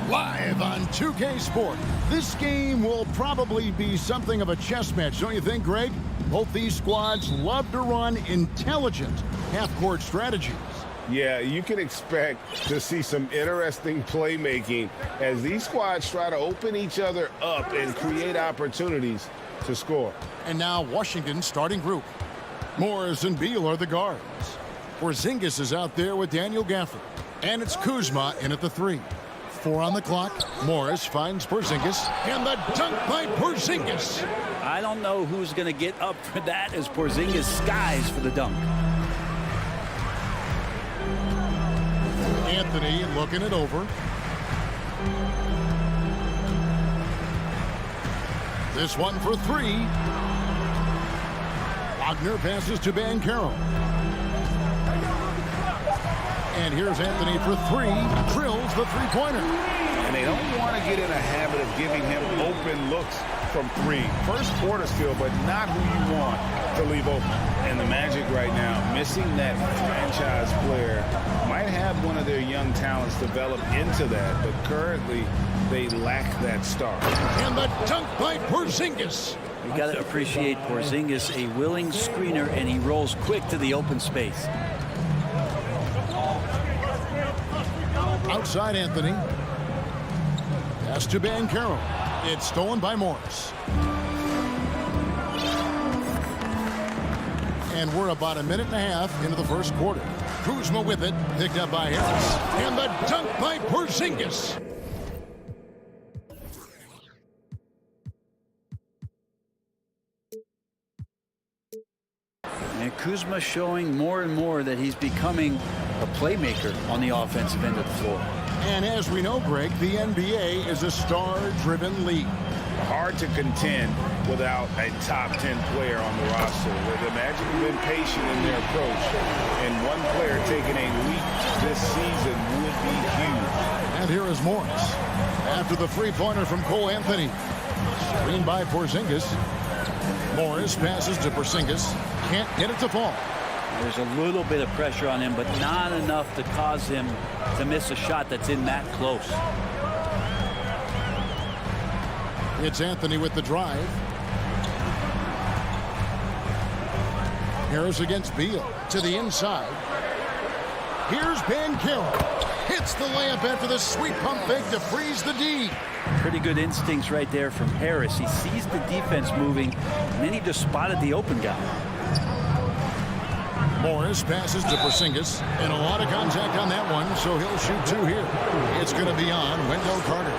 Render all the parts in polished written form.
Live on 2K Sport. This game will probably be something of a chess match, don't you think, Greg? Both these squads love to run intelligent half-court strategies. Yeah, you can expect to see some interesting playmaking as these squads try to open each other up and create opportunities to score. And now Washington's starting group. Morris and Beal are the guards. Porzingis is out there with Daniel Gafford. And it's Kuzma in at the 3. 4 on the clock. Morris finds Porzingis. And the dunk by Porzingis. I don't know who's going to get up for that as Porzingis skies for the dunk. Anthony looking it over. This one for 3. Wagner passes to Banchero. And here's Anthony for 3. Drills the three-pointer. And they don't want to get in a habit of giving him open looks from 3. First quarter skill, but not who you want to leave open. And the Magic right now, missing that franchise player, might have one of their young talents develop into that, but currently they lack that star. And the dunk by Porzingis. You got to appreciate Porzingis, a willing screener, and he rolls quick to the open space. Outside Anthony. Pass to Banchero. It's stolen by Morris. And we're about a minute and a half into the first quarter. Kuzma with it, picked up by Harris. And the dunk by Porzingis. And Kuzma showing more and more that he's becoming a playmaker on the offensive end of the floor. And as we know, Greg, the NBA is a star-driven league. Hard to contend without a top 10 player on the roster. The Magic have been patient in their approach, and one player taking a leap this season would be huge. And here is Morris. After the three-pointer from Cole Anthony. Screened by Porzingis. Morris passes to Porzingis. Can't get it to fall. There's a little bit of pressure on him, but not enough to cause him to miss a shot that's in that close. It's Anthony with the drive. Harris against Beal to the inside. Here's Banchero. Hits the layup after the sweep pump fake to freeze the D. Pretty good instincts right there from Harris. He sees the defense moving, and then he just spotted the open guy. Morris passes to Porzingis, and a lot of contact on that one, so he'll shoot 2 here. It's going to be on Wendell Carter.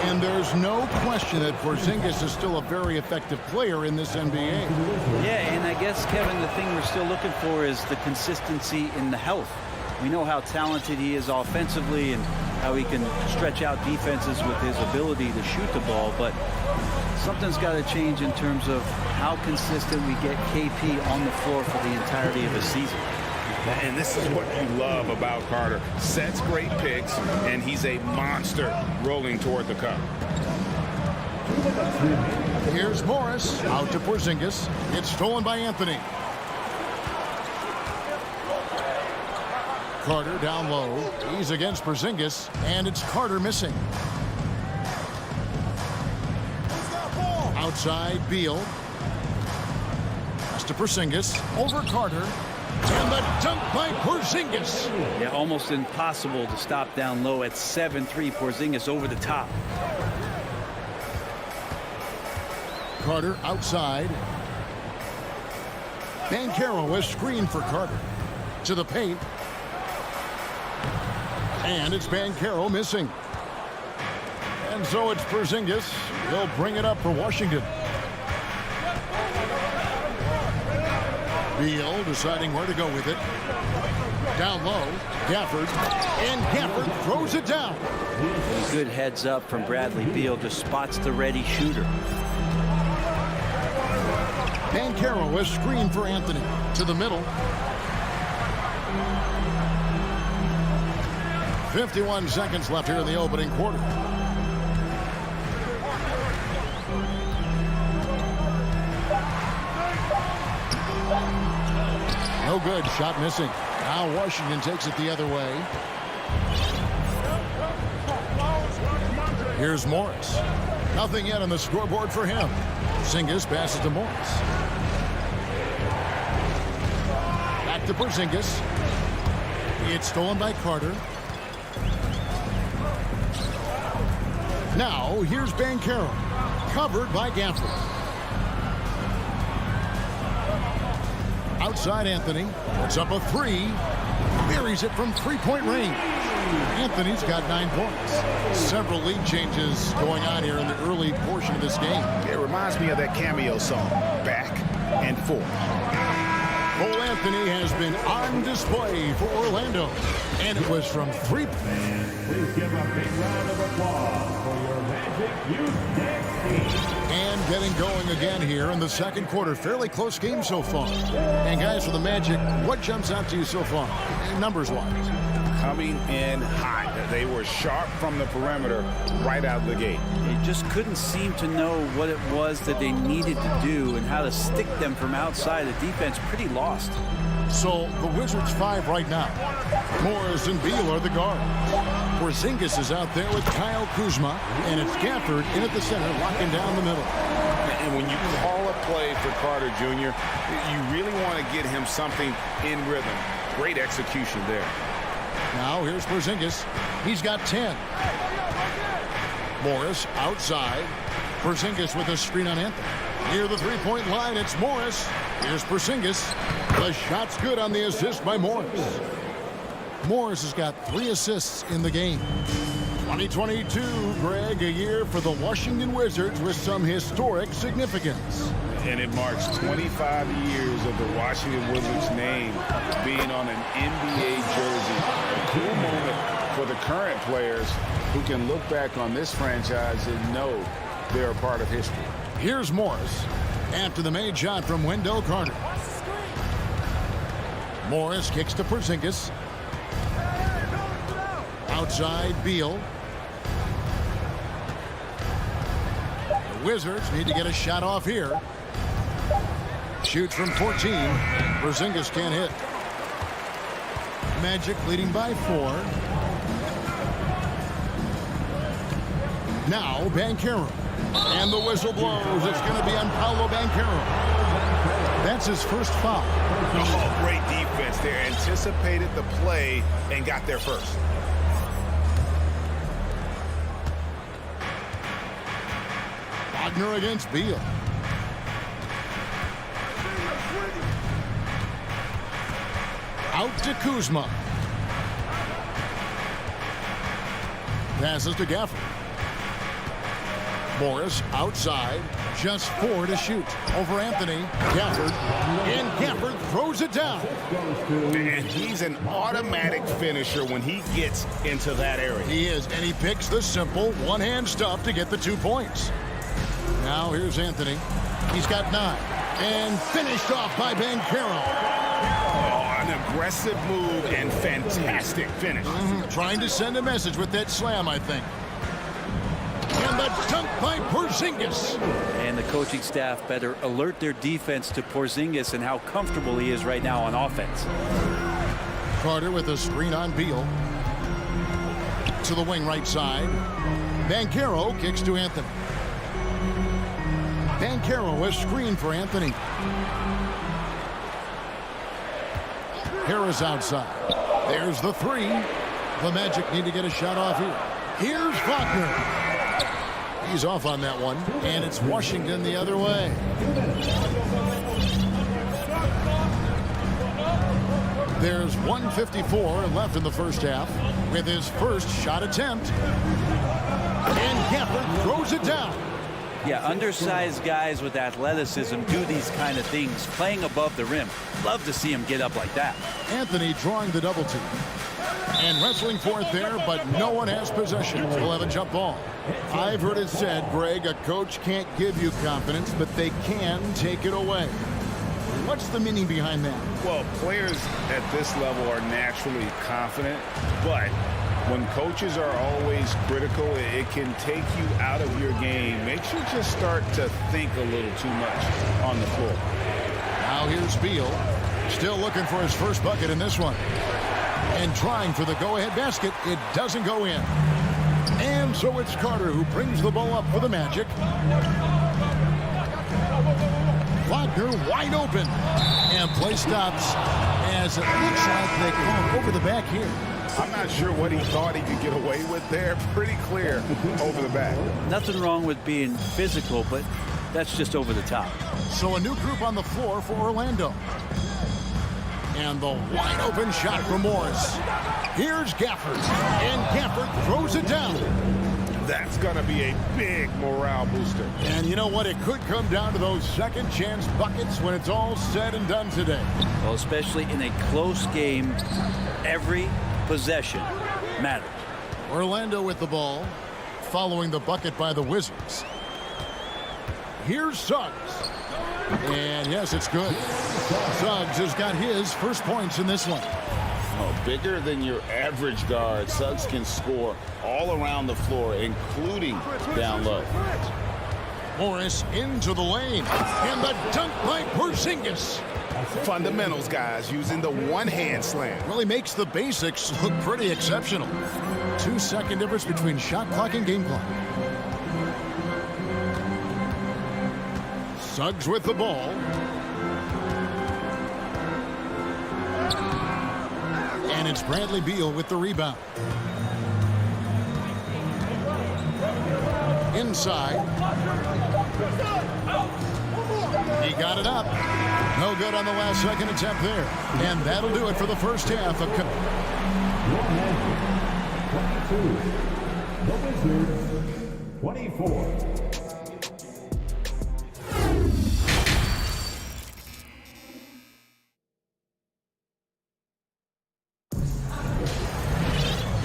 And there's no question that Porzingis is still a very effective player in this NBA. Yeah, and I guess, Kevin, the thing we're still looking for is the consistency in the health. We know how talented he is offensively and how he can stretch out defenses with his ability to shoot the ball, but something's got to change in terms of how consistent we get KP on the floor for the entirety of a season. And this is what you love about Carter. Sets great picks, and he's a monster rolling toward the cup. Here's Morris out to Porzingis. It's stolen by Anthony. Carter down low. He's against Porzingis, and it's Carter missing. Outside, Beal. Pass to Porzingis. Over Carter. And the dunk by Porzingis. Yeah, almost impossible to stop down low at 7-3. Porzingis over the top. Carter outside. Banchero is screened for Carter. To the paint. And it's Banchero missing. And so it's Porzingis. He'll bring it up for Washington. Beal deciding where to go with it. Down low, Gafford. And Gafford throws it down. Good heads up from Bradley Beal. Just spots the ready shooter. Banchero is screened for Anthony. To the middle. 51 seconds left here in the opening quarter. No good. Shot missing. Now Washington takes it the other way. Here's Morris. Nothing yet on the scoreboard for him. Porzingis passes to Morris. Back to Porzingis. It's stolen by Carter. Now here's Banchero. Covered by Gafford. Outside Anthony. Puts up a three. Buries it from three-point range. Anthony's got 9 points. Several lead changes going on here in the early portion of this game. It reminds me of that cameo song, Back and Forth. Cole Anthony has been on display for Orlando. And it was from three. Please give a big round of applause for your Magic Youth Next team. And getting going again here in the second quarter. Fairly close game so far. And guys, for the Magic, what jumps out to you so far, numbers-wise? Coming in hot. They were sharp from the perimeter right out of the gate. They just couldn't seem to know what it was that they needed to do and how to stick them from outside. The defense pretty lost. So the Wizards 5 right now. Morris and Beal are the guards. Porzingis is out there with Kyle Kuzma, and it's Gafford in at the center, locking down the middle. And when you call a play for Carter Jr., you really want to get him something in rhythm. Great execution there. Now here's Porzingis. He's got 10. Morris outside. Porzingis with a screen on Anthony. Near the three-point line, it's Morris. Here's Porzingis. The shot's good on the assist by Morris. Morris has got 3 assists in the game. 2022, Greg, a year for the Washington Wizards with some historic significance. And it marks 25 years of the Washington Wizards name being on an NBA jersey. A cool moment for the current players who can look back on this franchise and know they're a part of history. Here's Morris after the made shot from Wendell Carter. Morris kicks to Porzingis. Outside Beal. The Wizards need to get a shot off here. Shoots from 14. Porzingis can't hit. Magic leading by 4. Now Banchero. And the whistle blows. It's going to be on Paolo Banchero. That's his first foul. Oh, great defense there. Anticipated the play and got there first. Wagner against Beal. Out to Kuzma. Passes to Gafford. Morris outside. Just 4 to shoot. Over Anthony. Gafford. And Gafford throws it down. And he's an automatic finisher when he gets into that area. He is. And he picks the simple one-hand stuff to get the 2 points. Now here's Anthony. He's got 9. And finished off by Banchero. Oh, an aggressive move and fantastic finish. Trying to send a message with that slam, I think. And the dunk by Porzingis. And the coaching staff better alert their defense to Porzingis and how comfortable he is right now on offense. Carter with a screen on Beal. To the wing right side. Banchero kicks to Anthony. Banchero is screen for Anthony. Harris outside. There's the 3. The Magic need to get a shot off here. Here's Wagner. He's off on that one, and it's Washington the other way. There's 1:54 left in the first half with his first shot attempt. And Gafford throws it down. Yeah, undersized guys with athleticism do these kind of things, playing above the rim. Love to see him get up like that. Anthony drawing the double team. And wrestling for it there, but no one has possession. We'll have a jump ball. I've heard it said, Greg, a coach can't give you confidence, but they can take it away. What's the meaning behind that? Well, players at this level are naturally confident, but when coaches are always critical, it can take you out of your game. Makes you just start to think a little too much on the floor. Now here's Beal, still looking for his first bucket in this one. And trying for the go-ahead basket. It doesn't go in. And so it's Carter who brings the ball up for the Magic. Wagner wide open. And play stops as it looks like they come over the back here. I'm not sure what he thought he could get away with there. Pretty clear over the back. Nothing wrong with being physical, but that's just over the top. So a new group on the floor for Orlando. And the wide open shot from Morris. Here's Gafford. And Gafford throws it down. That's going to be a big morale booster. And you know what? It could come down to those second chance buckets when it's all said and done today. Well, especially in a close game, every possession matters. Orlando with the ball, following the bucket by the Wizards. Here's Suggs. And yes, it's good. Suggs has got his first points in this one. Oh, bigger than your average guard, Suggs can score all around the floor, including down low. Morris into the lane. And the dunk by Porzingis. Fundamentals, guys, using the one-hand slam. Really makes the basics look pretty exceptional. 2-second difference between shot clock and game clock. Suggs with the ball. And it's Bradley Beal with the rebound. Inside. He got it up. No good on the last second attempt there. And that'll do it for the first half of... The Wizards, 24.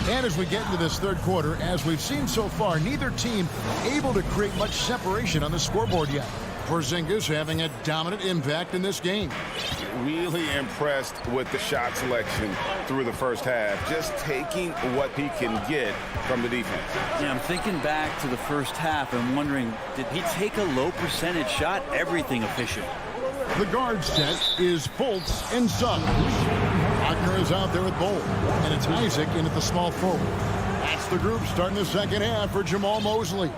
And as we get into this third quarter, as we've seen so far, neither team able to create much separation on the scoreboard yet. Porzingis having a dominant impact in this game. Really impressed with the shot selection through the first half. Just taking what he can get from the defense. Yeah, I'm thinking back to the first half and wondering, did he take a low percentage shot? Everything efficient. The guard set is Fultz and Suggs. Wagner is out there with Bowl. And it's Isaac in at the small forward. That's the group starting the second half for Jamal Mosley.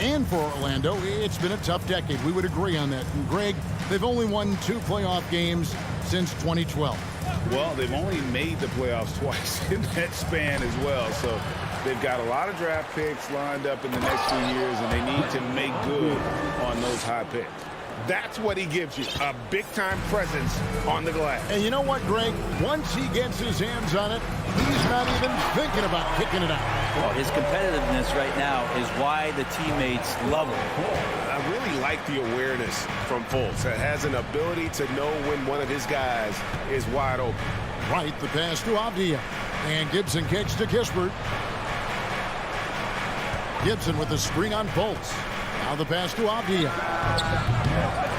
And for Orlando, it's been a tough decade. We would agree on that. And Greg, they've only won 2 playoff games since 2012. Well, they've only made the playoffs twice in that span as well. So they've got a lot of draft picks lined up in the next few years, and they need to make good on those high picks. That's what he gives you, a big-time presence on the glass. And you know what, Greg? Once he gets his hands on it, he's not even thinking about kicking it out. Well, his competitiveness right now is why the teammates love him. I really like the awareness from Fultz. It has an ability to know when one of his guys is wide open. Right, the pass to Avdia. And Gibson kicks to Kispert. Gibson with the screen on Fultz. Now the pass to Avdia.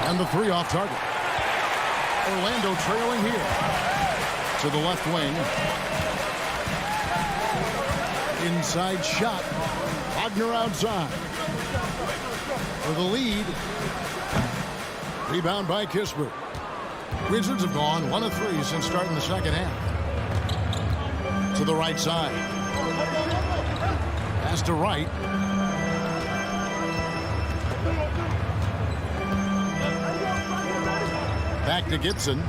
And the 3 off target. Orlando trailing here. To the left wing. Inside shot. Wagner outside. For the lead. Rebound by Kispert. Wizards have gone 1 of 3 since starting the second half. To the right side. Pass to Wright. Back to Gibson.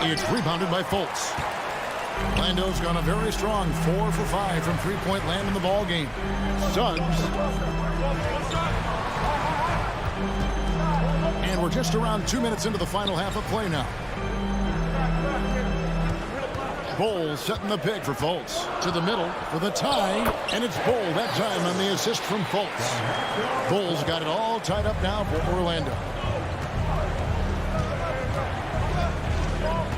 It's rebounded by Fultz. Orlando's gone a very strong 4 for 5 from three-point land in the ball game. Suggs. And we're just around 2 minutes into the final half of play now. Bol setting the pick for Fultz. To the middle for the tie, and it's Bol that time on the assist from Fultz. Bol's got it all tied up now for Orlando.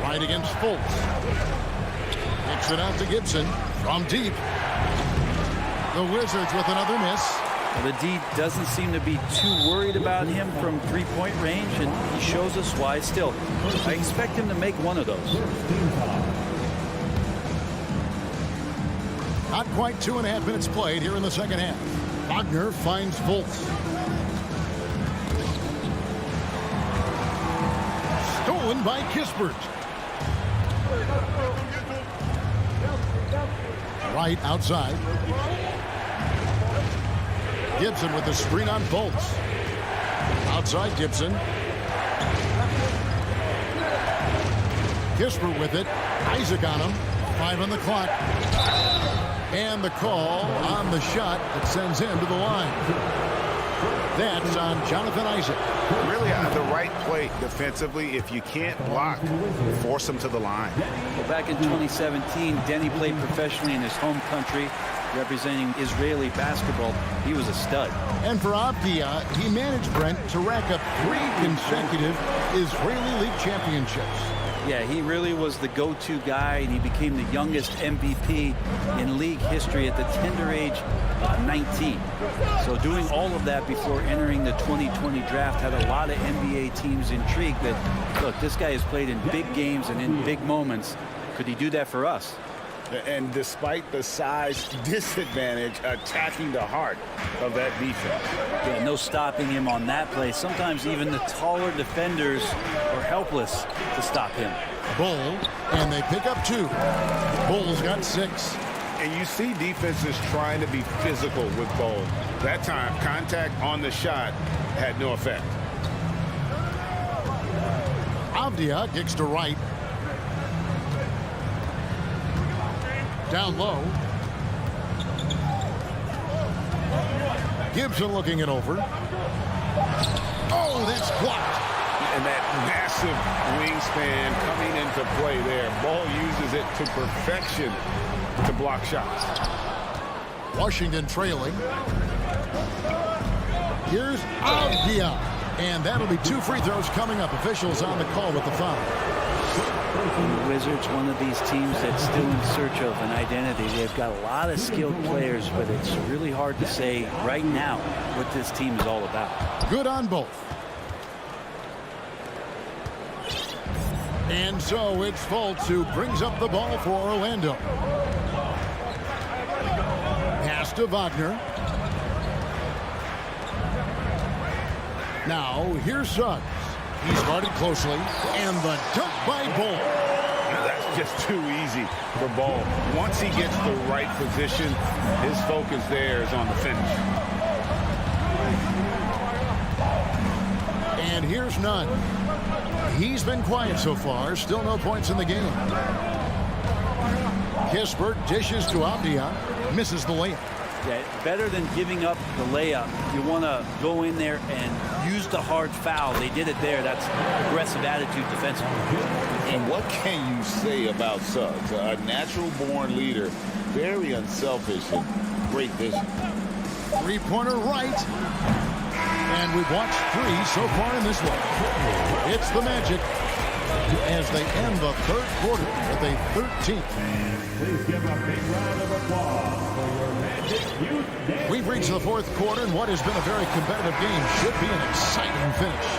Right against Fultz. Kicks it out to Gibson from deep. The Wizards with another miss. Well, the D doesn't seem to be too worried about him from three-point range, and he shows us why. Still, I expect him to make one of those. Not quite 2.5 minutes played here in the second half. Wagner finds Fultz. Stolen by Kispert. Right outside. Gibson with the screen on Fultz. Outside Gibson. Kispert with it. Isaac on him. 5 on the clock. And the call on the shot that sends him to the line. That's on Jonathan Isaac. Really on the right play defensively. If you can't block, force him to the line. Well, back in 2017, Denny played professionally in his home country, representing Israeli basketball. He was a stud. And for Avdia, he managed Brent to rack up 3 consecutive Israeli League championships. Yeah, he really was the go-to guy, and he became the youngest MVP in league history at the tender age of 19. So doing all of that before entering the 2020 draft had a lot of NBA teams intrigued that, look, this guy has played in big games and in big moments. Could he do that for us? And despite the size disadvantage, attacking the heart of that defense. Yeah, no stopping him on that play. Sometimes even the taller defenders are helpless to stop him. Bol, and they pick up 2. Bol's got 6. And you see defenses trying to be physical with Bol. That time, contact on the shot had no effect. Avdia kicks to right. Down low. Gibson looking it over. Oh, that's blocked. And that massive wingspan coming into play there. Ball uses it to perfection to block shots. Washington trailing. Here's Avdia. And that'll be 2 free throws coming up. Officials on the call with the foul. The Wizards, one of these teams that's still in search of an identity. They've got a lot of skilled players, but it's really hard to say right now what this team is all about. Good on both. And so it's Fultz who brings up the ball for Orlando. Pass to Wagner. Now here's Suggs. He's guarded closely, and the dunk by Bol. That's just too easy for Bol. Once he gets the right position, his focus there is on the finish. And here's Nunn. He's been quiet so far. Still no points in the game. Kispert dishes to Avdia. Misses the layup. Yeah, better than giving up the layup. You want to go in there and use the hard foul. They did it there. That's aggressive attitude defensively. And what can you say about Suggs? A natural-born leader, very unselfish and great vision. 3-pointer right. And we've watched 3 so far in this one. It's the Magic as they end the 3rd quarter with a 13th. Please give a big round of applause for your Magic Youth Dance. We've reached the 4th quarter, and what has been a very competitive game should be an exciting finish.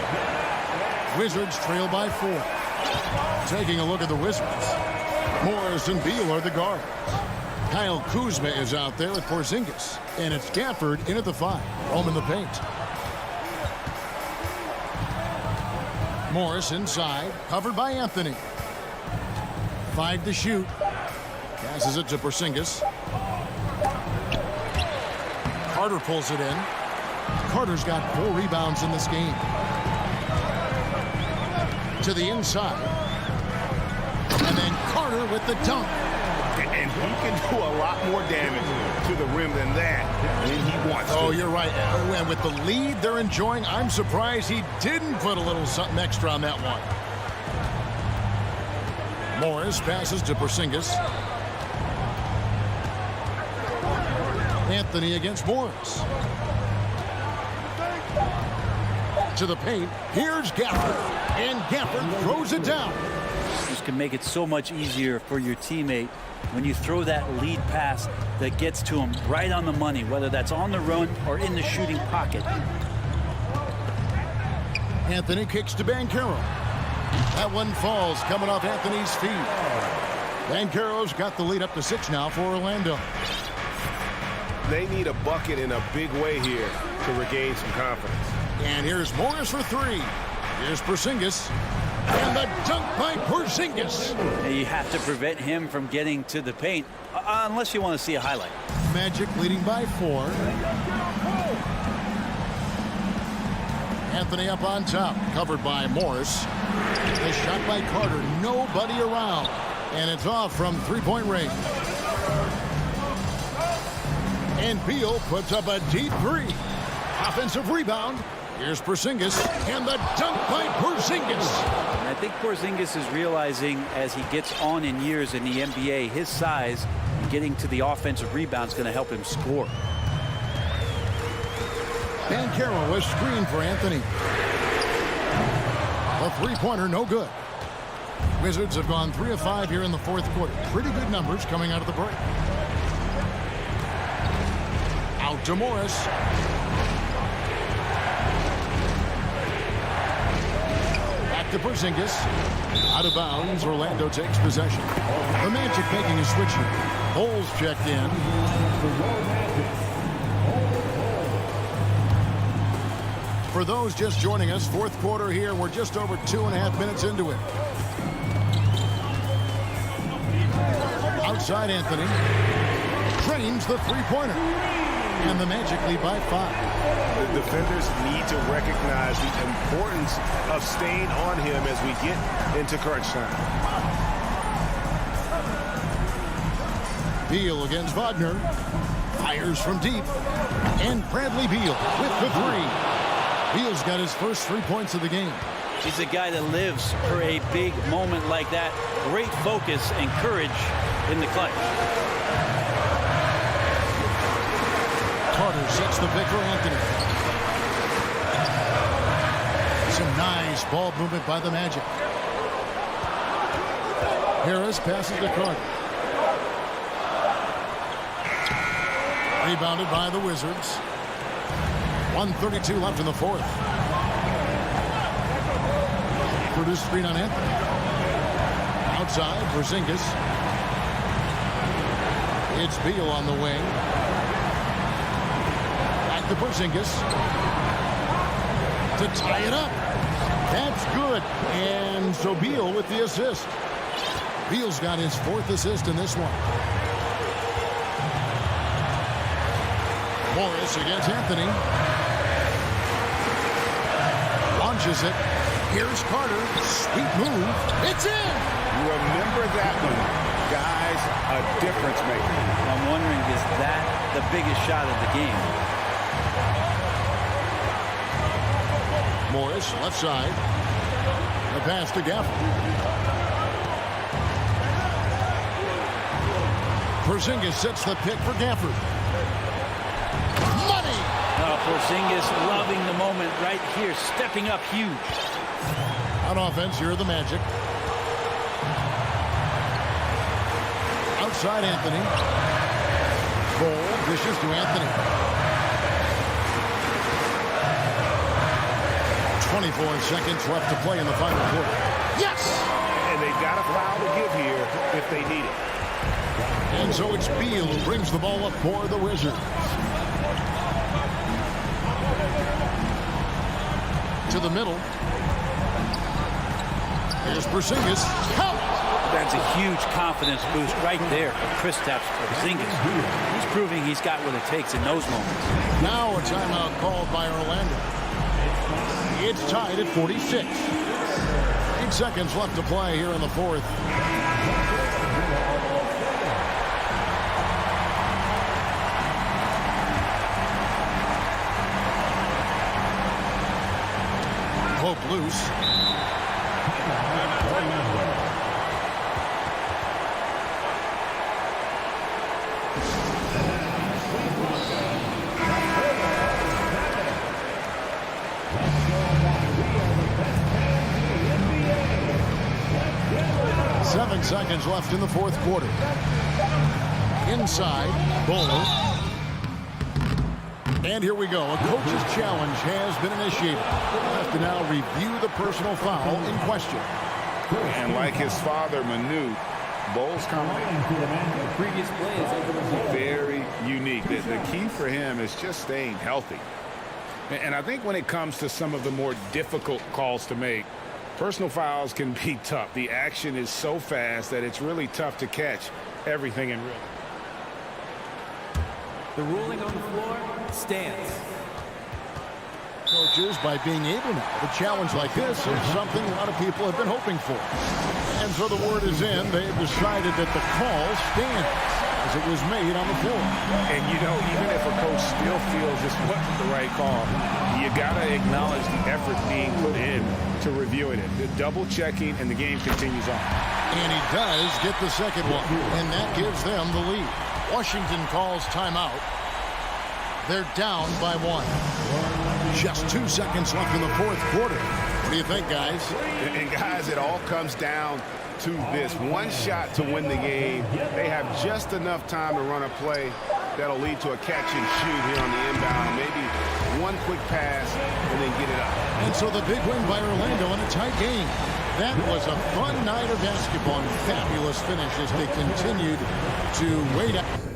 Wizards trail by 4. Taking a look at the Wizards. Morris and Beal are the guards. Kyle Kuzma is out there with Porzingis. And it's Gafford in at the 5. Home in the paint. Morris inside, covered by Anthony. 5 to shoot. Passes it to Porzingis. Carter pulls it in. Carter's got 4 rebounds in this game. To the inside. And then Carter with the dunk. And he can do a lot more damage to the rim than that when he wants to. Oh, you're right. And with the lead they're enjoying, I'm surprised he didn't put a little something extra on that one. Morris passes to Porzingis. Anthony against Morris. To the paint. Here's Gafford. And Gafford throws it down. This can make it so much easier for your teammate when you throw that lead pass that gets to him right on the money, whether that's on the run or in the shooting pocket. Anthony kicks to Banchero. That one falls coming off Anthony's feet. Banchero's got the lead up to 6 now for Orlando. They need a bucket in a big way here to regain some confidence. And here's Morris for 3. Here's Porzingis. And the dunk by Porzingis. You have to prevent him from getting to the paint, unless you want to see a highlight. Magic leading by 4. Anthony up on top, covered by Morris. The shot by Carter, nobody around. And it's off from three-point range. And Beal puts up a deep 3. Offensive rebound. Here's Porzingis, and the dunk by Porzingis. And I think Porzingis is realizing as he gets on in years in the NBA, his size and getting to the offensive rebound is going to help him score. Banchero was screened for Anthony. A three-pointer, no good. Wizards have gone 3 of 5 here in the fourth quarter. Pretty good numbers coming out of the break. Out to Morris. To Porzingis. Out of bounds. Orlando takes possession. The Magic making a switch here. Bulls checked in. For those just joining us, fourth quarter here. We're just over 2.5 minutes into it. Outside Anthony. Drains the three-pointer. And the Magic lead by 5. The defenders need to recognize the importance of staying on him as we get into crunch time. Beal against Wagner. Fires from deep. And Bradley Beal with the 3. Beal's got his first 3 points of the game. He's a guy that lives for a big moment like that. Great focus and courage in the clutch. Carter sets the pick for Anthony. Some nice ball movement by the Magic. Harris passes to Carter. Rebounded by the Wizards. 1:32 left in the fourth. Produced screen on Anthony. Outside, Porzingis. It's Beal on the wing. Back to Porzingis. To tie it up. That's good. And so Beal with the assist. Beal's got his 4th assist in this one. Morris against Anthony. Launches it. Here's Carter. Sweet move. It's in. You remember that one. Guys, a difference maker. I'm wondering, is that the biggest shot of the game? Morris, left side. The pass to Gafford. Porzingis sets the pick for Gafford. Money! Porzingis loving the moment right here, stepping up huge. On offense, here are the Magic. Outside Anthony. Ball dishes to Anthony. 24 seconds left to play in the final quarter. Yes! And they've got a foul to give here if they need it. And so it's Beal who brings the ball up for the Wizards. To the middle. Here's Porzingis. Count! That's a huge confidence boost right there for Kristaps Porzingis. He's proving he's got what it takes in those moments. Now a timeout called by Orlando. It's tied at 46. 8 seconds left to play here in the fourth. Pope loose. 7 seconds left in the fourth quarter. Inside, Bowler. And here we go. A coach's challenge has been initiated. We'll have to now review the personal foul in question. And like his father, Manu, Bowles' combination The previous play is very unique. The key for him is just staying healthy. And I think when it comes to some of the more difficult calls to make, personal fouls can be tough. The action is so fast that it's really tough to catch everything in real. The ruling on the floor stands. Coaches, by being able now to challenge like this is something a lot of people have been hoping for. And so the word is in. They've decided that the call stands as it was made on the floor. And, you know, even if a coach still feels this wasn't the right call, you got to acknowledge the effort being put in to reviewing it. The double checking, and the game continues on. And he does get the second one, and that gives them the lead. Washington calls timeout. They're down by 1. Just 2 seconds left in the fourth quarter. What do you think, guys? And guys, it all comes down to this. One shot to win the game. They have just enough time to run a play that'll lead to a catch and shoot here on the inbound. Maybe one quick pass and then get it up. And so the big win by Orlando in a tight game. That was a fun night of basketball and fabulous finish as they continued to wait out.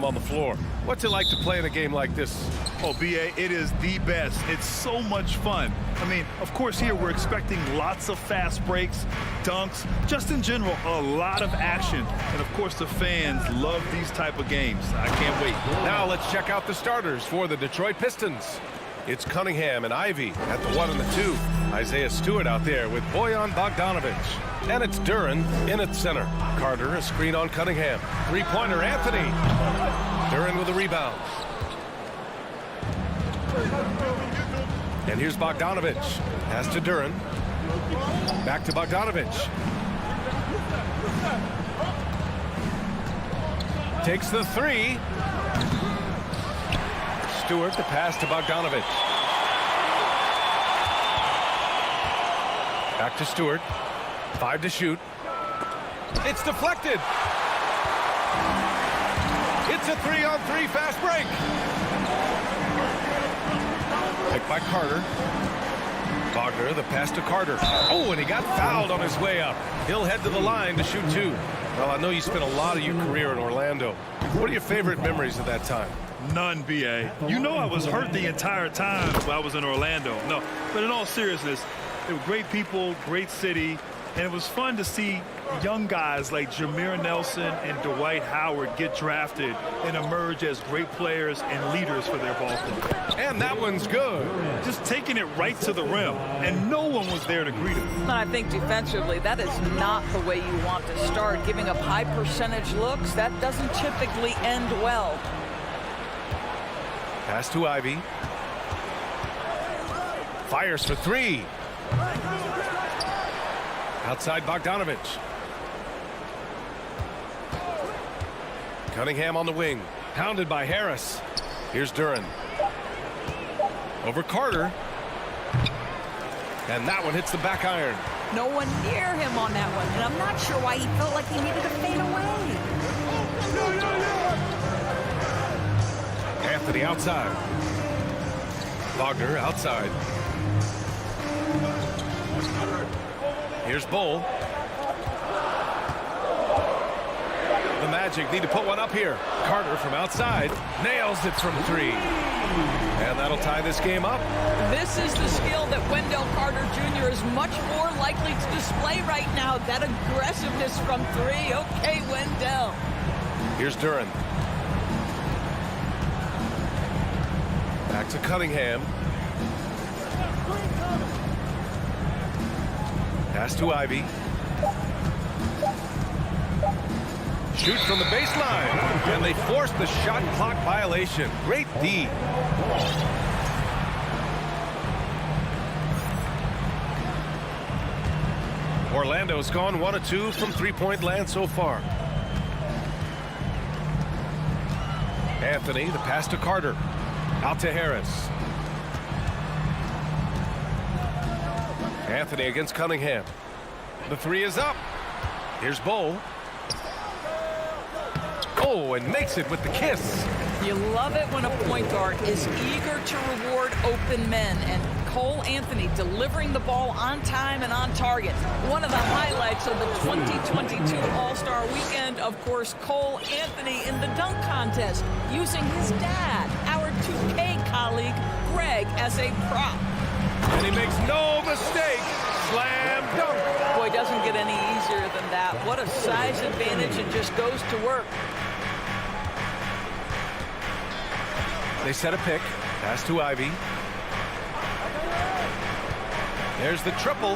on the floor. What's it like to play in a game like this? Oh, B.A., it is the best. It's so much fun. I mean, of course, here we're expecting lots of fast breaks, dunks, just in general, a lot of action. And, of course, the fans love these type of games. I can't wait. Now let's check out the starters for the Detroit Pistons. It's Cunningham and Ivy at the 1 and the 2. Isaiah Stewart out there with Bojan Bogdanovic. And it's Duren in at center. Carter, a screen on Cunningham. Three-pointer, Anthony. Duren with a rebound. And here's Bogdanovic. Pass to Duren. Back to Bogdanovic. Takes the three. Stewart, the pass to Bogdanovic. Back to Stewart. 5 to shoot. It's deflected. It's a 3-on-3 fast break. Picked by Carter. Wagner, the pass to Carter. Oh, and he got fouled on his way up. He'll head to the line to shoot 2. Well, I know you spent a lot of your career in Orlando. What are your favorite memories of that time? None, B.A. You know I was hurt the entire time while I was in Orlando. No, but in all seriousness, they were great people, great city, and it was fun to see young guys like Jameer Nelson and Dwight Howard get drafted and emerge as great players and leaders for their ball club. And that one's good. Just taking it right to the rim, and no one was there to greet him. And I think defensively, that is not the way you want to start. Giving up high percentage looks, that doesn't typically end well. Pass to Ivy. Fires for 3. Outside Bogdanovic. Cunningham on the wing. Pounded by Harris. Here's Duren. Over Carter. And that one hits the back iron. No one near him on that one. And I'm not sure why he felt like he needed to fade away. Anthony outside. Wagner outside. Here's Bull. The Magic need to put one up here. Carter from outside nails it from 3. And that'll tie this game up. This is the skill that Wendell Carter Jr. is much more likely to display right now. That aggressiveness from 3. Okay, Wendell. Here's Duren. Back to Cunningham. Pass to Ivy. Shoot from the baseline. And they force the shot clock violation. Great D. Orlando's gone 1 of 2 from three-point land so far. Anthony, the pass to Carter. Out to Harris. Anthony against Cunningham. The 3 is up. Here's Bull. Oh, and makes it with the kiss. You love it when a point guard is eager to reward open men, and Cole Anthony delivering the ball on time and on target. One of the highlights of the 2022 All-Star Weekend, of course, Cole Anthony in the dunk contest, using his dad, our 2K colleague, Greg, as a prop. And he makes no mistake. Slam dunk. Boy, doesn't get any easier than that. What a size advantage, and just goes to work. They set a pick. Pass to Ivy. There's the triple.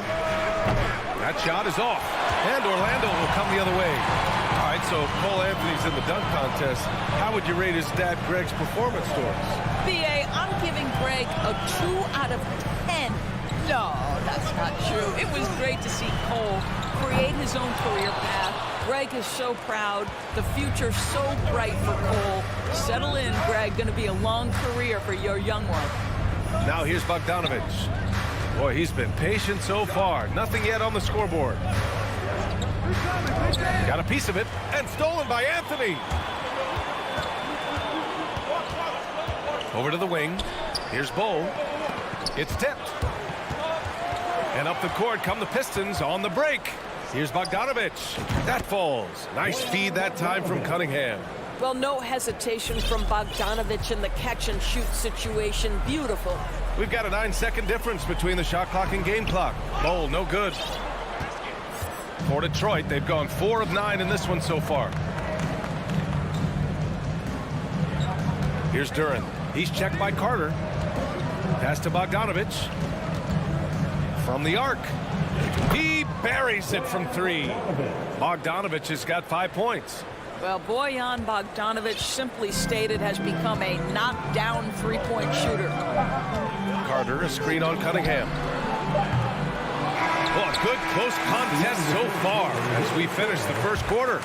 That shot is off. And Orlando will come the other way. All right, so Cole Anthony's in the dunk contest. How would you rate his dad, Greg's performance towards? B.A., I'm giving Greg a 2 out of 10. No, that's not true. It was great to see Cole create his own career path. Greg is so proud. The future so bright for Cole. Settle in, Greg. Going to be a long career for your young one. Now here's Bogdanovic. Boy, he's been patient so far. Nothing yet on the scoreboard. Got a piece of it, and stolen by Anthony. Over to the wing. Here's Bull. It's tipped. And up the court come the Pistons on the break. Here's Bogdanovic. That falls. Nice feed that time from Cunningham. Well, no hesitation from Bogdanovic in the catch-and-shoot situation. Beautiful. We've got a 9-second difference between the shot clock and game clock. Bowl, no good. For Detroit, they've gone 4 of 9 in this one so far. Here's Duren. He's checked by Carter. Pass to Bogdanovic. From the arc. He buries it from 3. Bogdanovic has got 5 points. Well, Bojan Bogdanovic, simply stated, has become a knockdown three-point shooter. Carter, a screen on Cunningham. Well, a good close contest so far as we finish the first quarter.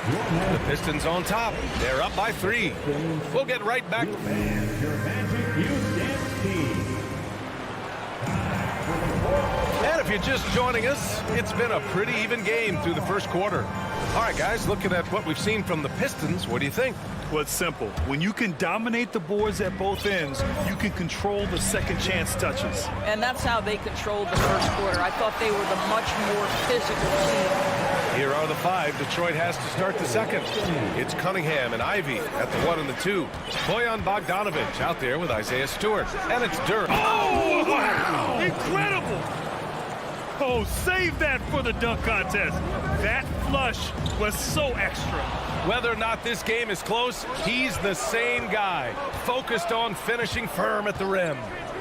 The Pistons on top. They're up by 3. We'll get right back. And your Magic Youth Dance Team. And if you're just joining us, it's been a pretty even game through the first quarter. All right, guys, looking at what we've seen from the Pistons, what do you think? Well, it's simple. When you can dominate the boards at both ends, you can control the second chance touches. And that's how they controlled the first quarter. I thought they were the much more physical team. Here are the 5 Detroit has to start the second. It's Cunningham and Ivy at the 1 and the 2. Bojan Bogdanovic out there with Isaiah Stewart. And it's Duren. Oh, wow! Incredible! Oh, save that for the dunk contest. That flush was so extra. Whether or not this game is close, he's the same guy. Focused on finishing firm at the rim.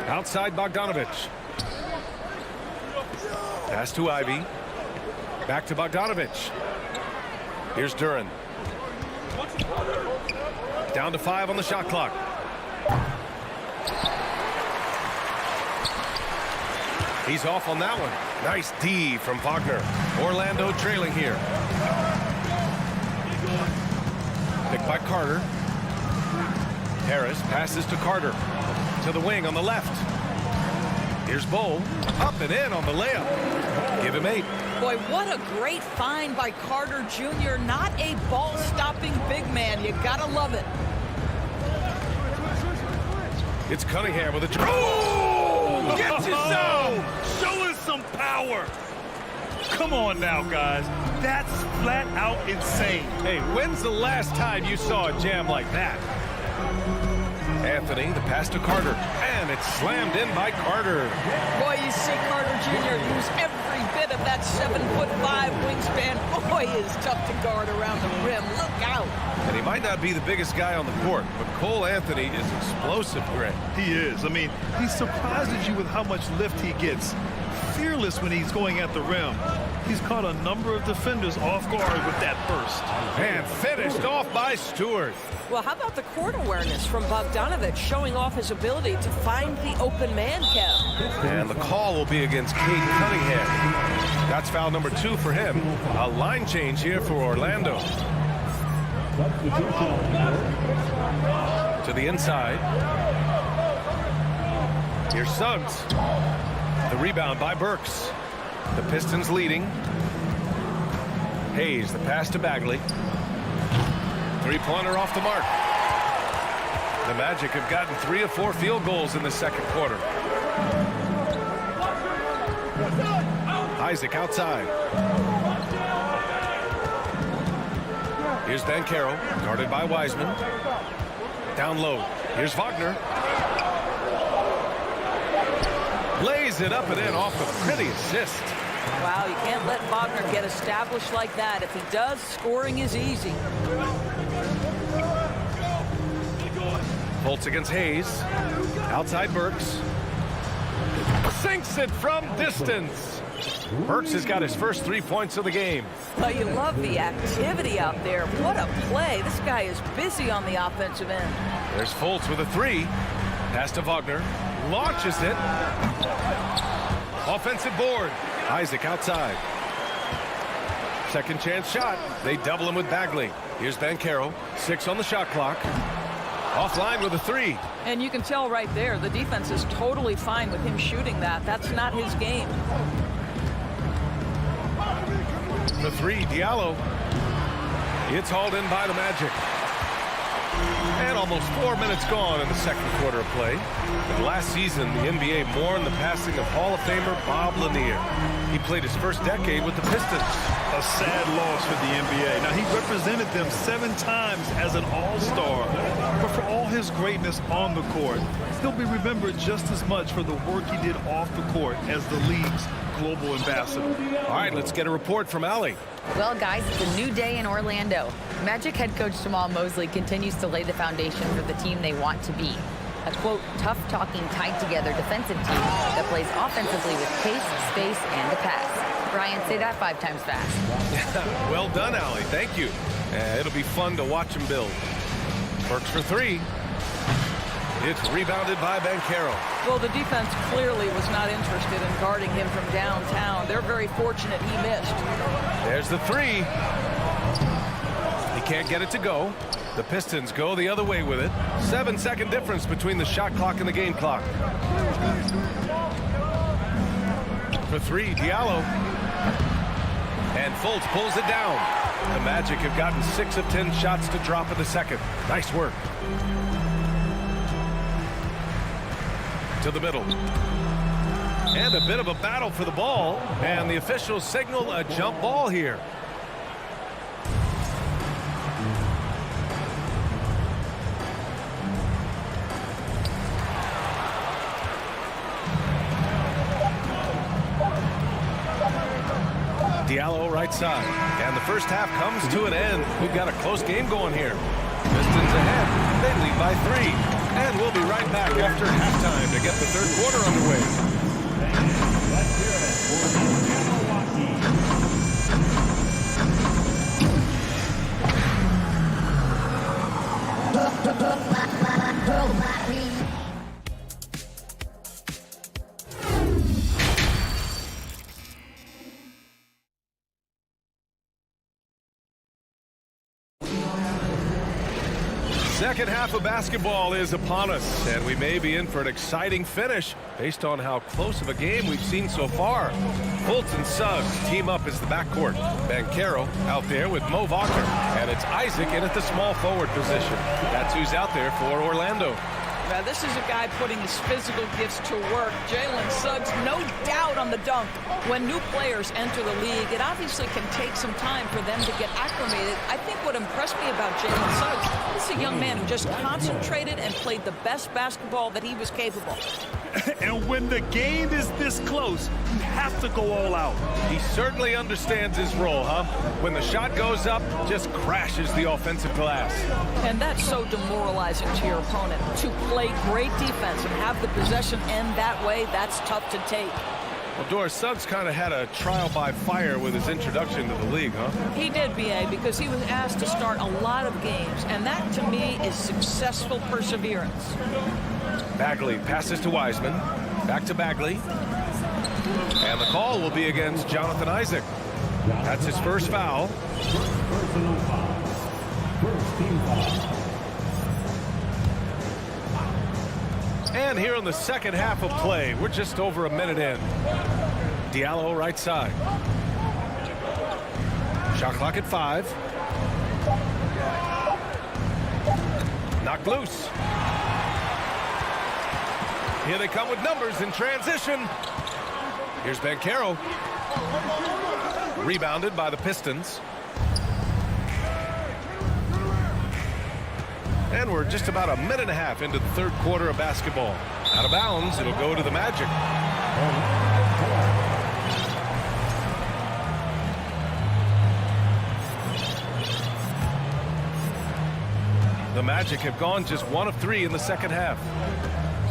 Outside Bogdanovic. Pass to Ivy. Back to Bogdanovic. Here's Duren. Down to 5 on the shot clock. He's off on that one. Nice D from Wagner. Orlando trailing here. Picked by Carter. Harris passes to Carter. To the wing on the left. Here's Bowl. Up and in on the layup. Give him 8. Boy, what a great find by Carter Jr. Not a ball-stopping big man. You gotta love it. It's Cunningham with a... Oh! Get yourself! Show us some power. Come on now, guys. That's flat out insane. Hey, when's the last time you saw a jam like that? Anthony, the pass to Carter, and it's slammed in by Carter. Boy, you see Carter Jr. use every bit of that 7'5" wingspan. Boy, is tough to guard around the rim. Look out. And he might not be the biggest guy on the court, but Cole Anthony is explosive, Greg. He is. I mean, he surprises you with how much lift he gets. Fearless when he's going at the rim. He's caught a number of defenders off guard with that burst. And finished off by Stewart. Well, how about the court awareness from Bogdanovic, showing off his ability to find the open man, Kev? And the call will be against Cade Cunningham. That's foul number 2 for him. A line change here for Orlando. To the inside. Here's Suggs. The rebound by Burks. The Pistons leading. Hayes, the pass to Bagley. 3-pointer off the mark. The Magic have gotten 3 of 4 field goals in the second quarter. Isaac outside. Here's Banchero, guarded by Wiseman. Down low. Here's Wagner. Lays it up and in off a pretty assist. Wow, you can't let Wagner get established like that. If he does, scoring is easy. Bolts against Hayes. Outside Burks. Sinks it from distance. Burks has got his first 3 points of the game. Well, you love the activity out there. What a play. This guy is busy on the offensive end. There's Fultz with a 3. Pass to Wagner. Launches it. Offensive board. Isaac outside. Second chance shot. They double him with Bagley. Here's Banchero. 6 on the shot clock. Offline with a 3. And you can tell right there, the defense is totally fine with him shooting that. That's not his game. The 3, Diallo. It's hauled in by the Magic. And almost 4 minutes gone in the second quarter of play. And last season, the NBA mourned the passing of Hall of Famer Bob Lanier. He played his first decade with the Pistons. A sad loss for the NBA. Now, he represented them 7 times as an all-star. But for all his greatness on the court, he'll be remembered just as much for the work he did off the court as the league's global ambassador. All right, let's get a report from Allie. Well, guys, it's a new day in Orlando. Magic head coach Jamal Mosley continues to lay the foundation for the team they want to be. A, quote, tough-talking, tied-together defensive team that plays offensively with pace, space, and a pass. Brian, say that 5 times fast. Well done, Allie. Thank you. It'll be fun to watch him build. Works for 3. It's rebounded by Banchero. Well, the defense clearly was not interested in guarding him from downtown. They're very fortunate he missed. There's the 3. He can't get it to go. The Pistons go the other way with it. 7-second difference between the shot clock and the game clock. For 3, Diallo. And Fultz pulls it down. The Magic have gotten 6 of 10 shots to drop in the second. Nice work. To the middle. And a bit of a battle for the ball. And the officials signal a jump ball here. Diallo right side. And the first half comes to an end. We've got a close game going here. Pistons ahead. They lead by 3. And we'll be right back after halftime to get the third quarter underway. Let's hear it for Milwaukee. Second half of basketball is upon us, and we may be in for an exciting finish based on how close of a game we've seen so far. Fultz and Suggs team up as the backcourt. Banchero out there with Mo Wagner, and it's Isaac in at the small forward position. That's who's out there for Orlando. Now, this is a guy putting his physical gifts to work. Jalen Suggs, no doubt on the dunk. When new players enter the league, it obviously can take some time for them to get acclimated. I think what impressed me about Jalen Suggs, this is a young man who just concentrated and played the best basketball that he was capable. And when the game is this close, you have to go all out. He certainly understands his role, huh? When the shot goes up, just crashes the offensive glass. And that's so demoralizing to your opponent. To play great defense and have the possession end that way, that's tough to take. Well, Doris, Suggs kind of had a trial by fire with his introduction to the league, huh? He did, B.A., because he was asked to start a lot of games, and that, to me, is successful perseverance. Bagley passes to Wiseman. Back to Bagley. And the call will be against Jonathan Isaac. That's his first foul. Personal foul. First team foul. And here in the second half of play, we're just over a minute in. Diallo right side. Shot clock at 5. Knocked loose. Here they come with numbers in transition. Here's Banchero. Rebounded by the Pistons. And we're just about a minute and a half into the third quarter of basketball. Out of bounds, it'll go to the Magic. The Magic have gone just 1 of 3 in the second half.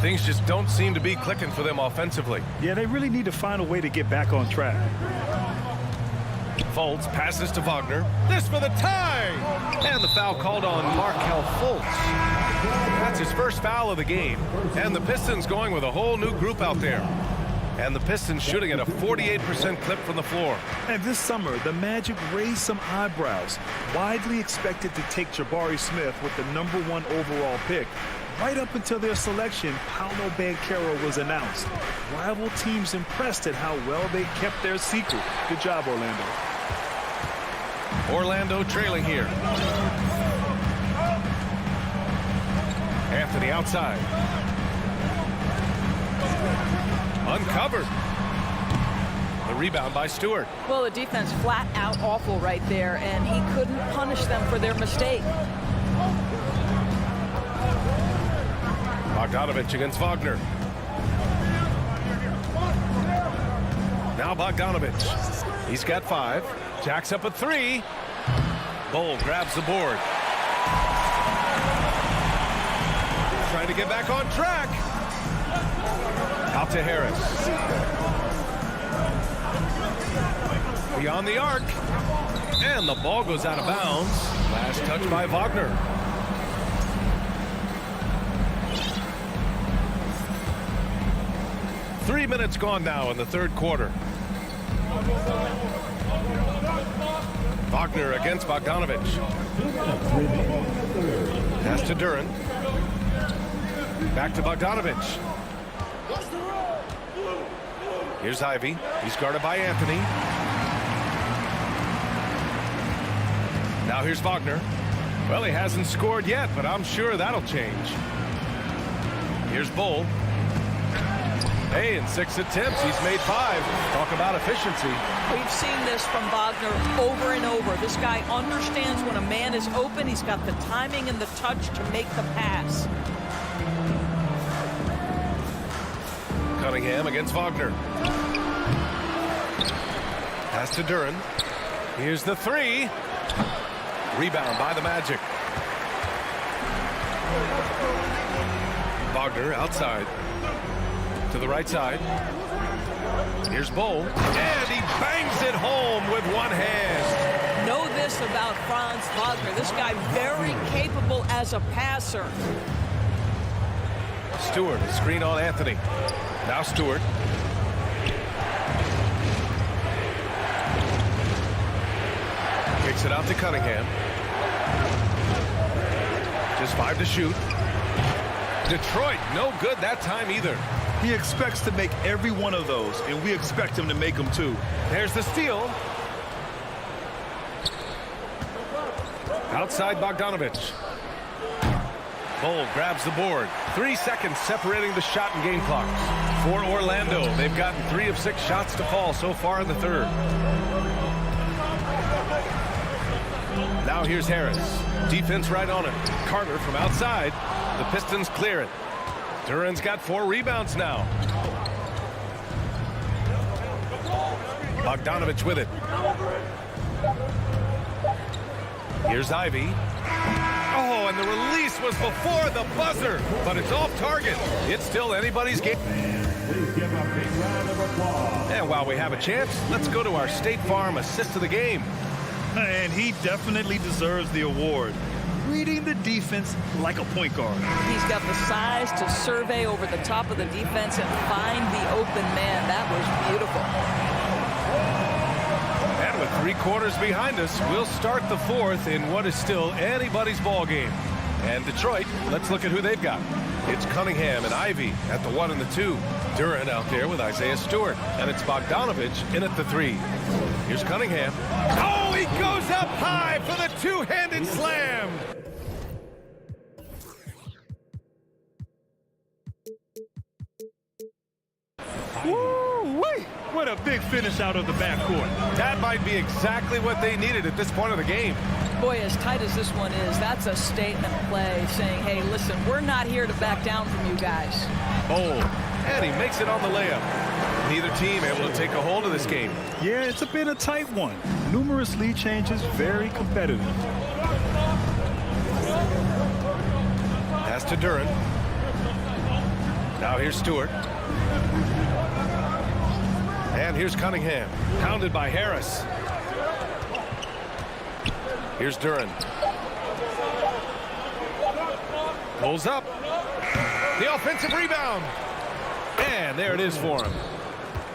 Things just don't seem to be clicking for them offensively. Yeah, they really need to find a way to get back on track. Fultz passes to Wagner. This for the tie! And the foul called on Markelle Fultz. That's his first foul of the game. And the Pistons going with a whole new group out there. And the Pistons shooting at a 48% clip from the floor. And this summer, the Magic raised some eyebrows. Widely expected to take Jabari Smith with the #1 overall pick. Right up until their selection, Paolo Banchero was announced. Rival teams impressed at how well they kept their secret. Good job, Orlando. Orlando trailing here. Anthony outside. Uncovered. The rebound by Stewart. Well, the defense flat out awful right there, and he couldn't punish them for their mistake. Bogdanovich against Wagner. Now Bogdanovich. He's got 5. Jacks up a 3. Bull grabs the board. Trying to get back on track. Out to Harris. Beyond the arc. And the ball goes out of bounds. Last touch by Wagner. Three minutes gone now in the third quarter. Wagner against Bogdanovich. Pass to Duren. Back to Bogdanovich. Here's Ivy. He's guarded by Anthony. Now here's Wagner. Well, he hasn't scored yet, but I'm sure that'll change. Here's Bull. Hey, in 6 attempts, he's made 5. Talk about efficiency. We've seen this from Wagner over and over. This guy understands when a man is open. He's got the timing and the touch to make the pass. Cunningham against Wagner. Pass to Duren. Here's the 3. Rebound by the Magic. Wagner outside. To the right side. Here's Bull. And he bangs it home with one hand. Know this about Franz Wagner. This guy very capable as a passer. Stewart, a screen on Anthony. Now Stewart. Kicks it out to Cunningham. Just 5 to shoot. Detroit, no good that time either. He expects to make every one of those, and we expect him to make them too. There's the steal. Outside Bogdanovich. Bull grabs the board. 3 seconds separating the shot and game clock. For Orlando, they've gotten 3 of 6 shots to fall so far in the third. Now here's Harris. Defense right on him. Carter from outside. The Pistons clear it. Duren's got 4 rebounds now. Bogdanovich with it. Here's Ivy. Oh, and the release was before the buzzer, but it's off target. It's still anybody's game. Please give a big round of applause. And while we have a chance, let's go to our State Farm assist of the game. And he definitely deserves the award. Reading the defense like a point guard. He's got the size to survey over the top of the defense and find the open man. That was beautiful. And with 3 quarters behind us, we'll start the 4th in what is still anybody's ball game. And Detroit, let's look at who they've got. It's Cunningham and Ivy at the 1 and the 2. Duren out there with Isaiah Stewart. And it's Bogdanovich in at the 3. Here's Cunningham. Oh, he goes up high for the 2-handed slam. Woo-wee! What a big finish out of the backcourt. That might be exactly what they needed at this point of the game. Boy, as tight as this one is, that's a statement play saying, hey, listen, we're not here to back down from you guys. Oh, and he makes it on the layup. Neither team able to take a hold of this game. Yeah, it's been a tight one. Numerous lead changes, very competitive. Pass to Duren. Now here's Stewart. And here's Cunningham. Pounded by Harris. Here's Duren. Pulls up. The offensive rebound. And there it is for him.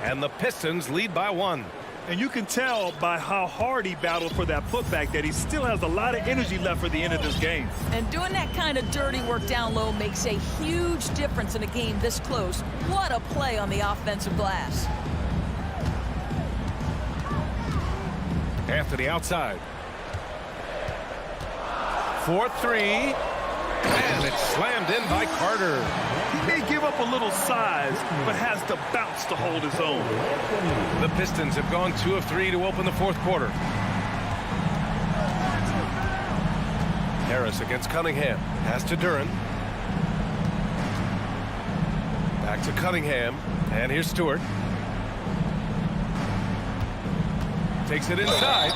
And the Pistons lead by 1. And you can tell by how hard he battled for that putback that he still has a lot of energy left for the end of this game. And doing that kind of dirty work down low makes a huge difference in a game this close. What a play on the offensive glass. Anthony outside. 4-3. And it's slammed in by Carter. He may give up a little size, but has the bounce to hold his own. The Pistons have gone 2 of 3 to open the fourth quarter. Harris against Cunningham. Pass to Duren. Back to Cunningham. And here's Stewart. Takes it inside.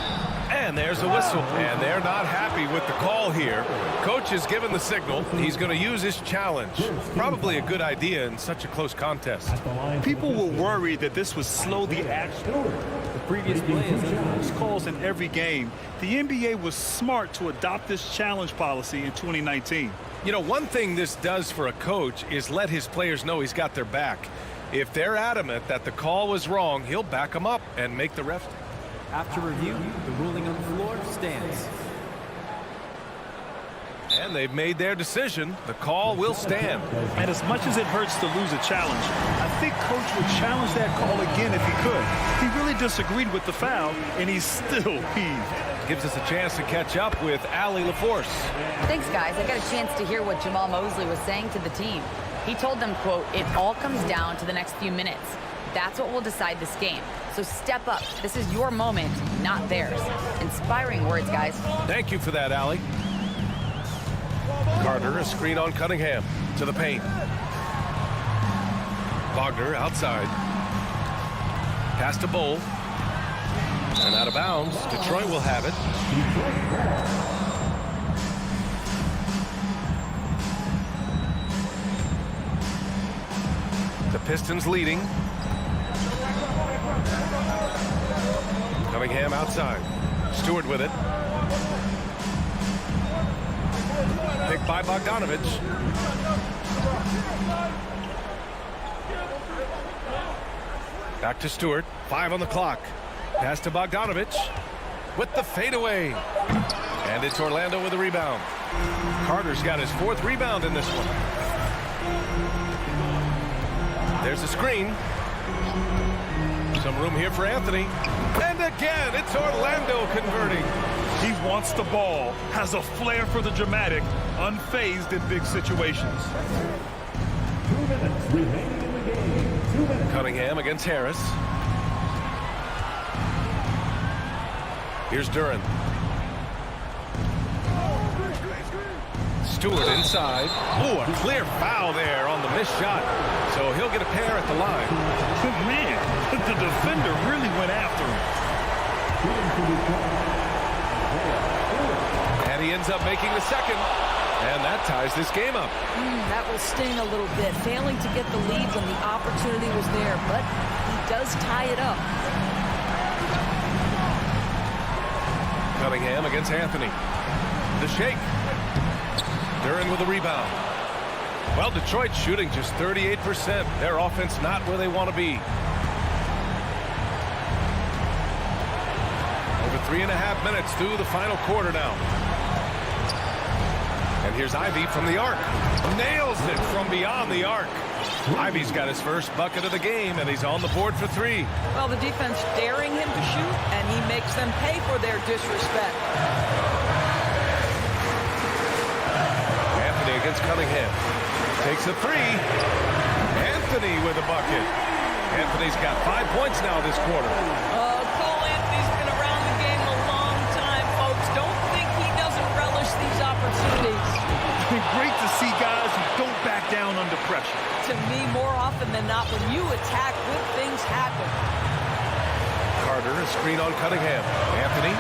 And there's a whistle. And they're not happy with the call here. Coach has given the signal. He's going to use his challenge. Probably a good idea in such a close contest. People were worried that this would slow the action. The previous play is There's calls in every game. The NBA was smart to adopt this challenge policy in 2019. You know, one thing this does for a coach is let his players know he's got their back. If they're adamant that the call was wrong, he'll back them up and make the ref. After review, the ruling on the floor stands. And they've made their decision. The call will stand. And as much as it hurts to lose a challenge, I think Coach would challenge that call again if he could. He really disagreed with the foul, and he's still peeved. Gives us a chance to catch up with Allie LaForce. Thanks, guys. I got a chance to hear what Jamal Mosley was saying to the team. He told them, quote, "It all comes down to the next few minutes. That's what will decide this game. So step up. This is your moment, not theirs." Inspiring words, guys. Thank you for that, Allie. Carter, a screen on Cunningham. To the paint. Wagner outside. Pass to Bull. And out of bounds. Detroit will have it. The Pistons leading. Cunningham outside. Stewart with it. Picked by Bogdanovich. Back to Stewart. 5 on the clock. Pass to Bogdanovich with the fadeaway. And it's Orlando with a rebound. Carter's got his 4th rebound in this one. There's a screen. Some room here for Anthony. And again, it's Orlando converting. He wants the ball, has a flair for the dramatic, unfazed in big situations. 2 minutes remaining in the game. 2 minutes. Cunningham against Harris. Here's Duren. Stewart inside. Oh, a clear foul there on the missed shot. So he'll get a pair at the line. Man, the defender really went after him. And he ends up making the second. And that ties this game up. That will sting a little bit. Failing to get the lead when the opportunity was there, but he does tie it up. Cunningham against Anthony. The shake. Duren with a rebound. Well, Detroit shooting just 38%. Their offense not where they want to be. Over 3.5 minutes through the final quarter now. And here's Ivy from the arc. Nails it from beyond the arc. Ivy's got his first bucket of the game, and he's on the board for 3. Well, the defense daring him to shoot, and he makes them pay for their disrespect. Anthony against Cunningham. Takes a 3. Anthony with a bucket. Anthony's got 5 points now this quarter. Cole Anthony's been around the game a long time, folks. Don't think he doesn't relish these opportunities. Great to see guys who don't back down under pressure. To me, more often than not, when you attack, good things happen. Carter, a screen on Cunningham. Anthony.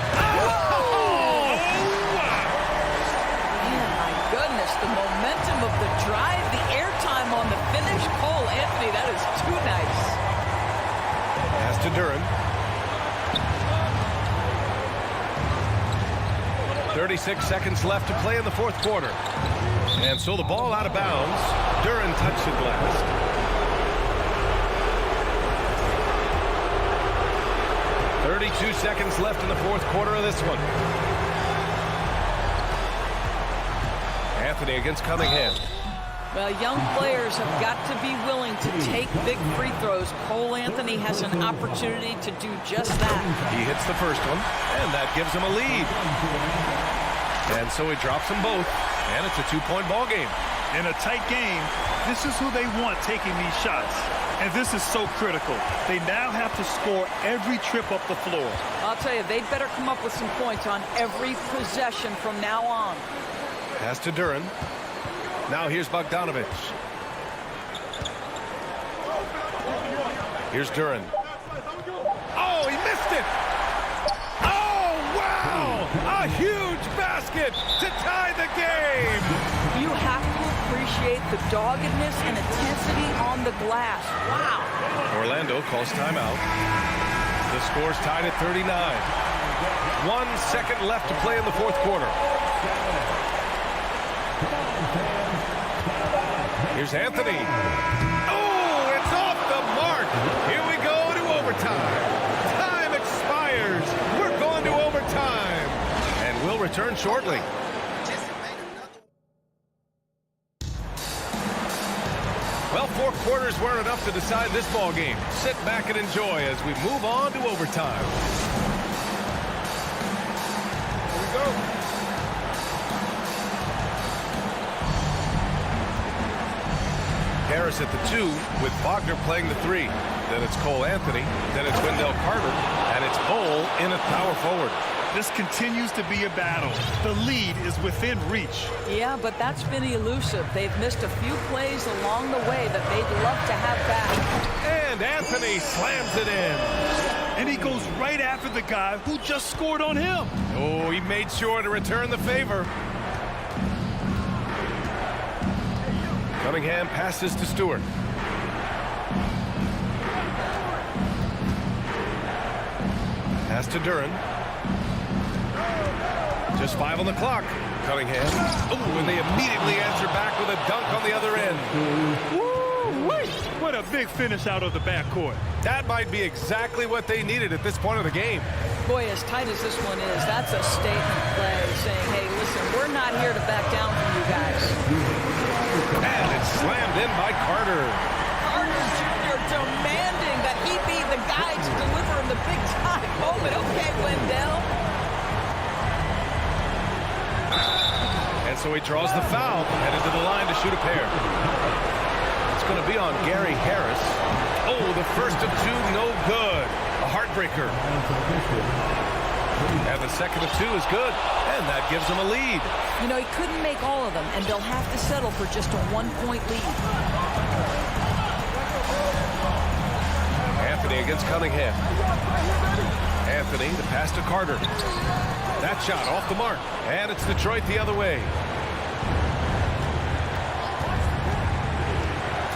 Man, my goodness, the momentum of the drive, the airtime on the finish. Cole Anthony, that is too nice. Pass to Duren. 36 seconds left to play in the fourth quarter. And so the ball out of bounds. Duren touched it last. .32 seconds left in the fourth quarter of this one. Anthony against Cunningham. Well, young players have got to be willing to take big free throws. Cole Anthony has an opportunity to do just that. He hits the first one, and that gives him a lead. And so he drops them both. And it's a 2-point ball game. In a tight game, this is who they want taking these shots. And this is so critical. They now have to score every trip up the floor. I'll tell you, they'd better come up with some points on every possession from now on. Pass to Duren. Now here's Bogdanovic. Here's Duren. Oh, he missed it! Oh, wow! A huge basket to tie the game! You have to appreciate the doggedness and intensity on the glass. Wow. Orlando calls timeout. The score's tied at 39. 1 second left to play in the fourth quarter. Here's Anthony. Oh, it's off the mark. Here we go to overtime. Time expires. We're going to overtime. And we'll return shortly. Well, 4 quarters weren't enough to decide this ball game. Sit back and enjoy as we move on to overtime. Here we go. Harris at the 2 with Wagner playing the 3. Then it's Cole Anthony. Then it's Wendell Carter. And it's Bol in at power forward. This continues to be a battle. The lead is within reach. Yeah, but that's been elusive. They've missed a few plays along the way that they'd love to have back. And Anthony slams it in. And he goes right after the guy who just scored on him. Oh, he made sure to return the favor. Cunningham passes to Stewart. Pass to Duren. Just 5 on the clock. Cunningham. Oh, and they immediately answer back with a dunk on the other end. Woo-wee! What a big finish out of the backcourt. That might be exactly what they needed at this point of the game. Boy, as tight as this one is, that's a statement play saying, hey, listen, we're not here to back down from you guys. And it's slammed in by Carter. Carter Jr. demanding that he be the guy to deliver in the big-time moment. Okay, Wendell. And so he draws the foul, headed to the line to shoot a pair. It's going to be on Gary Harris. Oh, the first of 2, no good. A heartbreaker. And the second of 2 is good. And that gives them a lead. You know, he couldn't make all of them, and they'll have to settle for just a 1-point lead. Anthony against Cunningham. Anthony, the pass to Carter. That shot off the mark. And it's Detroit the other way.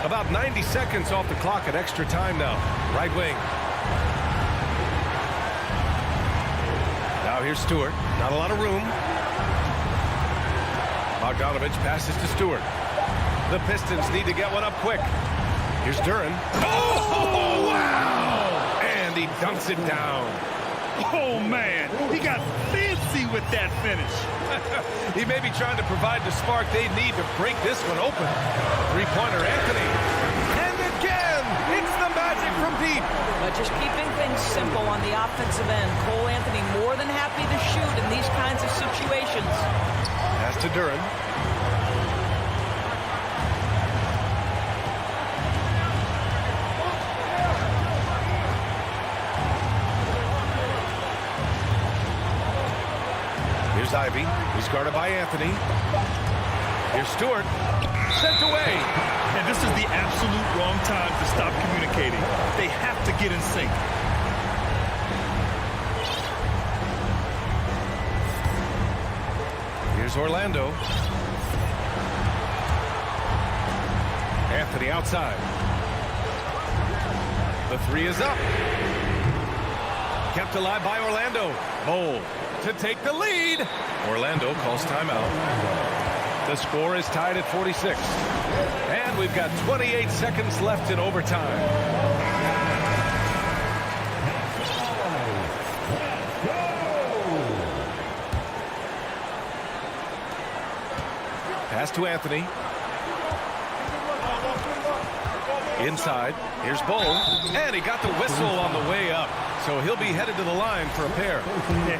About 90 seconds off the clock at extra time now. Right wing. Now here's Stewart. Not a lot of room. Bogdanovic passes to Stewart. The Pistons need to get one up quick. Here's Duren. Oh, wow! And he dunks it down. Oh, man. He got fancy with that finish. He may be trying to provide the spark they need to break this one open. Three-pointer Anthony. And again, it's the magic from deep. But just keeping things simple on the offensive end. Cole Anthony more than happy to shoot in these kinds of situations. Pass to Duren. Here's Ivy. He's guarded by Anthony. Here's Stewart. Sent away. And this is the absolute wrong time to stop communicating. They have to get in sync. Here's Orlando. Anthony outside. The 3 is up. Kept alive by Orlando. Bol to take the lead. Orlando calls timeout. The score is tied at 46. And we've got 28 seconds left in overtime. Pass to Anthony. Inside. Here's Bol. And he got the whistle on the way up. so he'll be headed to the line for a pair.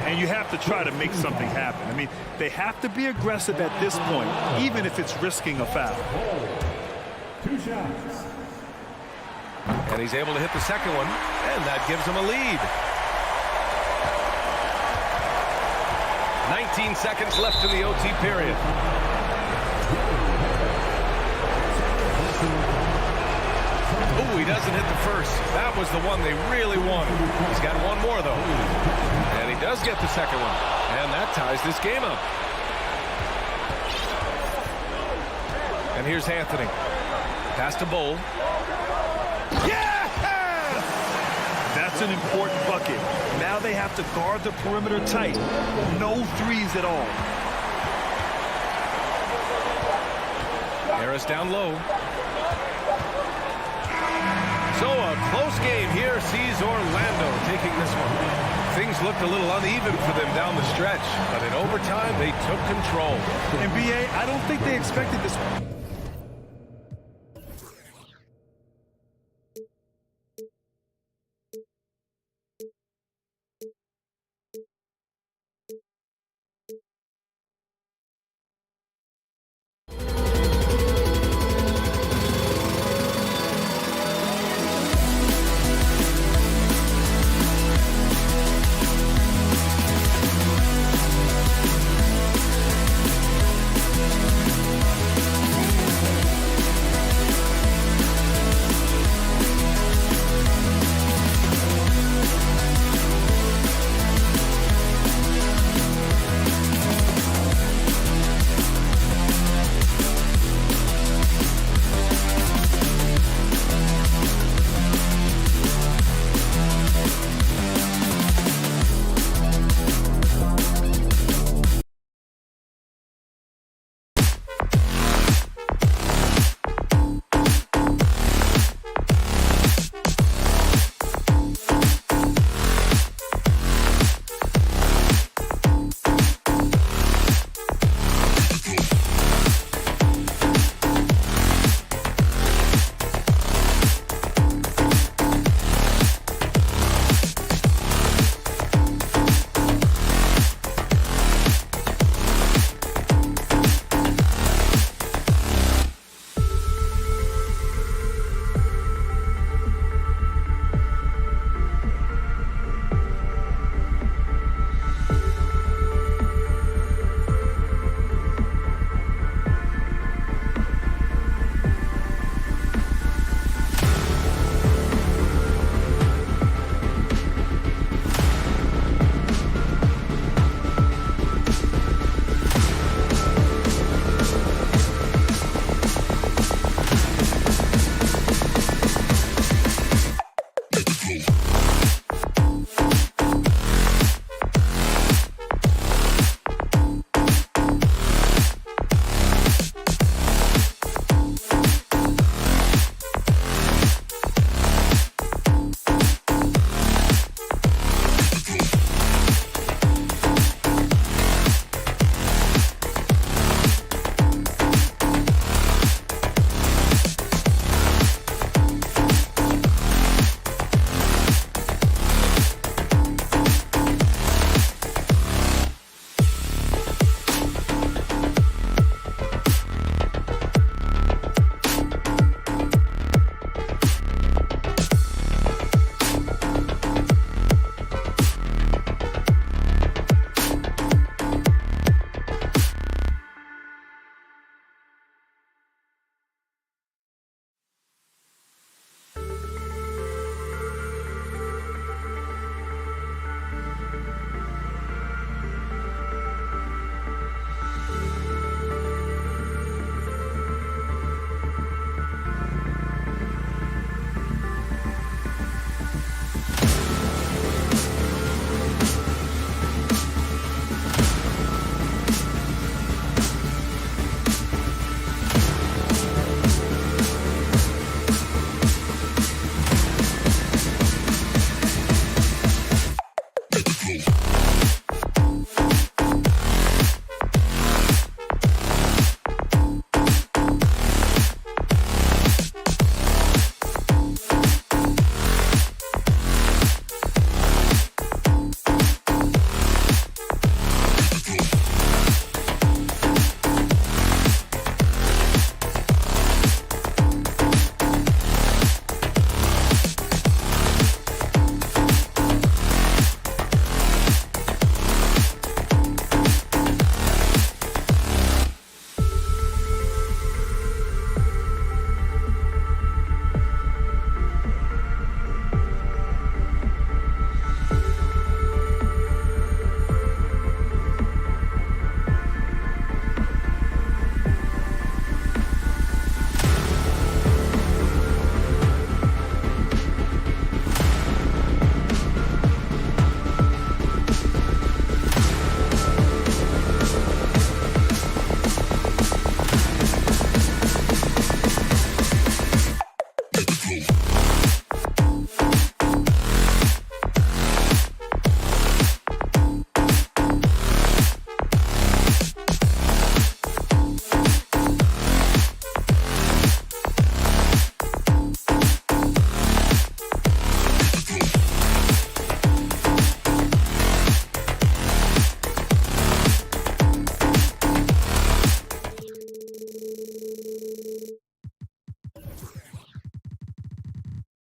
And you have to try to make something happen. I mean, they have to be aggressive at this point, even if it's risking a foul. 2 shots. And he's able to hit the second one, and that gives him a lead. 19 seconds left in the OT period. Oh, he doesn't hit the first. That was the one they really wanted. He's got one more, though. And he does get the second one. And that ties this game up. And here's Anthony. Pass to Bull. Yeah! That's an important bucket. Now they have to guard the perimeter tight. No threes at all. Harris down low. So a close game here sees Orlando taking this one. Things looked a little uneven for them down the stretch, but in overtime they took control. NBA, I don't think they expected this one.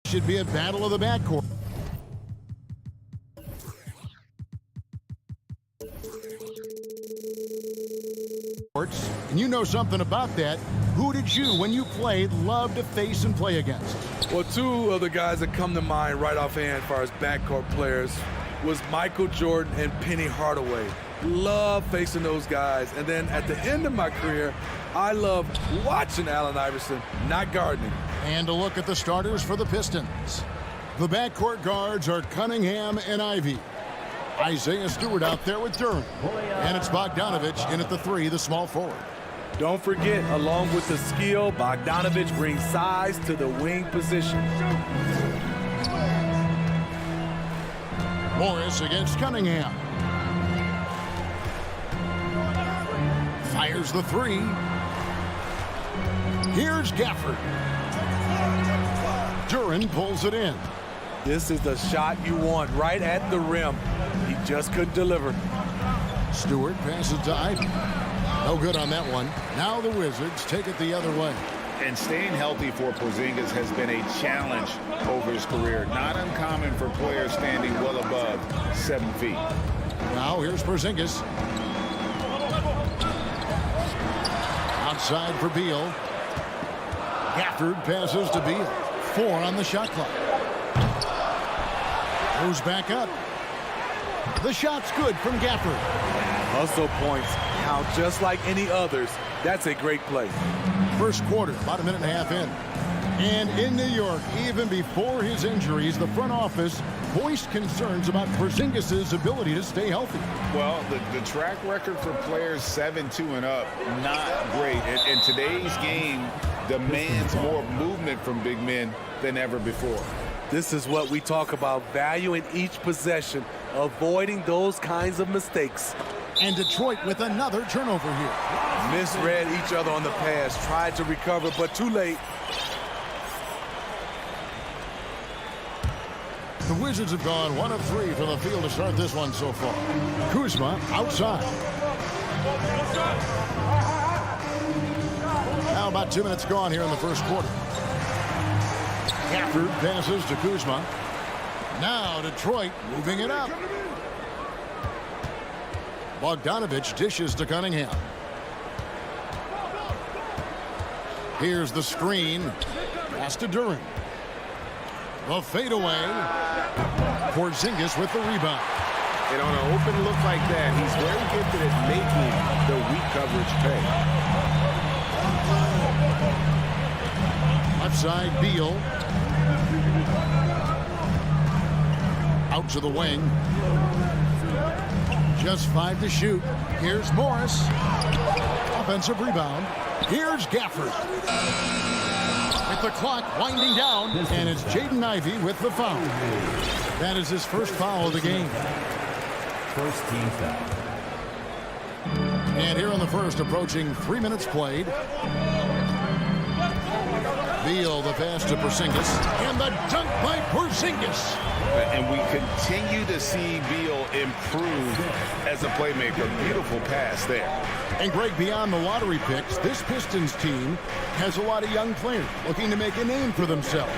Should be a battle of the backcourt. And you know something about that. Who did you, when you played, love to face and play against? Well, two of the guys that come to mind right offhand as far as backcourt players was Michael Jordan and Penny Hardaway. Love facing those guys. And then at the end of my career, I loved watching Allen Iverson, not guarding him. And a look at the starters for the Pistons. The backcourt guards are Cunningham and Ivy. Isaiah Stewart out there with Duren. And it's Bogdanovich in at the 3, the small forward. Don't forget, along with the skill, Bogdanovich brings size to the wing position. Morris against Cunningham. Fires the 3. Here's Gafford. Duren pulls it in. This is the shot you want right at the rim. He just couldn't deliver. Stewart passes to Ivy. No good on that one. Now the Wizards take it the other way. And staying healthy for Porzingis has been a challenge over his career. Not uncommon for players standing well above 7 feet. Now here's Porzingis. Outside for Beal. Gafford passes to Beal. 4 on the shot clock. Goes back up. The shot's good from Gafford. Hustle points count just like any others. That's a great play. First quarter, about a minute and a half in. And in New York, even before his injuries, the front office voiced concerns about Porzingis' ability to stay healthy. Well, the track record for players 7'2" and up, not great. And today's game demands more movement from big men than ever before. This is what we talk about, valuing each possession, avoiding those kinds of mistakes. And Detroit with another turnover here. Misread each other on the pass, tried to recover, but too late. The Wizards have gone 1 of 3 from the field to start this one so far. Kuzma outside. Now about 2 minutes gone here in the first quarter. Gafford passes to Kuzma. Now Detroit moving it up. Bogdanovich dishes to Cunningham. Here's the screen. Pass to Duren. The fadeaway. Porzingis with the rebound. And on an open look like that, he's very gifted at making the weak coverage pay. Left side, Beal. Out to the wing. Just 5 to shoot. Here's Morris. Offensive rebound. Here's Gafford. With the clock winding down, and it's Jaden Ivey with the foul. That is his first foul of the game. First team foul. And here in the first, approaching 3 minutes played. Beal, the pass to Porzingis, and the dunk by Porzingis. And we continue to see Beal improve as a playmaker. Beautiful pass there. And Greg, beyond the lottery picks, this Pistons team has a lot of young players looking to make a name for themselves.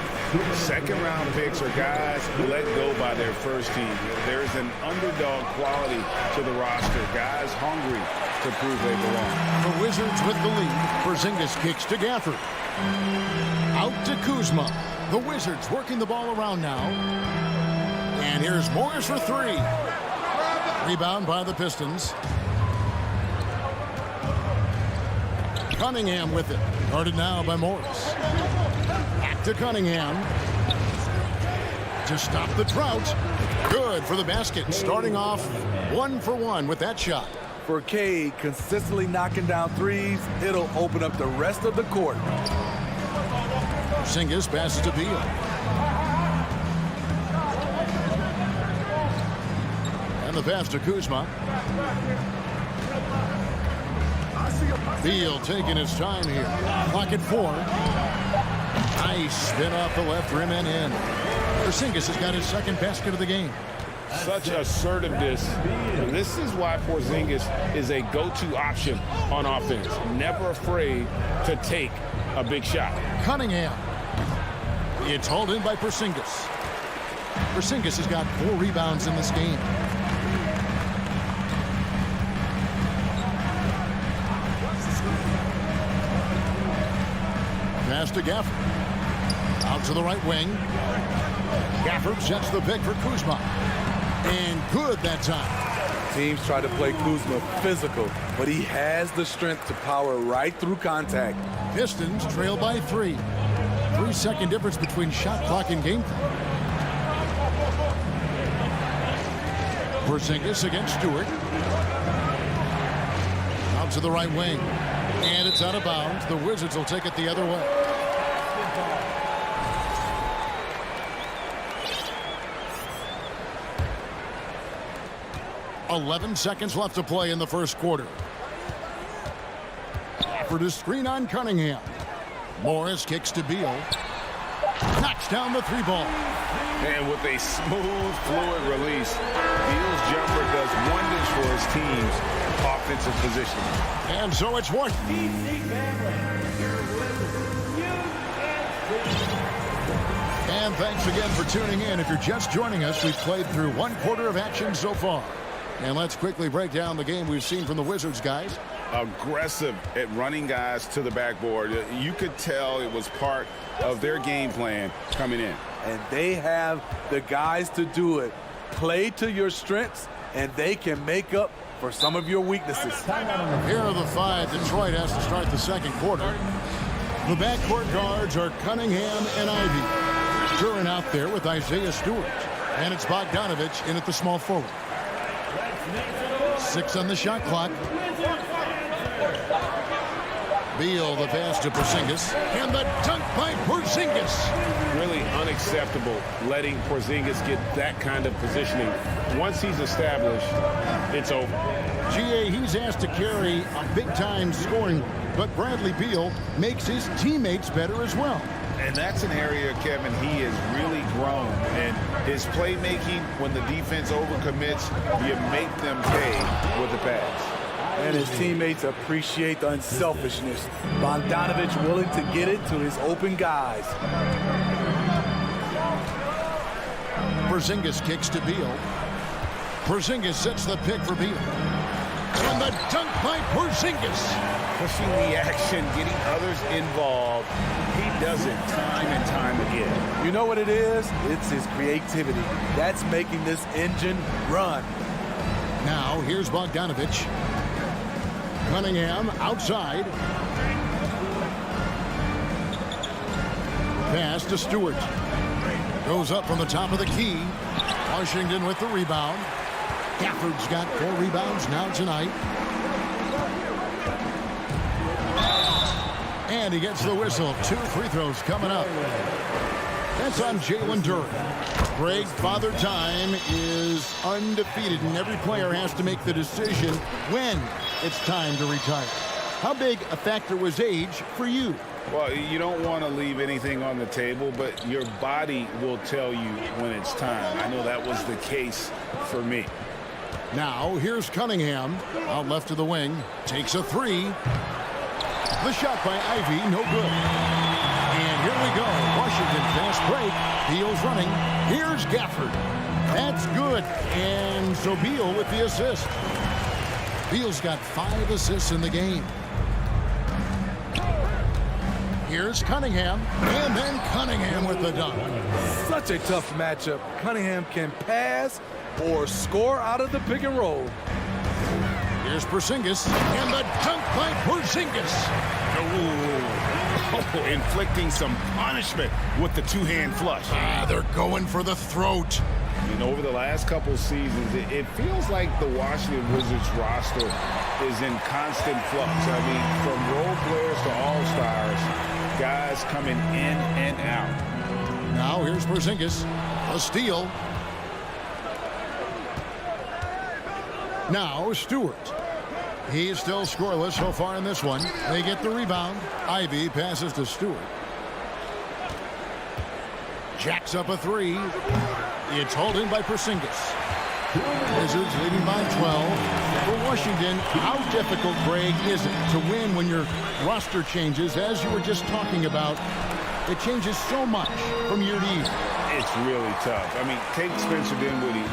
Second-round picks are guys let go by their first team. There's an underdog quality to the roster. Guys hungry to prove they belong. The Wizards with the lead. Porzingis kicks to Gafford. Out to Kuzma. The Wizards working the ball around now. And here's Morris for 3. Rebound by the Pistons. Cunningham with it. Guarded now by Morris. Back to Cunningham. To stop the drought. Good for the basket. Starting off 1 for 1 with that shot. For Cade, consistently knocking down threes, it'll open up the rest of the court. Porzingis passes to Beal. And the pass to Kuzma. Beal taking his time here. Clock at 4. Nice spin off the left rim and in. Porzingis has got his second basket of the game. Such assertiveness. And this is why Porzingis is a go-to option on offense. Never afraid to take a big shot. Cunningham. It's hauled in by Porzingis. Porzingis has got 4 rebounds in this game. Pass to Gafford. Out to the right wing. Gafford sets the pick for Kuzma. And good that time. Teams try to play Kuzma physical, but he has the strength to power right through contact. Pistons trail by 3. 3-second difference between shot clock and game clock. Porzingis against Stewart. Out to the right wing. And it's out of bounds. The Wizards will take it the other way. .11 seconds left to play in the first quarter. For the screen on Cunningham. Morris kicks to Beal. Knocks down the 3-ball. And with a smooth, fluid release, Beal's jumper does wonders for his team's offensive position. And so it's one. And thanks again for tuning in. If you're just joining us, we've played through 1 quarter of action so far. And let's quickly break down the game we've seen from the Wizards, guys. Aggressive at running guys to the backboard. You could tell it was part of their game plan coming in. And they have the guys to do it. Play to your strengths, and they can make up for some of your weaknesses. Here are the 5 Detroit has to start the second quarter. The backcourt guards are Cunningham and Ivy. Duran out there with Isaiah Stewart. And it's Bogdanovich in at the small forward. 6 on the shot clock. Beal, the pass to Porzingis. And the dunk by Porzingis. Really unacceptable letting Porzingis get that kind of positioning. Once he's established, it's over. GA, he's asked to carry a big-time scoring, but Bradley Beal makes his teammates better as well. And that's an area, Kevin, he has really grown. And his playmaking, when the defense overcommits, you make them pay with the pass. And his teammates appreciate the unselfishness. Bogdanovich willing to get it to his open guys. Porzingis kicks to Beal. Porzingis sets the pick for Beal. And the dunk by Porzingis. Pushing the action, getting others involved. He does it time and time again. You know what it is? It's his creativity. That's making this engine run. Now, here's Bogdanovich. Cunningham outside. Pass to Stewart. Goes up from the top of the key. Washington with the rebound. Gafford's got 4 rebounds now tonight. And he gets the whistle. 2 free throws coming up. That's on Jalen Duran. Greg, Father Time is undefeated, and every player has to make the decision when it's time to retire. How big a factor was age for you? Well, you don't want to leave anything on the table, but your body will tell you when it's time. I know that was the case for me. Now, here's Cunningham. Out left of the wing. Takes a 3. The shot by Ivy, no good. And here we go. Washington fast break. Beal's running. Here's Gafford. That's good. And so Beal with the assist. Beal's got 5 assists in the game. Here's Cunningham. And then Cunningham with the dunk. Such a tough matchup. Cunningham can pass or score out of the pick and roll. Here's Porzingis. And the dunk by Porzingis. Oh, inflicting some punishment with the 2-hand flush. They're going for the throat. And over the last couple seasons, it feels like the Washington Wizards roster is in constant flux. I mean, from role players to all-stars, guys coming in and out. Now here's Porzingis. A steal. Now Stewart. He's still scoreless so far in this one. They get the rebound. Ivy passes to Stewart. Jacks up a three. It's hauled in by Porzingis. Wizards leading by 12. For Washington, how difficult, Greg, is it to win when your roster changes, as you were just talking about? It changes so much from year to year. It's really tough. I mean, take Spencer Dinwiddie.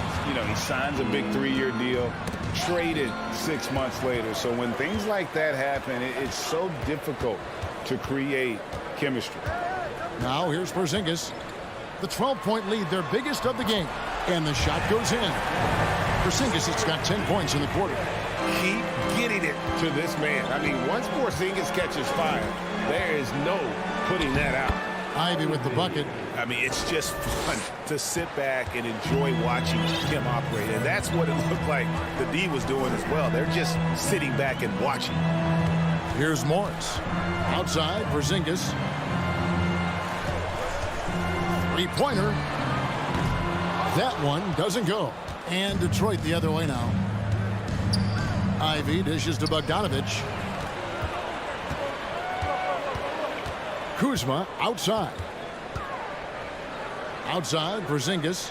He signs a big 3-year deal, traded 6 months later. So when things like that happen, it's so difficult to create chemistry. Now here's Porzingis. The 12-point lead, their biggest of the game. And the shot goes in. Porzingis has got 10 points in the quarter. Keep getting it to this man. I mean, once Porzingis catches fire, there is no putting that out. Ivy with the bucket. I mean, it's just fun to sit back and enjoy watching him operate. And that's what it looked like the D was doing as well. They're just sitting back and watching. Here's Morris. Outside, Porzingis. Three-pointer. That one doesn't go. And Detroit the other way now. Ivy dishes to Bogdanovich. Kuzma outside. Outside, Porzingis.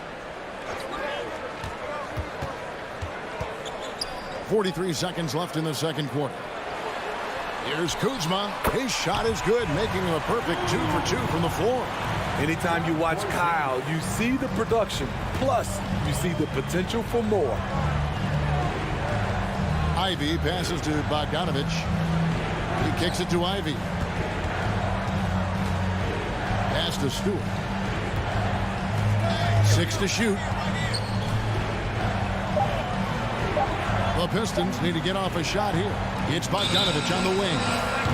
43 seconds left in the second quarter. Here's Kuzma. His shot is good, making him a perfect 2 for 2 from the floor. Anytime you watch Kyle, you see the production, plus you see the potential for more. Ivy passes to Bogdanovich. He kicks it to Ivy. Pass to Stewart. 6 to shoot. The Pistons need to get off a shot here. It's Bogdanovich on the wing.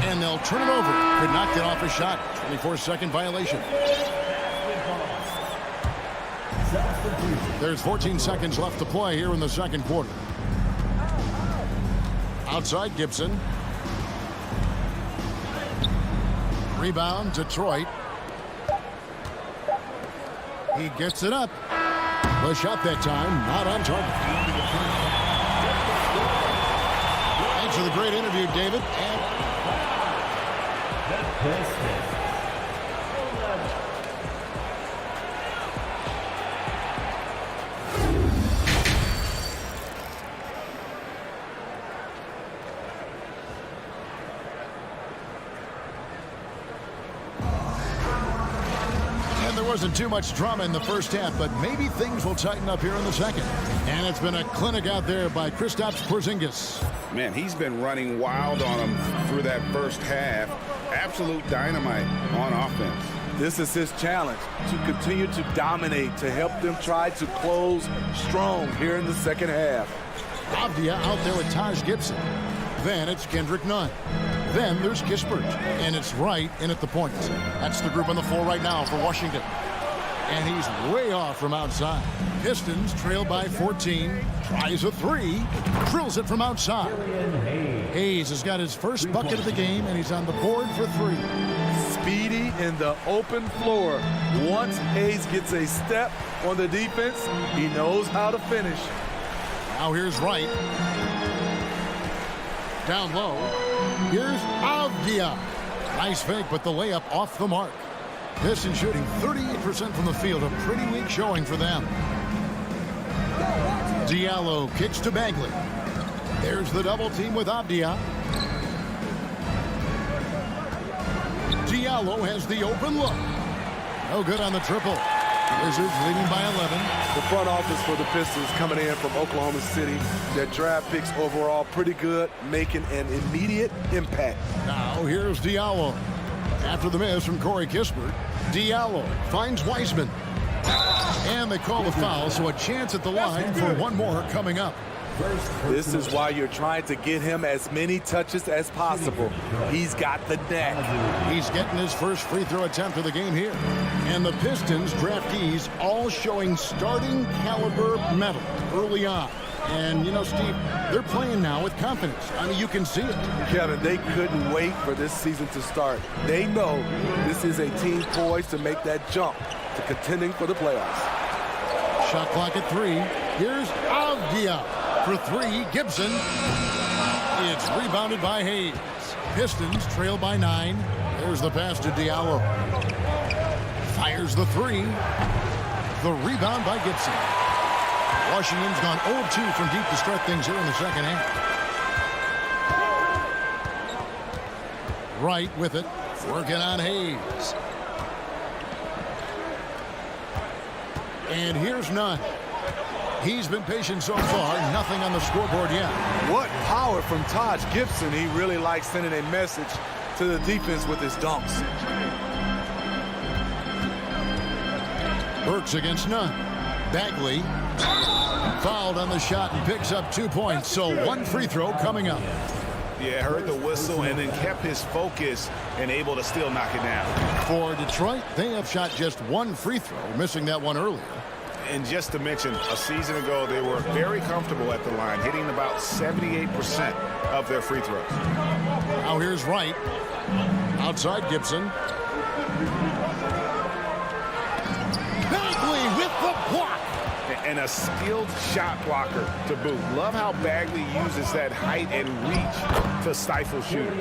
And they'll turn it over. Could not get off a shot. 24-second violation. There's 14 seconds left to play here in the second quarter. Outside, Gibson. Rebound, Detroit. He gets it up. The shot that time, not on target. Thanks for the great interview, David. Wasn't too much drama in the first half, but maybe things will tighten up here in the second. And it's been a clinic out there by Kristaps Porzingis. Man, he's been running wild on him through that first half. Absolute dynamite on offense. This is his challenge, to continue to dominate, to help them try to close strong here in the second half. Avdia out there with Taj Gibson. Then it's Kendrick Nunn. Then there's Kispert, and it's Wright in at the point. That's the group on the floor right now for Washington. And he's way off from outside. Pistons trail by 14. Tries a three. Drills it from outside. Hayes has got his first bucket of the game, and he's on the board for 3. Speedy in the open floor. Once Hayes gets a step on the defense, he knows how to finish. Now here's Wright. Down low. Here's Avdia. Nice fake, but the layup off the mark. Pistons shooting 38% from the field. A pretty weak showing for them. Diallo kicks to Bagley. There's the double team with Avdia. Diallo has the open look. No good on the triple. Wizards leading by 11. The front office for the Pistons coming in from Oklahoma City. Their draft picks overall pretty good, making an immediate impact. Now here's Diallo. After the miss from Corey Kispert, Diallo finds Wiseman. And they call the foul, so a chance at the line for one more coming up. This is why you're trying to get him as many touches as possible. He's got the knack. He's getting his first free throw attempt of the game here. And the Pistons draftees all showing starting caliber mettle early on. And, you know, Steve, they're playing now with confidence. I mean, you can see it. Kevin, they couldn't wait for this season to start. They know this is a team poised to make that jump to contending for the playoffs. Shot clock at 3. Here's Avdia for 3. Gibson. It's rebounded by Hayes. Pistons trail by 9. There's the pass to Diallo. Fires the 3. The rebound by Gibson. Washington's gone 0-2 from deep to start things here in the second half. Wright with it. Working on Hayes. And here's Nunn. He's been patient so far. Nothing on the scoreboard yet. What power from Taj Gibson. He really likes sending a message to the defense with his dunks. Burks against Nunn. Bagley fouled on the shot and picks up 2 points. So 1 free throw coming up. Yeah, heard the whistle and then kept his focus and able to still knock it down. For Detroit, they have shot just 1 free throw, missing that one earlier. And just to mention, a season ago, they were very comfortable at the line, hitting about 78% of their free throws. Now here's Wright. Outside Gibson. Bagley with the block. And a skilled shot blocker to boot. Love how Bagley uses that height and reach to stifle shooting.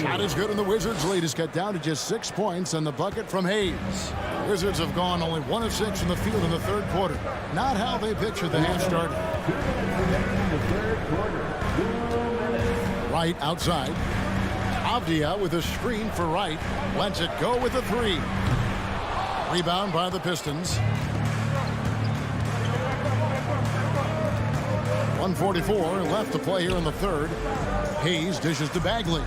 Shot is good, and the Wizards' lead is cut down to just 6 points, and the bucket from Hayes. Wizards have gone only 1 of 6 in the field in the third quarter. Not how they pictured the half started. Wright outside. Avdia with a screen for Wright. Lets it go with a 3. Rebound by the Pistons. 1:44 left to play here in the third. Hayes dishes to Bagley.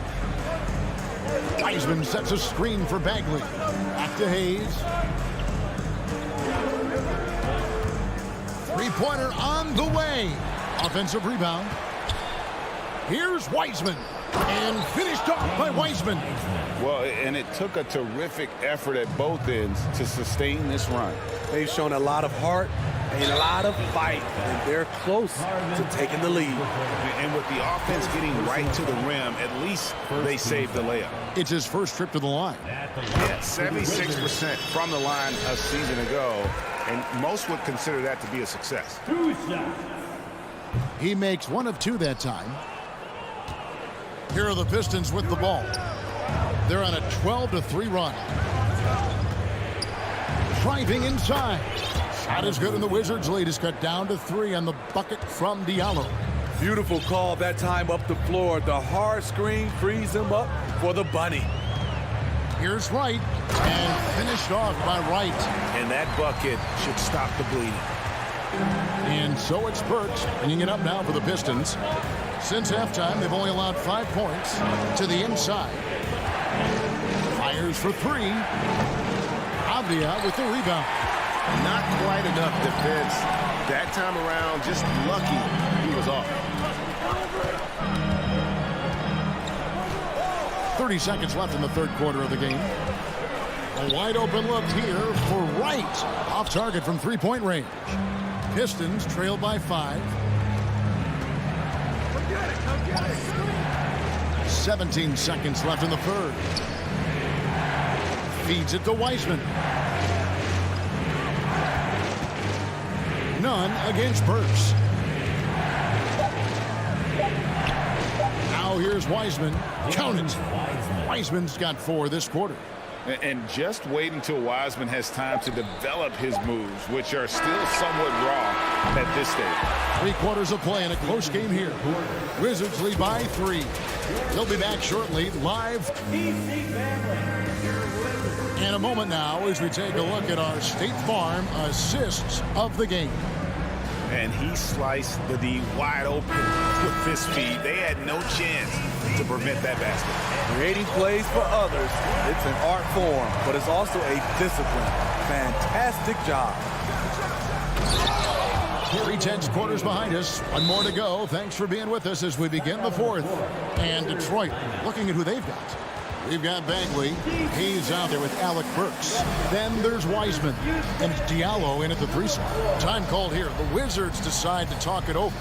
Wiseman sets a screen for Bagley. Back to Hayes. Three-pointer on the way. Offensive rebound. Here's Wiseman. And finished off by Wiseman. Well, and it took a terrific effort at both ends to sustain this run. They've shown a lot of heart, a lot of fight, and they're close to taking the lead. And with the offense getting right to the rim, at least they saved the layup. It's his first trip to the line. Yeah, 76% from the line a season ago, and most would consider that to be a success. He makes 1 of 2 that time. Here are the Pistons with the ball. They're on a 12-3 run. Driving inside. Shot is good, and the Wizards' lead is cut down to 3 on the bucket from Diallo. Beautiful call that time up the floor. The hard screen frees him up for the bunny. Here's Wright, and finished off by Wright. And that bucket should stop the bleeding. And so it's Burks bringing it up now for the Pistons. Since halftime, they've only allowed 5 points to the inside. Fires for 3. Avdia with the rebound. Not quite enough defense. That time around, just lucky he was off. 30 seconds left in the third quarter of the game. A wide open look here for Wright. Off target from 3-point range. Pistons trail by 5. 17 seconds left in the third. Feeds it to Wiseman. None against Burks. Now here's Wiseman. Count it. Wiseman's got 4 this quarter. And just wait until Wiseman has time to develop his moves, which are still somewhat raw at this stage. 3 quarters of play in a close game here. Wizards lead by 3. They'll be back shortly, live. In a moment now as we take a look at our State Farm assists of the game. And he sliced the D wide open with this feed. They had no chance to prevent that basket. Creating plays for others, it's an art form, but it's also a discipline. Fantastic job. 3-10 quarters behind us. One more to go. Thanks for being with us as we begin the fourth. And Detroit, looking at who they've got. We've got Bagley. He's out there with Alec Burks. Then there's Wiseman. And Diallo in at the 3 slot. Time called here. The Wizards decide to talk it over.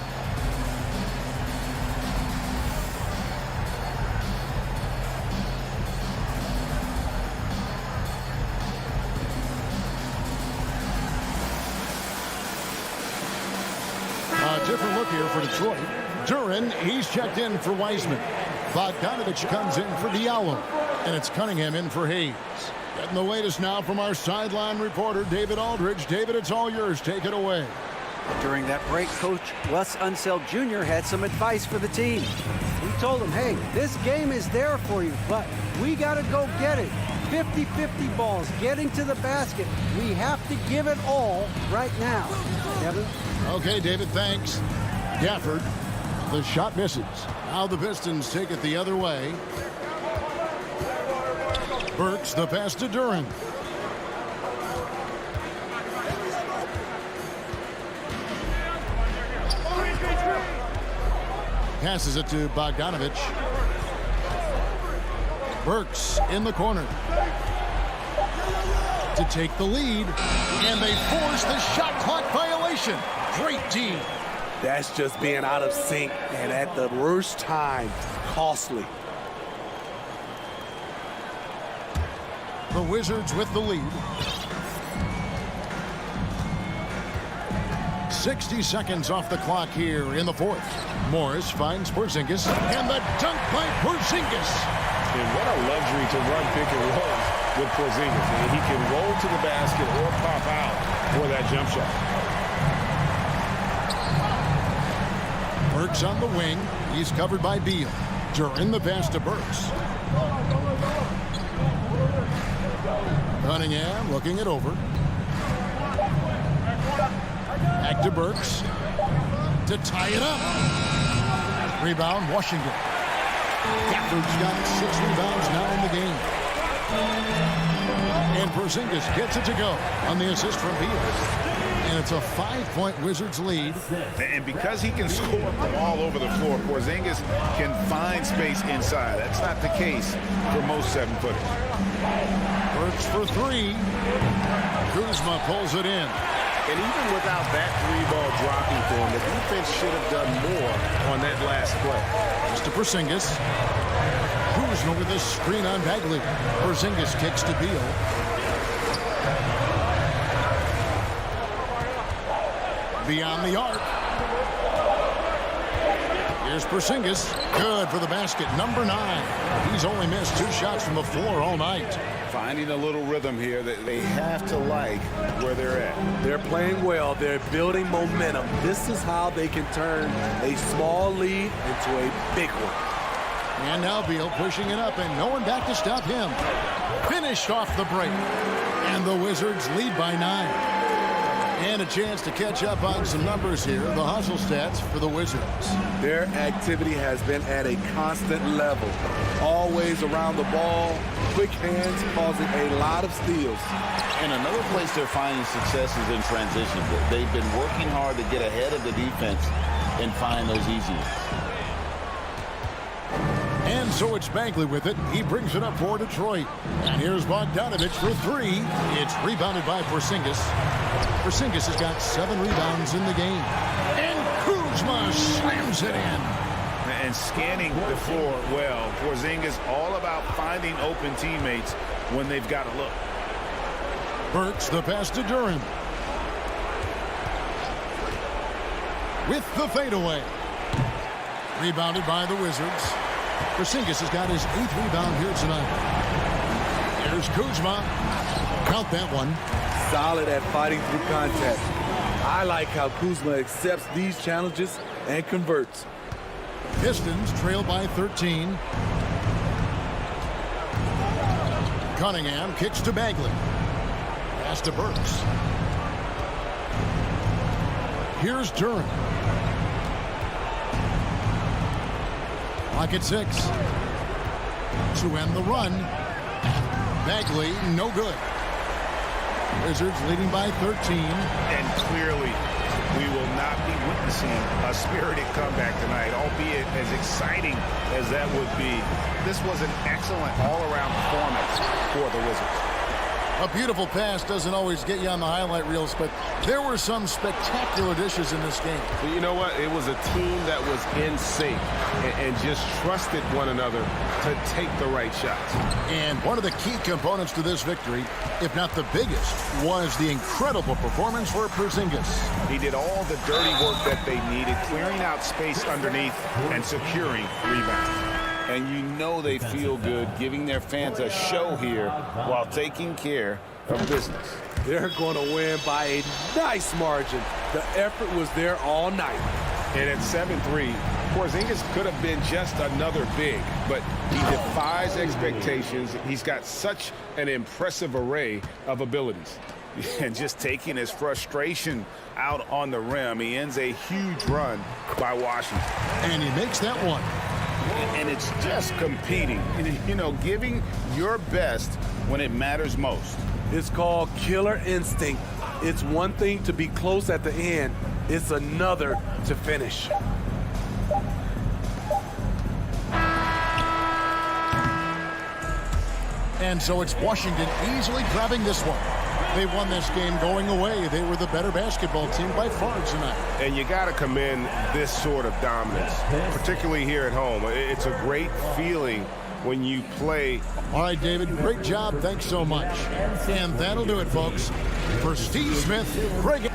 A different look here for Detroit. Duren, he's checked in for Wiseman. Bogdanovich comes in for Diallo. And it's Cunningham in for Hayes. Getting the latest now from our sideline reporter, David Aldridge. David, it's all yours. Take it away. During that break, Coach Wes Unseld Jr. had some advice for the team. He told them, hey, this game is there for you, but we got to go get it. 50-50 balls, getting to the basket. We have to give it all right now. Kevin? Okay, David, thanks. Gafford, the shot misses. Now the Pistons take it the other way. Burks, the pass to Duren. Passes it to Bogdanovich. Burks in the corner to take the lead, and they force the shot clock violation. Great team. That's just being out of sync, and at the worst time, costly. The Wizards with the lead. 60 seconds off the clock here in the fourth. Morris finds Porzingis, and the dunk by Porzingis. And what a luxury to run pick and roll with Porzingis. And he can roll to the basket or pop out for that jump shot. Burks on the wing. He's covered by Beal. Duren the pass to Burks. Cunningham looking it over. Back to Burks to tie it up. Rebound, Washington. Gafford's got 6 rebounds now in the game. And Porzingis gets it to go on the assist from Beal. And it's a 5-point Wizards lead. And because he can score from all over the floor, Porzingis can find space inside. That's not the case for most 7-footers. Burks for 3. Kuzma pulls it in. And even without that 3-ball dropping for him, the defense should have done more on that last play. Just to Porzingis. Kuzma with a screen on Bagley. Porzingis kicks to Beal. Beyond the arc. Here's Porzingis. Good for the basket. Number 9. He's only missed 2 shots from the floor all night. Finding a little rhythm here that they have to like where they're at. They're playing well. They're building momentum. This is how they can turn a small lead into a big one. And now Beal pushing it up, and no one back to stop him. Finished off the break. And the Wizards lead by 9. And a chance to catch up on some numbers here. The hustle stats for the Wizards. Their activity has been at a constant level. Always around the ball. Quick hands causing a lot of steals. And another place they're finding success is in transition. They've been working hard to get ahead of the defense and find those easy ones. And so it's Bagley with it. He brings it up for Detroit. And here's Bogdanovich for 3. It's rebounded by Porzingis. Porzingis has got 7 rebounds in the game. And Kuzma slams it in. And scanning the floor well. Porzingis all about finding open teammates when they've got a look. Burks the pass to Duren. With the fadeaway. Rebounded by the Wizards. Porzingis has got his 8th rebound here tonight. Here's Kuzma. Count that one. Solid at fighting through contact. I like how Kuzma accepts these challenges and converts. Pistons trail by 13. Cunningham kicks to Bagley. Pass to Burks. Here's Duren. Clock at 6. To end the run. Bagley, no good. Wizards leading by 13. And clearly we will not be witnessing a spirited comeback tonight, albeit as exciting as that would be. This was an excellent all-around performance for the Wizards. A beautiful pass doesn't always get you on the highlight reels, but there were some spectacular dishes in this game. But you know what? It was a team that was in sync and just trusted one another to take the right shots. And one of the key components to this victory, if not the biggest, was the incredible performance for Porzingis. He did all the dirty work that they needed, clearing out space underneath and securing rebounds. And you know they feel good giving their fans a show here while taking care of business. They're going to win by a nice margin. The effort was there all night. And at 7'3", Porzingis could have been just another big, but he defies expectations. He's got such an impressive array of abilities. And just taking his frustration out on the rim, he ends a huge run by Washington. And he makes that one. And it's just competing, you know, giving your best when it matters most. It's called killer instinct. It's one thing to be close at the end. It's another to finish. And so it's Washington easily grabbing this one. They won this game going away. They were the better basketball team by far tonight. And you got to commend this sort of dominance, particularly here at home. It's a great feeling when you play. All right, David, great job. Thanks so much. And that'll do it, folks. For Steve Smith, Greg.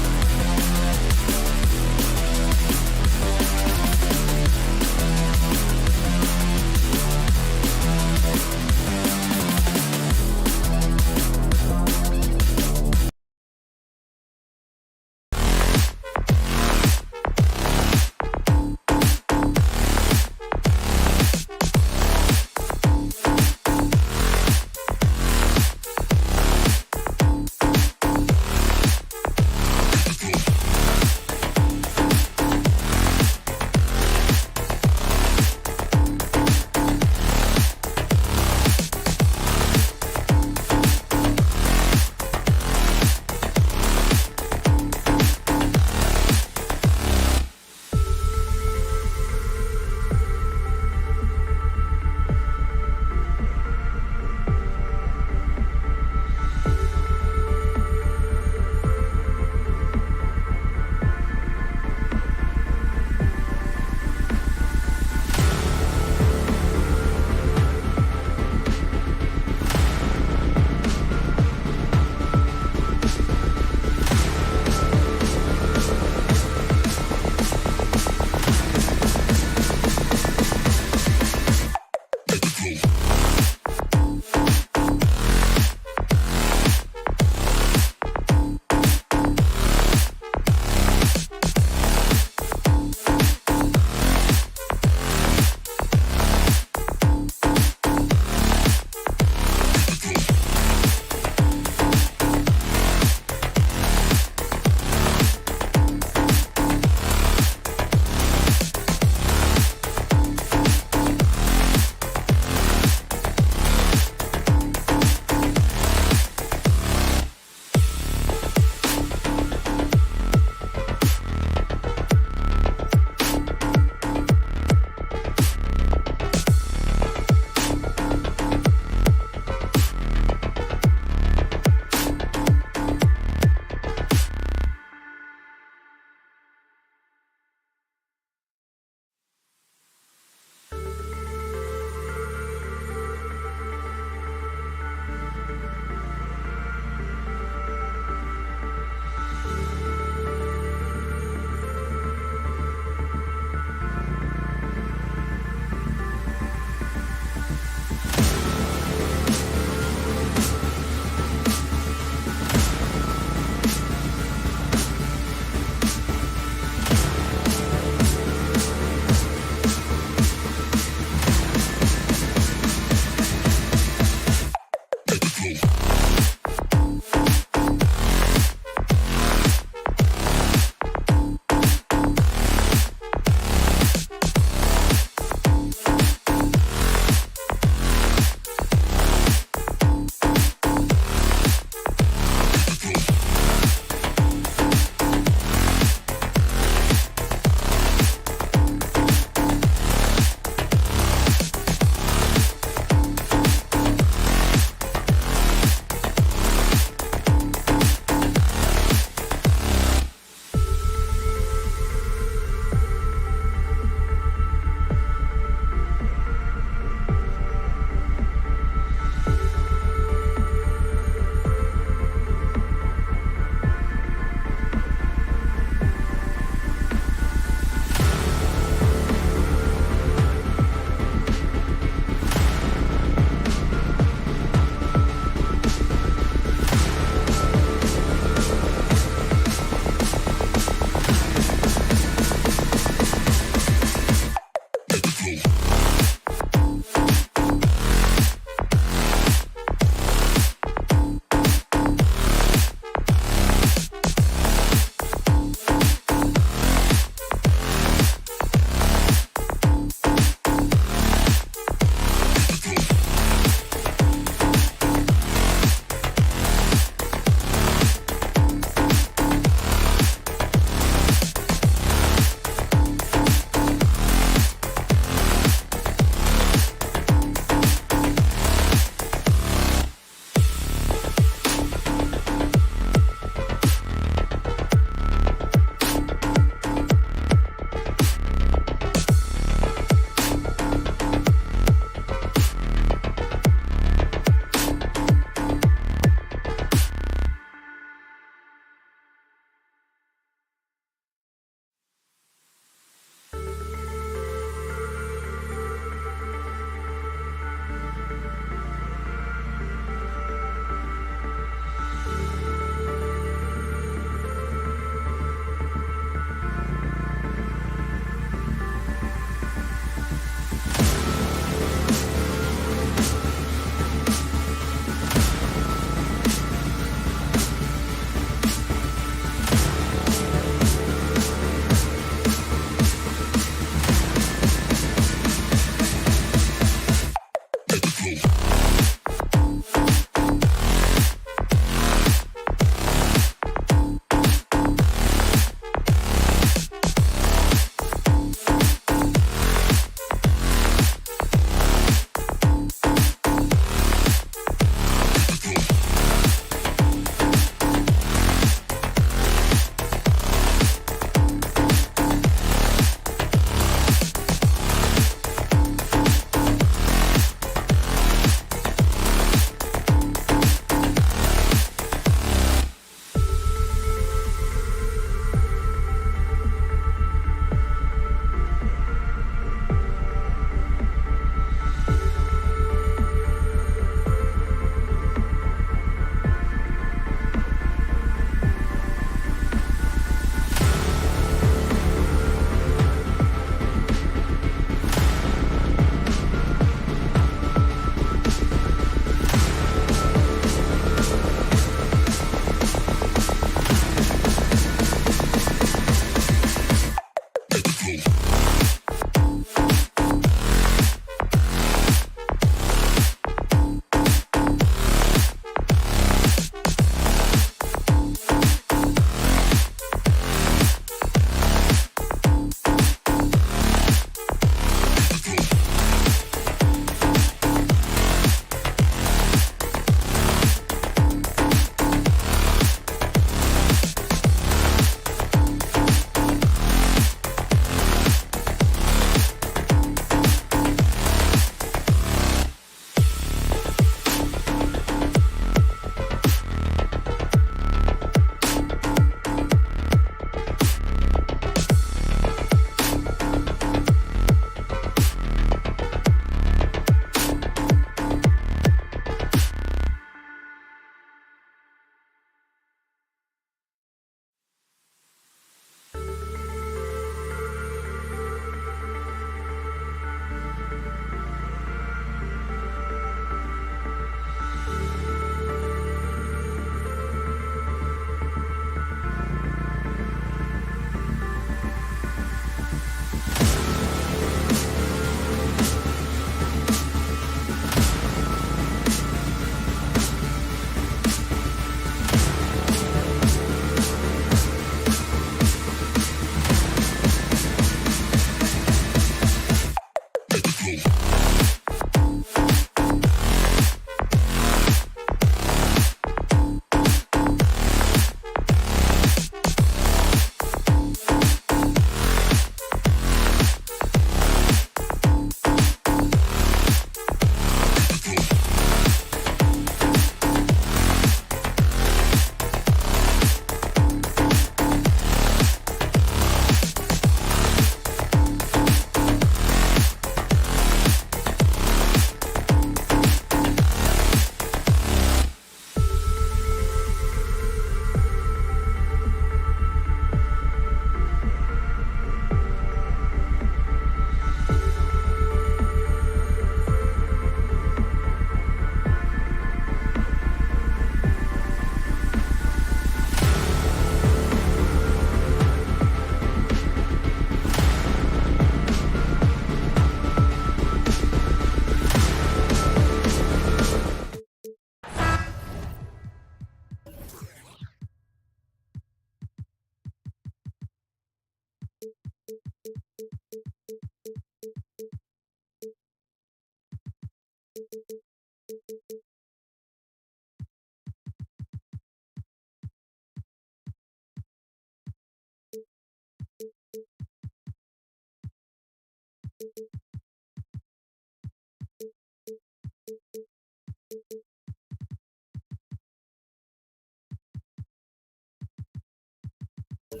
Well,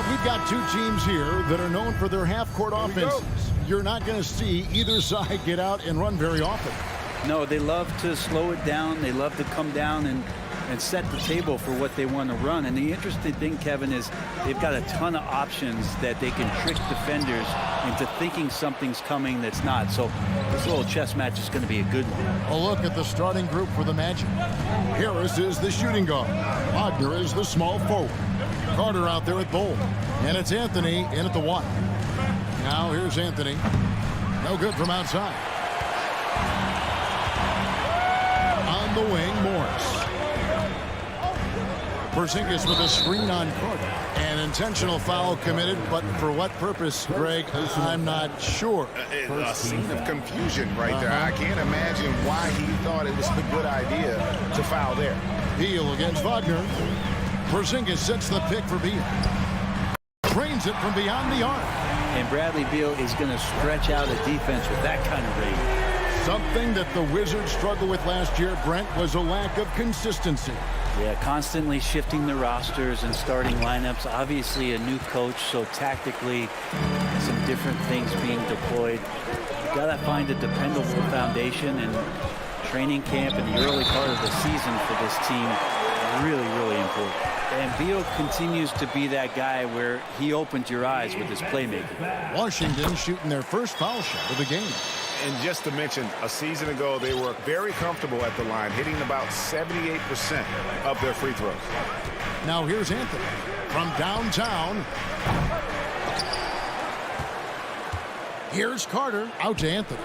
we've got two teams here that are known for their half-court offenses. You're not going to see either side get out and run very often. No, they love to slow it down. They love to come down and set the table for what they want to run. And the interesting thing, Kevin, is they've got a ton of options that they can trick defenders into thinking something's coming that's not. So this little chess match is going to be a good one. A look at the starting group for the Magic. Harris is the shooting guard. Wagner is the small forward. Carter out there at Bowl. And it's Anthony in at the 1. Now here's Anthony. No good from outside. On the wing, Morris. Porzingis with a screen on Carter. An intentional foul committed, but for what purpose, Greg, I'm not sure. A scene of confusion right there. I can't imagine why he thought it was a good idea to foul there. Beal against Wagner. Porzingis sets the pick for Beal. Trains it from beyond the arc. And Bradley Beal is going to stretch out a defense with that kind of range. Something that the Wizards struggled with last year, Brent, was a lack of consistency. Yeah, constantly shifting the rosters and starting lineups. Obviously a new coach, so tactically some different things being deployed. You got to find a dependable foundation, and training camp in the early part of the season for this team really, really important. And Beal continues to be that guy where he opens your eyes with his playmaking. Washington shooting their first foul shot of the game. And just to mention, a season ago, they were very comfortable at the line, hitting about 78% of their free throws. Now here's Anthony from downtown. Here's Carter out to Anthony.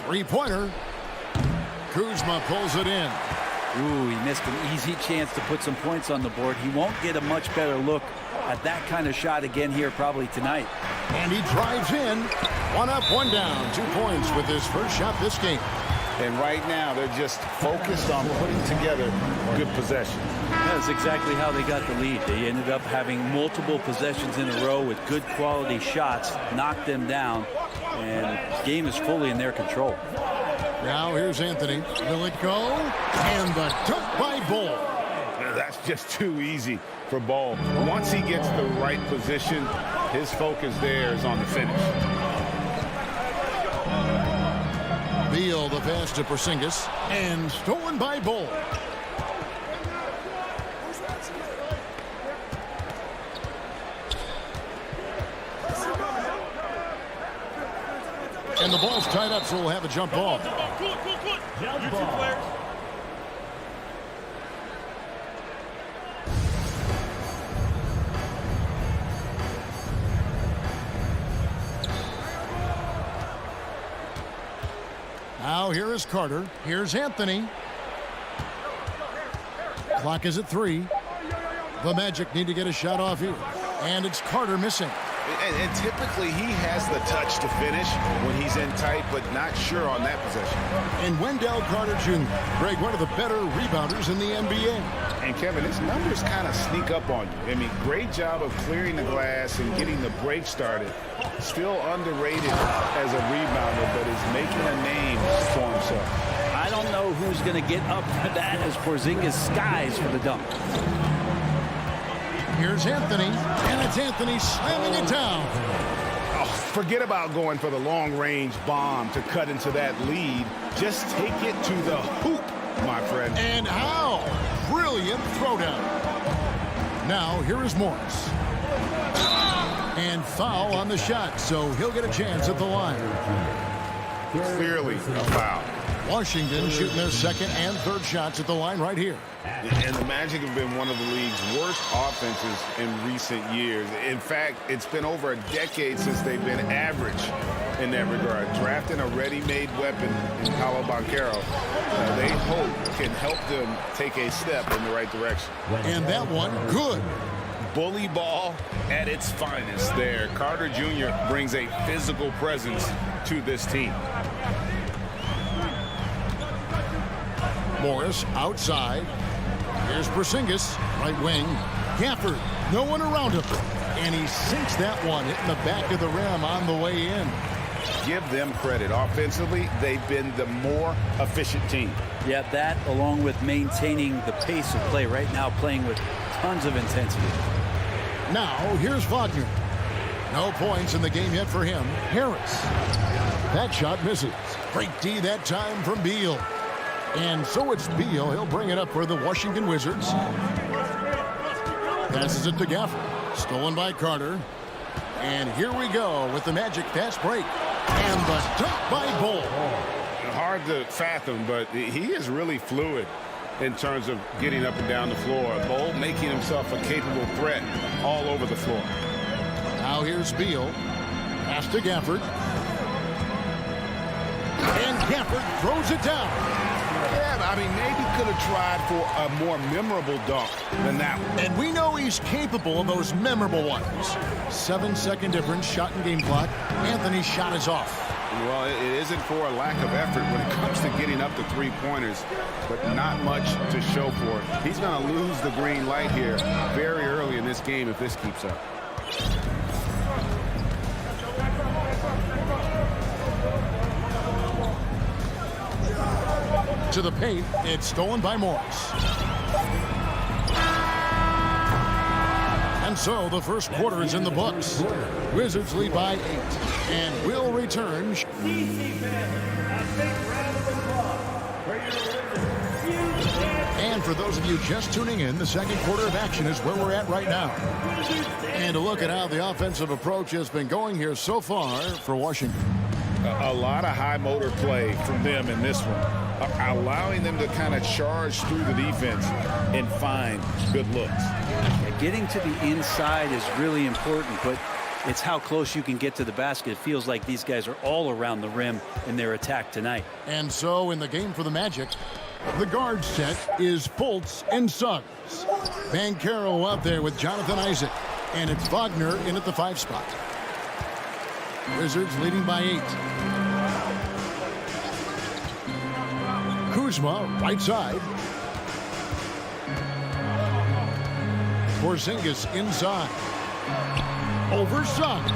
Three-pointer. Kuzma pulls it in. Ooh, he missed an easy chance to put some points on the board. He won't get a much better look at that kind of shot again here probably tonight. And he drives in. 1 up, 1 down. 2 points with his first shot this game. And right now they're just focused on putting together good possession. That's exactly how they got the lead. They ended up having multiple possessions in a row with good quality shots, knocked them down, and the game is fully in their control. Now here's Anthony. Will it go? And the dunk by Ball. That's just too easy for Ball. Once he gets the right position, his focus there is on the finish. Beal the pass to Porzingis, and stolen by Ball. And the ball's tied up, so we'll have a jump ball. Jump ball. Now here is Carter. Here's Anthony. Clock is at 3. The Magic need to get a shot off here. And it's Carter missing. And typically he has the touch to finish when he's in tight, but not sure on that possession. And Wendell Carter Jr., Greg, one of the better rebounders in the NBA. And Kevin, his numbers kind of sneak up on you. I mean, great job of clearing the glass and getting the break started. Still underrated as a rebounder, but is making a name for himself. I don't know who's going to get up for that as Porzingis skies for the dunk. Here's Anthony, and it's Anthony slamming it down. Oh, forget about going for the long-range bomb to cut into that lead. Just take it to the hoop, my friend. And how? Brilliant throwdown. Now, here is Morris. And foul on the shot, so he'll get a chance at the line. Clearly a foul. Washington shooting their second and third shots at the line right here. And the Magic have been one of the league's worst offenses in recent years. In fact, it's been over a decade since they've been average in that regard. Drafting a ready-made weapon in Paolo Banchero, they hope can help them take a step in the right direction. And that one, good. Bully ball at its finest there. Carter Jr. brings a physical presence to this team. Morris outside. Here's Porzingis, right wing. Gafford, no one around him. And he sinks that one, hitting the back of the rim on the way in. give them credit. Offensively, they've been the more efficient team. Yeah, that along with maintaining the pace of play right now, playing with tons of intensity. Now, here's Wagner. No points in the game yet for him. Harris. That shot misses. Great D that time from Beal. And so it's Beal. He'll bring it up for the Washington Wizards. Passes it to Gafford. Stolen by Carter. And here we go with the Magic fast break. And the dunk by Bull. Hard to fathom, but he is really fluid in terms of getting up and down the floor. Bull making himself a capable threat all over the floor. Now here's Beal. Pass to Gafford. And Gafford throws it down. Yeah, I mean, maybe could have tried for a more memorable dunk than that one. And we know he's capable of those memorable ones. 7-second difference, shot and game clock. Anthony's shot is off. Well, it isn't for a lack of effort when it comes to getting up to three-pointers, but not much to show for it. He's going to lose the green light here very early in this game if this keeps up. To the paint, it's stolen by Morris. And so the first quarter is in the books. Wizards lead by 8 and will return. And for those of you just tuning in, the second quarter of action is where we're at right now. And a look at how the offensive approach has been going here so far for Washington. A lot of high motor play from them in this one, allowing them to kind of charge through the defense and find good looks. Getting to the inside is really important, but it's how close you can get to the basket. It feels like these guys are all around the rim in their attack tonight. And so in the game for the Magic, the guard set is Fultz and Suggs. Banchero out there with Jonathan Isaac. And it's Wagner in at the 5 spot. Wizards leading by 8. Kuzma, right side. Porzingis inside. Over Suggs.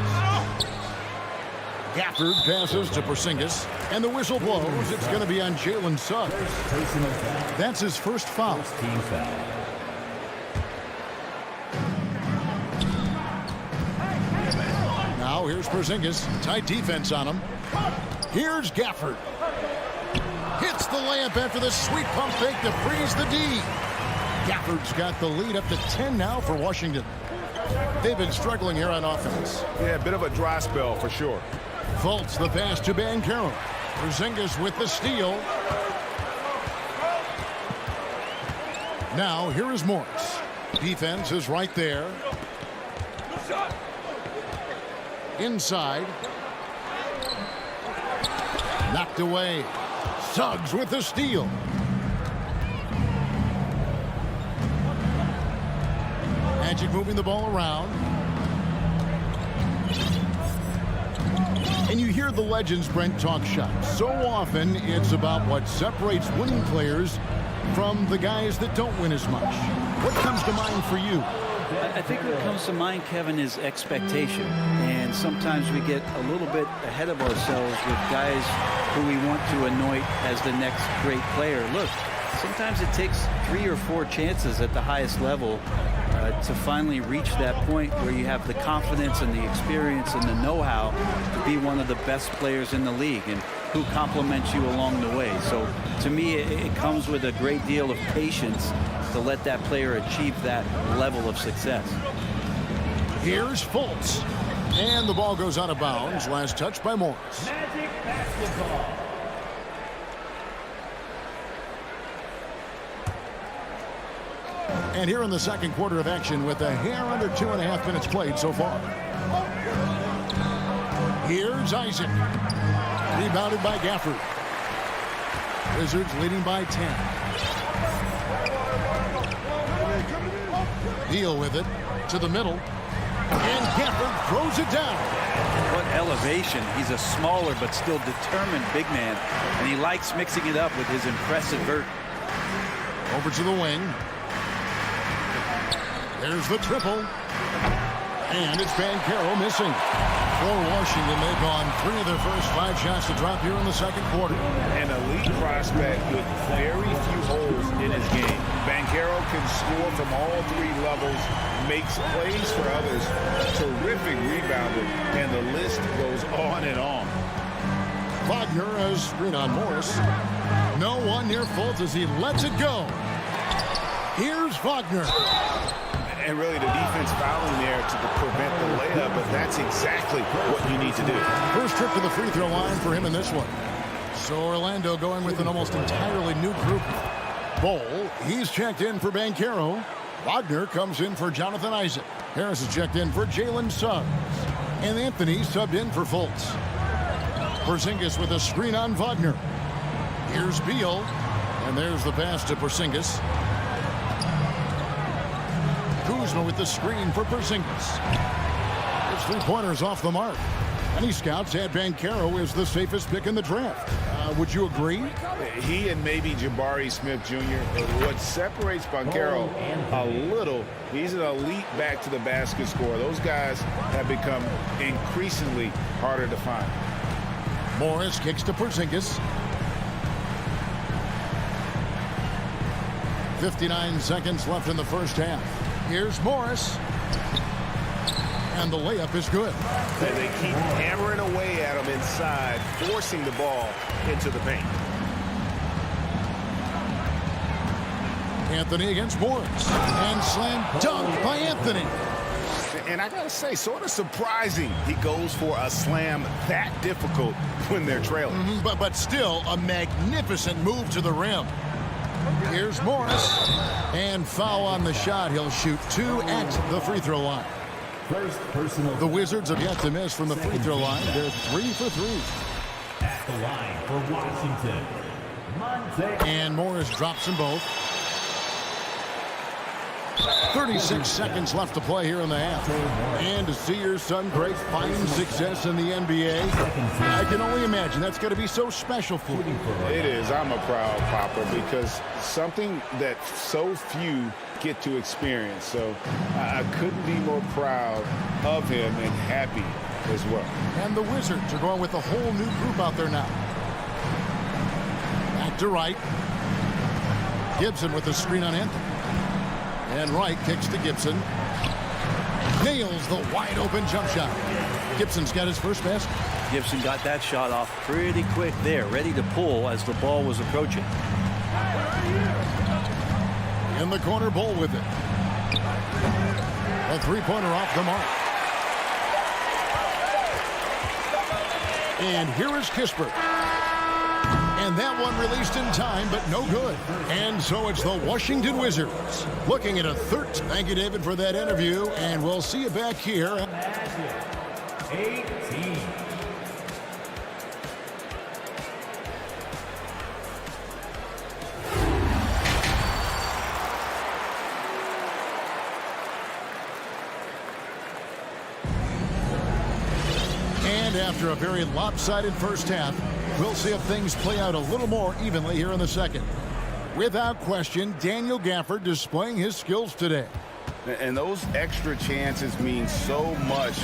Gafford passes to Porzingis. And the whistle blows. It's going to be on Jalen Suggs. That's his first foul. Team foul. Now here's Porzingis. Tight defense on him. Here's Gafford. Hits the layup after the sweet pump fake to freeze the D. Gafford's got the lead up to 10 now for Washington. They've been struggling here on offense. Yeah, a bit of a dry spell for sure. Fultz the pass to Banchero. Porzingis with the steal. Now here is Morris. Defense is right there. Inside. Knocked away. Suggs with the steal. Magic moving the ball around. And you hear the legends, Brent, talk shop. So often it's about what separates winning players from the guys that don't win as much. What comes to mind for you? I think what comes to mind, Kevin, is expectation. And sometimes we get a little bit ahead of ourselves with guys who we want to anoint as the next great player. Look, sometimes it takes 3 or 4 chances at the highest level to finally reach that point where you have the confidence and the experience and the know-how to be one of the best players in the league and who compliments you along the way. So to me, it comes with a great deal of patience to let that player achieve that level of success. Here's Fultz. And the ball goes out of bounds. Last touch by Morris. Magic basketball. And here in the second quarter of action with a hair under 2.5 minutes played so far. Here's Isaac. Rebounded by Gafford. Wizards leading by 10. Deal with it to the middle. And Gafford throws it down. What elevation. He's a smaller but still determined big man. And he likes mixing it up with his impressive vert. Over to the wing. There's the triple. And it's Banchero missing. For Washington, they've gone 3 of their first 5 shots to drop here in the second quarter. An elite prospect with very few holes in his game. Banchero can score from all 3 levels, makes plays for others, terrific rebounder, and the list goes on and on. Wagner has screen on Morris. No one near Fultz as he lets it go. Here's Wagner. And really the defense fouling there to prevent the layup, but that's exactly what you need to do. First trip to the free throw line for him in this one. So Orlando going with an almost entirely new group. Bowl, he's checked in for Banchero. Wagner comes in for Jonathan Isaac. Harris is checked in for Jalen Suggs. And Anthony subbed in for Fultz. Porzingis with a screen on Wagner. Here's Beal. And there's the pass to Porzingis. Kuzma with the screen for Porzingis. His 3-pointers off the mark. Many scouts had Banchero as the safest pick in the draft. Would you agree? He and maybe Jabari Smith Jr. What separates Banchero a little, he's an elite back to the basket scorer. Those guys have become increasingly harder to find. Morris kicks to Porzingis. 59 seconds left in the first half. Here's Morris. And the layup is good. They keep hammering away at him inside, forcing the ball into the paint. Anthony against Morris. And slam dunk by Anthony. And I gotta say, sort of surprising he goes for a slam that difficult when they're trailing. But still a magnificent move to the rim. Here's Morris. And foul on the shot. He'll shoot 2 at the free throw line. First personal. The Wizards have yet to miss from the free throw line. They're 3 for 3. At the line for Washington, Monte. And Morris drops them both. 36 seconds left to play here in the half. And to see your son Grace find success in the NBA, I can only imagine that's going to be so special for you. It is. I'm a proud papa because something that so few get to experience. So I couldn't be more proud of him and happy as well. And the Wizards are going with a whole new group out there now. Back to Wright. Gibson with the screen on Anthony. And Wright kicks to Gibson. Nails the wide open jump shot. Gibson's got his first basket. Gibson got that shot off pretty quick there, ready to pull as the ball was approaching. In the corner, Bull with it. A 3-pointer off the mark. And here is Kispert. And that one released in time, but no good. And so it's the Washington Wizards looking at a 13. Thank you, David, for that interview. And we'll see you back here. 18. And after a very lopsided first half, we'll see if things play out a little more evenly here in the second. Without question, Daniel Gafford displaying his skills today. And those extra chances mean so much.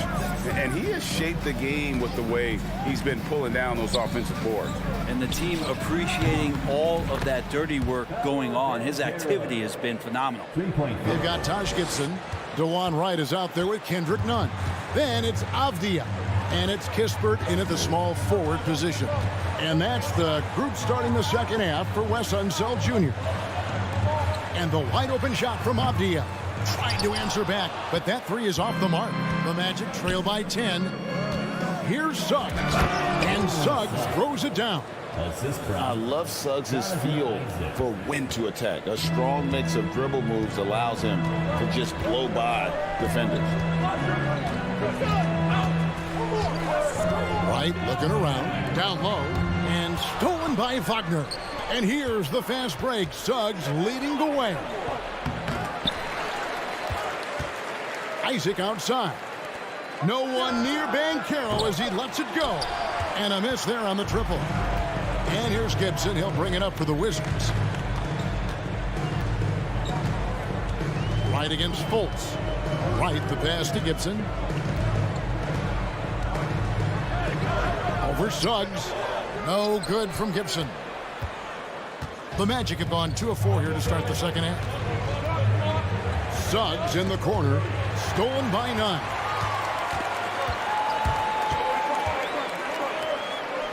And he has shaped the game with the way he's been pulling down those offensive boards. And the team appreciating all of that dirty work going on. His activity has been phenomenal. They've got Taj Gibson. DeJuan Wright is out there with Kendrick Nunn. Then it's Avdia. And it's Kispert in at the small forward position. And that's the group starting the second half for Wes Unseld Jr. And the wide open shot from Avdia. Trying to answer back, but that 3 is off the mark. The Magic trail by 10. Here's Suggs. And Suggs throws it down. I love Suggs' feel for when to attack. A strong mix of dribble moves allows him to just blow by defenders. Wright looking around, down low, and stolen by Wagner. And here's the fast break. Suggs leading the way. Isaac outside. No one near Banchero as he lets it go. And a miss there on the triple. And here's Gibson. He'll bring it up for the Wizards. Wright against Fultz. Wright the pass to Gibson. for Suggs. No good from Gibson. The Magic have gone 2 of 4 here to start the second half. Suggs in the corner. Stolen by 9.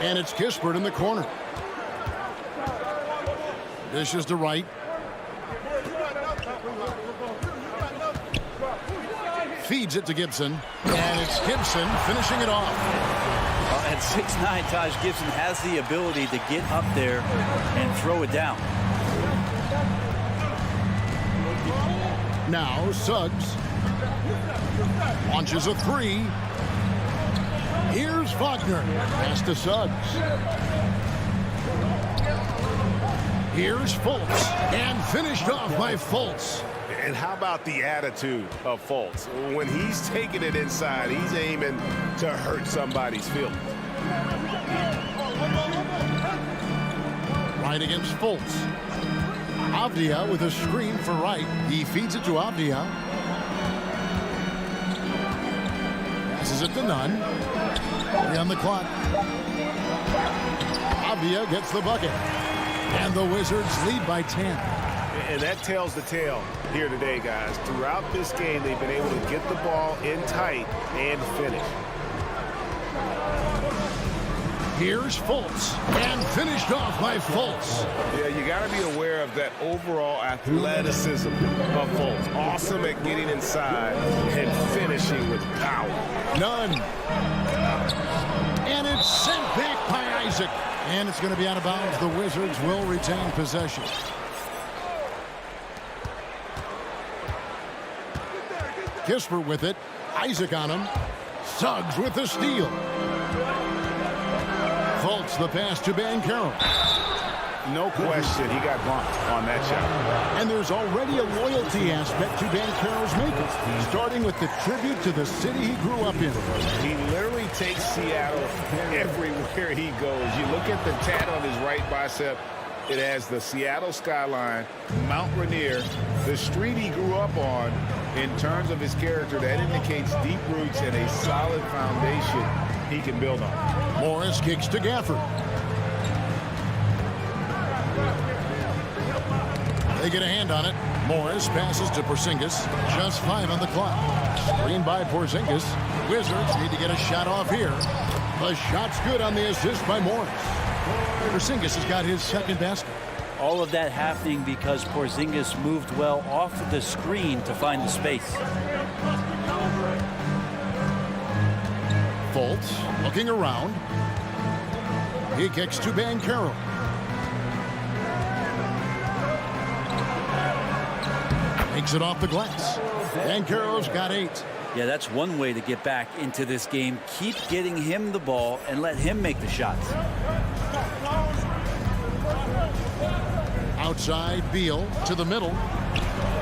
And it's Kispert in the corner. Dishes to Wright. Feeds it to Gibson. And it's Gibson finishing it off. At 6'9", Taj Gibson has the ability to get up there and throw it down. Now Suggs launches a 3. Here's Wagner. Pass to Suggs. Here's Fultz. And finished off by Fultz. And how about the attitude of Fultz? When he's taking it inside, he's aiming to hurt somebody's feelings. Right against Fultz. Avdia with a screen for Wright. He feeds it to Avdia. Passes it to Nunn. 3 on the clock. Avdia gets the bucket. And the Wizards lead by 10. And that tells the tale here today, guys. Throughout this game, they've been able to get the ball in tight and finish. Here's Fultz. And finished off by Fultz. Yeah, you got to be aware of that overall athleticism of Fultz. Awesome at getting inside and finishing with power. Nunn. And it's sent back by Isaac. And it's going to be out of bounds. The Wizards will retain possession. Kispert with it. Isaac on him. Suggs with the steal. Fultz the pass to Banchero. No question, he got bumped on that shot. And there's already a loyalty aspect to Banchero's makeup, starting with the tribute to the city he grew up in. He literally takes Seattle everywhere he goes. You look at the tat on his right bicep, it has the Seattle skyline, Mount Rainier, the street he grew up on. In terms of his character, that indicates deep roots and a solid foundation he can build on. Morris kicks to Gafford. They get a hand on it. Morris passes to Porzingis. Just 5 on the clock. Screen by Porzingis. Wizards need to get a shot off here. The shot's good on the assist by Morris. Porzingis has got his second basket. All of that happening because Porzingis moved well off of the screen to find the space. Fultz looking around. He kicks to Banchero. Takes it off the glass. Banchero's got 8. Yeah, that's one way to get back into this game. Keep getting him the ball and let him make the shots. Outside, Beal to the middle.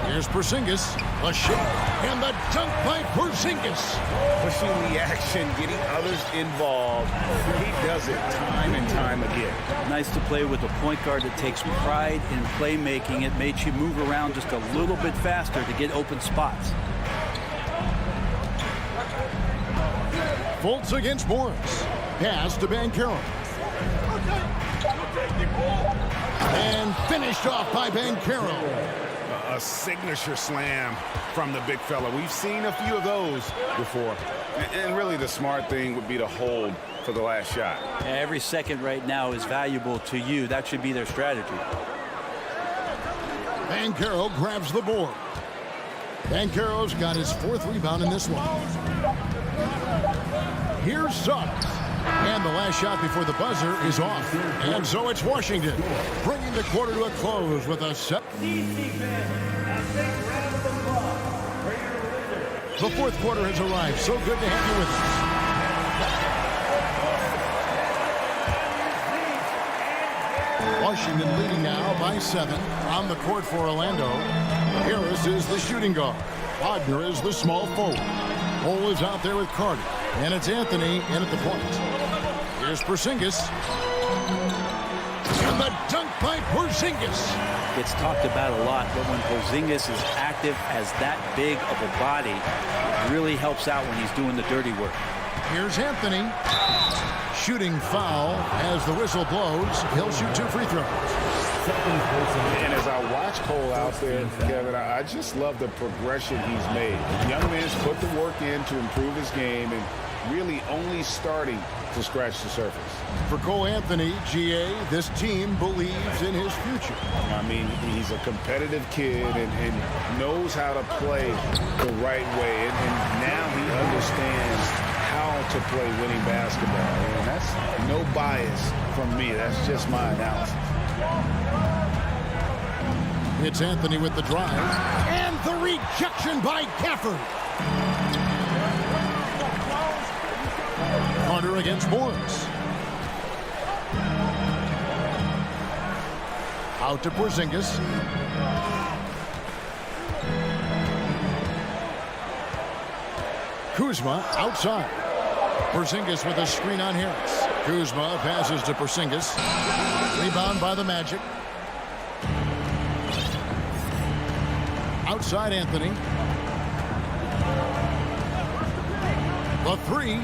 Here's Porzingis. A shot and the dunk by Porzingis. Pushing the action, getting others involved. He does it time and time again. Nice to play with a point guard that takes pride in playmaking. It makes you move around just a little bit faster to get open spots. Fultz against Morris. Pass to Banchero. And finished off by Banchero. A signature slam from the big fella. We've seen a few of those before. And really the smart thing would be to hold for the last shot. Yeah, every second right now is valuable to you. That should be their strategy. Banchero grabs the board. Banchero's got his 4th rebound in this one. Here's Suggs. And the last shot before the buzzer is off. And so it's Washington, bringing the quarter to a close with a set. The 4th quarter has arrived. So good to have you with us. Washington leading now by 7. On the court for Orlando. Harris is the shooting guard. Wagner is the small forward. Cole is out there with Carter. And it's Anthony in at the point. Here's Porzingis. And the dunk by Porzingis. Gets talked about a lot, but when Porzingis is active as that big of a body, it really helps out when he's doing the dirty work. Here's Anthony. Shooting foul as the whistle blows. He'll shoot 2 free throws. And as I watch Cole out there, Kevin, I just love the progression he's made. The young man's put the work in to improve his game and really only starting to scratch the surface. For Cole Anthony, GA, this team believes in his future. I mean, he's a competitive kid and knows how to play the right way. And now he understands how to play winning basketball. And that's no bias from me. That's just my analysis. It's Anthony with the drive. And the rejection by Gafford. Carter against Morris. Out to Porzingis. Kuzma outside. Porzingis with a screen on Harris. Kuzma passes to Porzingis. Rebound by the Magic. Outside Anthony. The 3.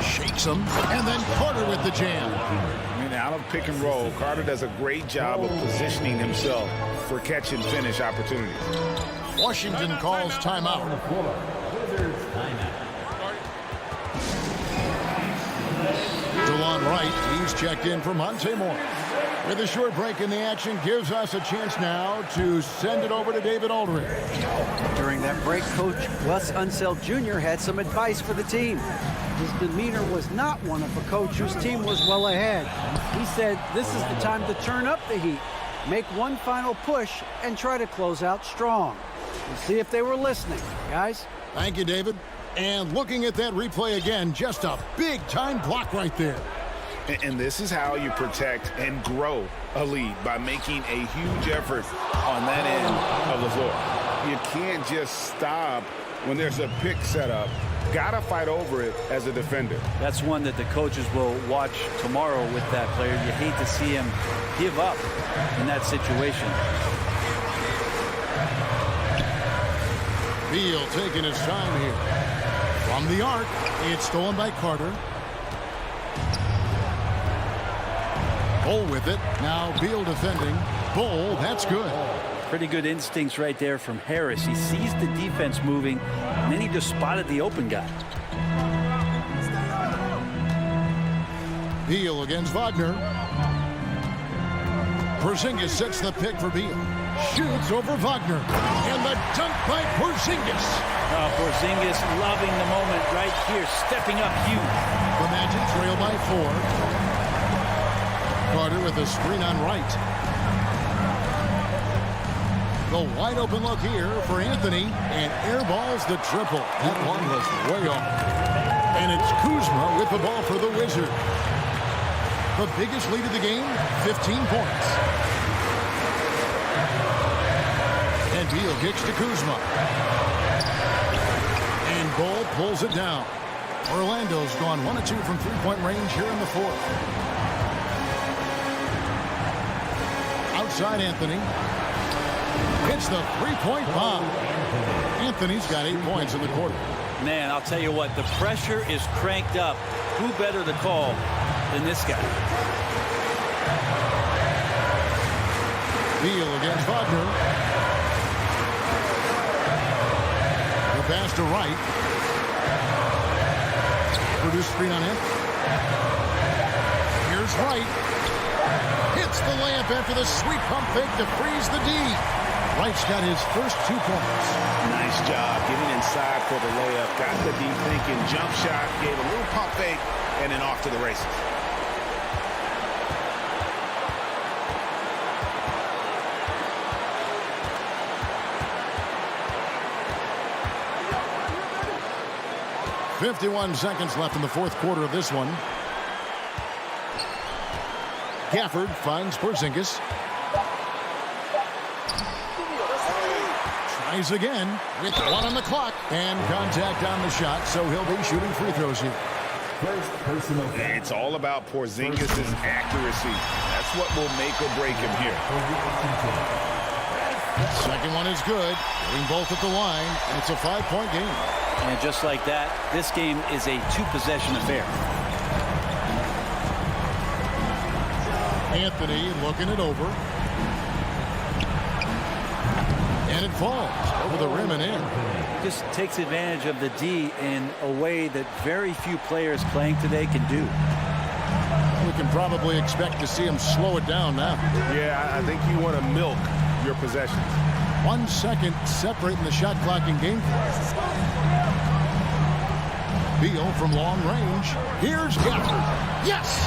Shakes him. And then Carter with the jam. I mean, out of pick and roll, Carter does a great job of positioning himself for catch and finish opportunities. Washington calls timeout. DeLon Wright, he's checked in for Monte Morris. With a short break in the action, gives us a chance now to send it over to David Aldridge. During that break, Coach Wes Unseld Jr. had some advice for the team. His demeanor was not one of a coach whose team was well ahead. He said, this is the time to turn up the heat, make one final push, and try to close out strong. We'll see if they were listening, guys. Thank you, David. And looking at that replay again, just a big-time block right there. And this is how you protect and grow a lead, by making a huge effort on that end of the floor. You can't just stop when there's a pick set up. Gotta fight over it as a defender. That's one that the coaches will watch tomorrow with that player. You hate to see him give up in that situation. Beal taking his time here. From the arc, it's stolen by Carter. Bull with it. Now Beal defending. Bull, that's good. Pretty good instincts right there from Harris. He sees the defense moving, and then he just spotted the open guy. Beal against Wagner. Porzingis sets the pick for Beal. Shoots over Wagner. And the dunk by Porzingis. Porzingis loving the moment right here, stepping up huge. The Magic trail by 4. Carter with a screen on Wright. The wide open look here for Anthony, and airballs the triple. That one was way off. And it's Kuzma with the ball for the Wizards. The biggest lead of the game, 15 points. And Beal kicks to Kuzma. And Bull pulls it down. Orlando's gone 1 of 2 from three-point range here in the 4th. Outside Anthony. Hits the three-point bomb. Anthony's got 8 points in the quarter. Man, I'll tell you what, the pressure is cranked up. Who better to call than this guy? Beal against Wagner. The pass to Wright. Produced screen on him. Here's Wright. Hits the layup after the sweet pump fake to freeze the D. Wright's got his first 2 points. Nice job getting inside for the layup. Got the D thinking, jump shot, gave a little pump fake, and then off to the races. .51 seconds left in the 4th quarter of this one. Gafford finds Porzingis. Tries again with 1 on the clock. And contact on the shot, so he'll be shooting free throws here. It's all about Porzingis' accuracy. That's what will make or break him here. Second one is good. Getting both at the line, and it's a 5-point game. And just like that, this game is a 2-possession affair. Anthony looking it over. And it falls over the rim and in. He just takes advantage of the D in a way that very few players playing today can do. We can probably expect to see him slow it down now. Yeah, I think you want to milk your possessions. 1 second separating the shot clock in game. Beal from long range. Here's Gafford. Yes!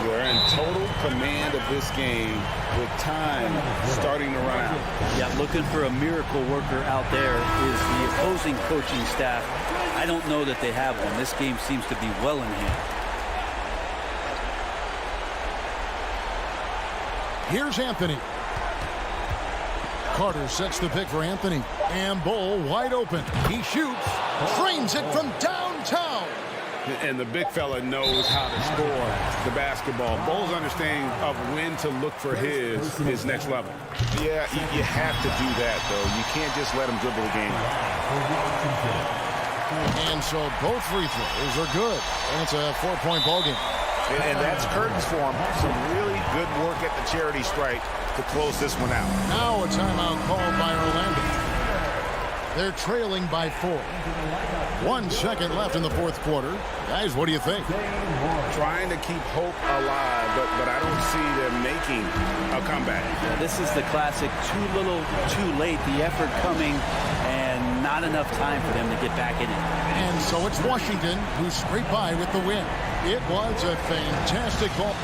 We're in total command of this game with time starting to run out. Yeah, looking for a miracle worker out there is the opposing coaching staff. I don't know that they have one. This game seems to be well in hand. Here's Anthony. Carter sets the pick for Anthony. And Bull wide open. He shoots. Frames it from downtown. And the big fella knows how to score the basketball. Bull's understanding of when to look for his next level. Yeah, you have to do that, though. You can't just let him dribble the game. And so both free throws are good. And it's a 4-point ball game. And that's curtains for him. Some really good work at the charity strike to close this one out. Now a timeout called by Orlando. They're trailing by 4. 1 second left in the fourth quarter. Guys, what do you think? Trying to keep hope alive, but I don't see them making a comeback. Yeah, this is the classic too little, too late. The effort coming and not enough time for them to get back in it. And so it's Washington who scraped by with the win. It was a fantastic ball.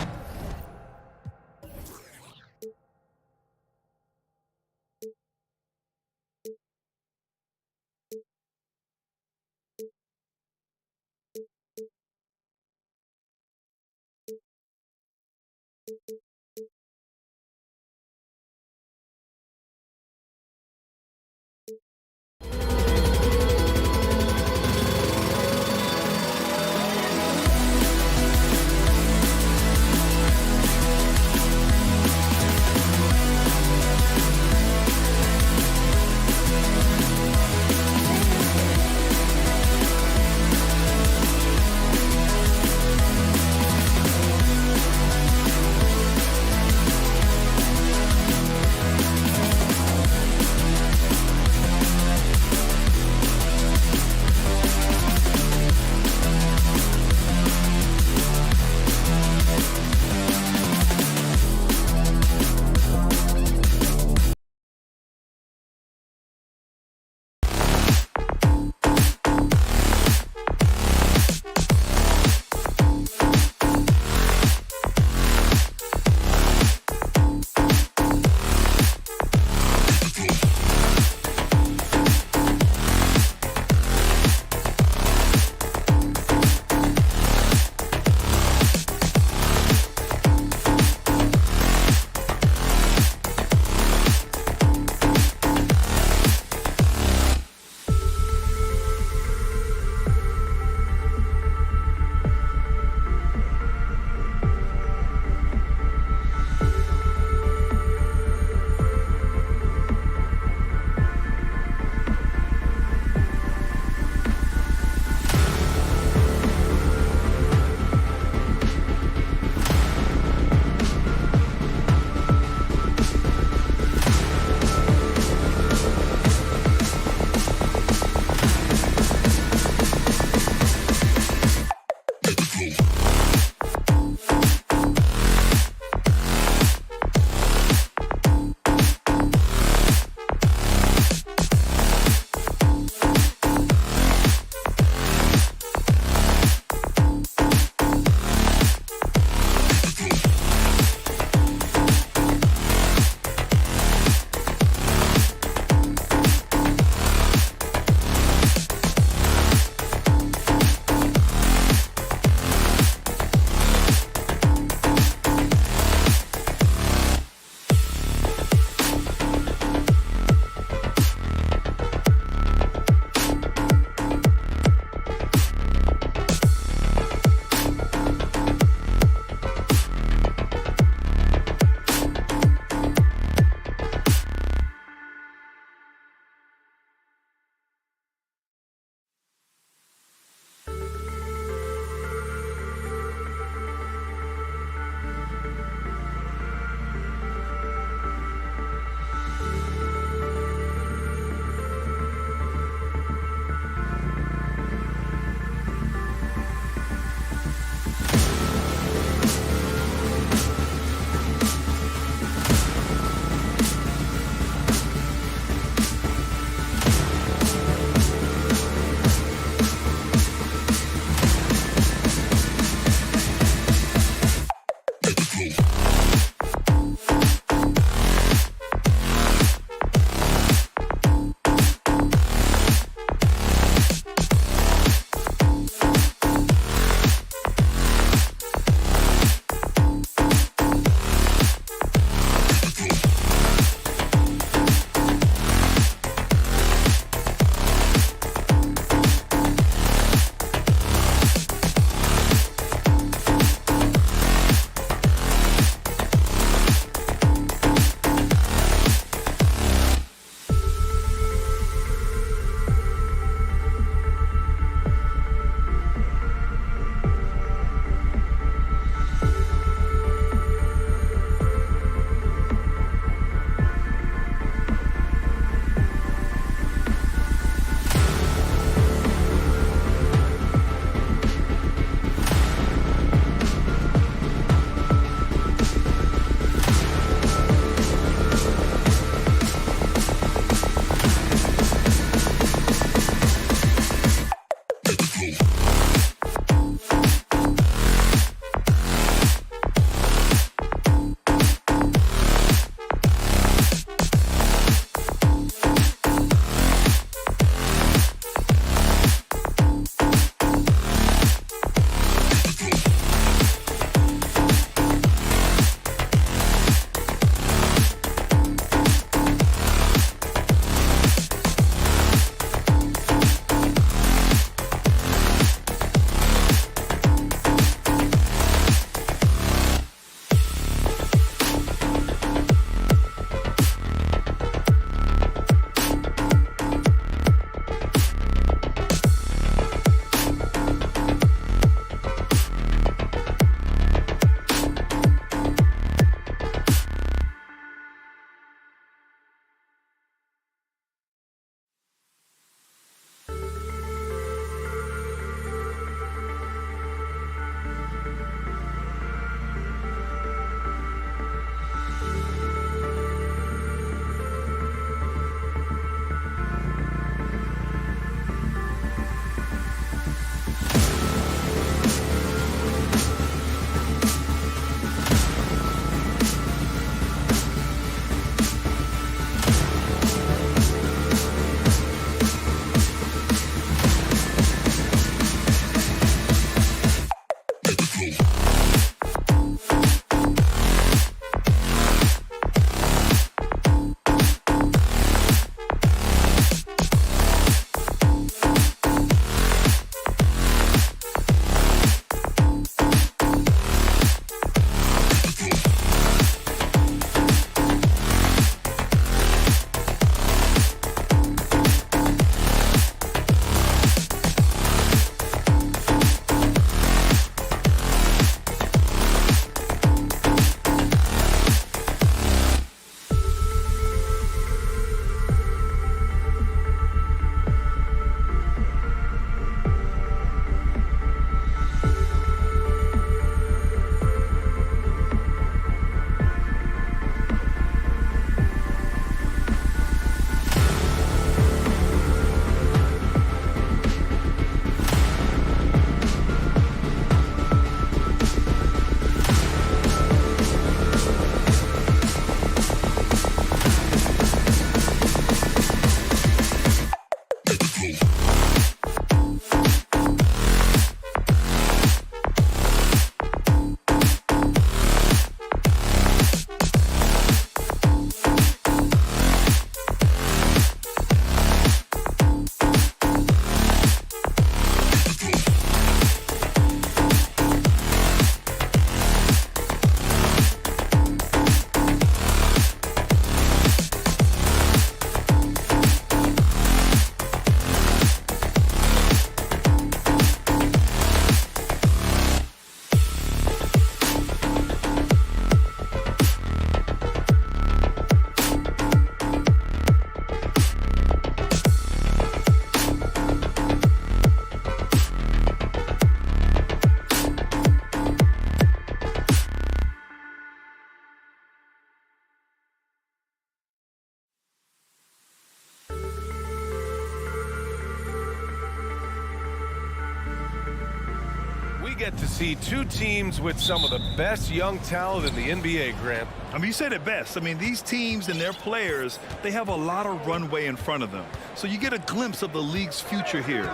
get to see two teams with some of the best young talent in the NBA, Grant. I mean, you said it best. I mean, these teams and their players, they have a lot of runway in front of them. So you get a glimpse of the league's future here.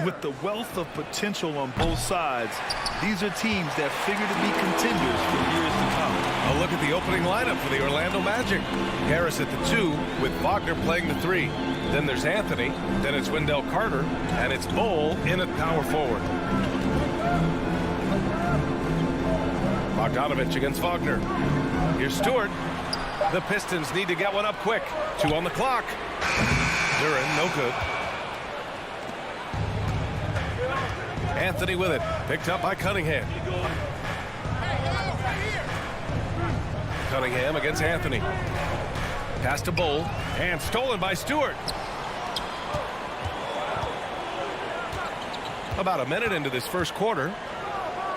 With the wealth of potential on both sides, these are teams that figure to be contenders for years to come. A look at the opening lineup for the Orlando Magic. Harris at the 2 with Wagner playing the 3. Then there's Anthony, then it's Wendell Carter, and it's Bol in at power forward. Bogdanovich against Wagner. Here's Stewart. The Pistons need to get one up quick. 2 on the clock. Duren, no good. Anthony with it. Picked up by Cunningham. Cunningham against Anthony. Pass to Bol. And stolen by Stewart. About a minute into this first quarter.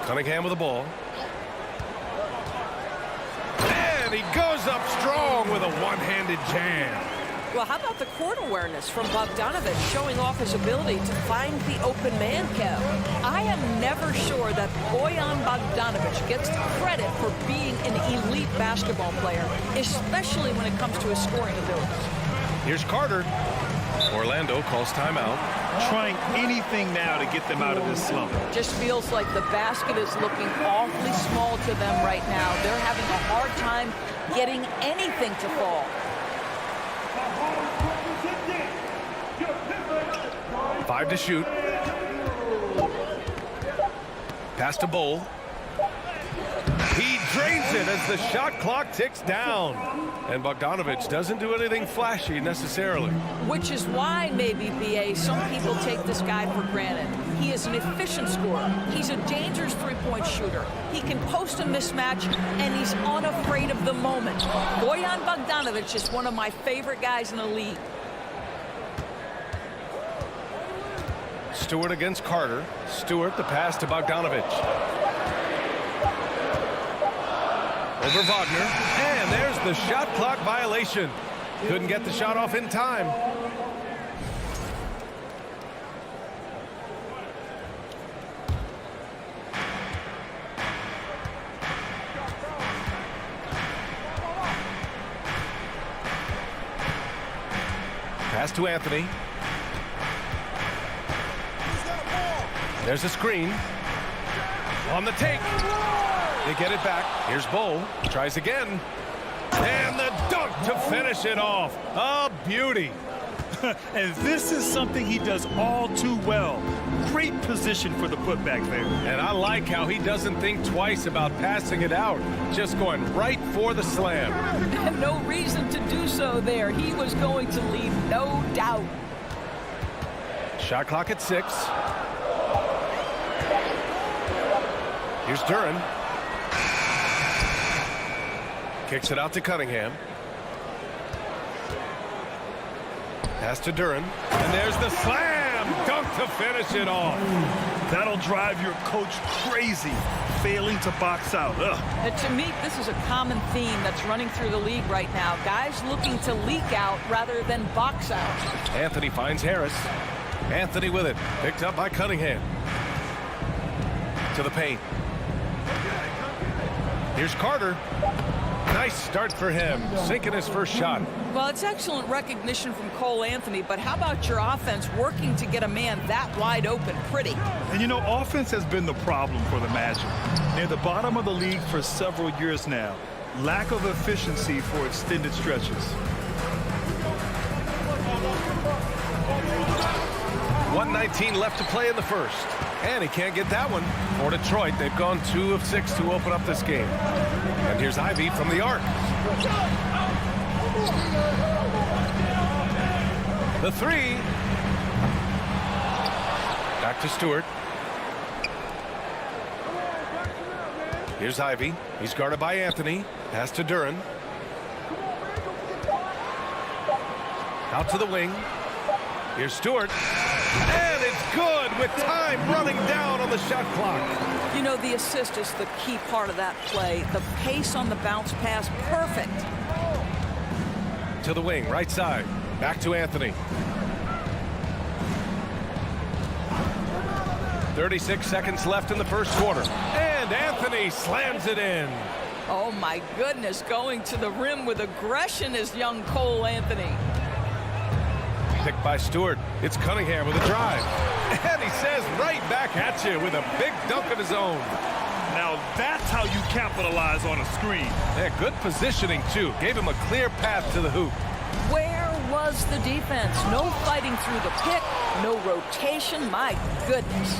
Cunningham with the ball. And he goes up strong with a one-handed jam. Well, how about the court awareness from Bogdanovich showing off his ability to find the open man, Kev? I am never sure that Bojan Bogdanovich gets credit for being an elite basketball player, especially when it comes to his scoring abilities. Here's Carter. Orlando calls timeout. Trying anything now to get them out of this slump. Just feels like the basket is looking awfully small to them right now. They're having a hard time getting anything to fall. 5 to shoot. Pass to Bol. He drains it as the shot clock ticks down. And Bogdanovich doesn't do anything flashy necessarily. Which is why maybe, BA, some people take this guy for granted. He is an efficient scorer. He's a dangerous three-point shooter. He can post a mismatch, and he's unafraid of the moment. Bojan Bogdanovich is one of my favorite guys in the league. Stewart against Carter. Stewart, the pass to Bogdanovich. Over Wagner. And there's the shot clock violation. Couldn't get the shot off in time. Pass to Anthony. There's a screen. On the take. They get it back. Here's Bol. Tries again. And the dunk to finish it off. A beauty. And this is something he does all too well. Great position for the putback there. And I like how he doesn't think twice about passing it out. Just going right for the slam. No reason to do so there. He was going to leave, no doubt. Shot clock at 6. Here's Duren. Kicks it out to Cunningham. Pass to Duren. And there's the slam dunk to finish it off. That'll drive your coach crazy, failing to box out. To me, this is a common theme that's running through the league right now. Guys looking to leak out rather than box out. Anthony finds Harris. Anthony with it. Picked up by Cunningham. To the paint. Here's Carter. Nice start for him, sinking his first shot. Well, it's excellent recognition from Cole Anthony, but how about your offense working to get a man that wide open pretty? And you know, offense has been the problem for the Magic. They're at the bottom of the league for several years now. Lack of efficiency for extended stretches. 1:19 left to play in the first. And he can't get that one. For Detroit, they've gone 2 of 6 to open up this game. And here's Ivy from the arc. The 3. Back to Stewart. Here's Ivy. He's guarded by Anthony. Pass to Duren. Out to the wing. Here's Stewart. And it's good with time running down on the shot clock. You know, the assist is the key part of that play. The pace on the bounce pass, perfect. To the wing, right side. Back to Anthony. 36 seconds left in the first quarter. And Anthony slams it in. Oh, my goodness. Going to the rim with aggression is young Cole Anthony. Picked by Stewart. It's Cunningham with a drive. And he says right back at you with a big dunk of his own. Now that's how you capitalize on a screen. Yeah, good positioning, too. Gave him a clear path to the hoop. Where was the defense? No fighting through the pick, no rotation. My goodness.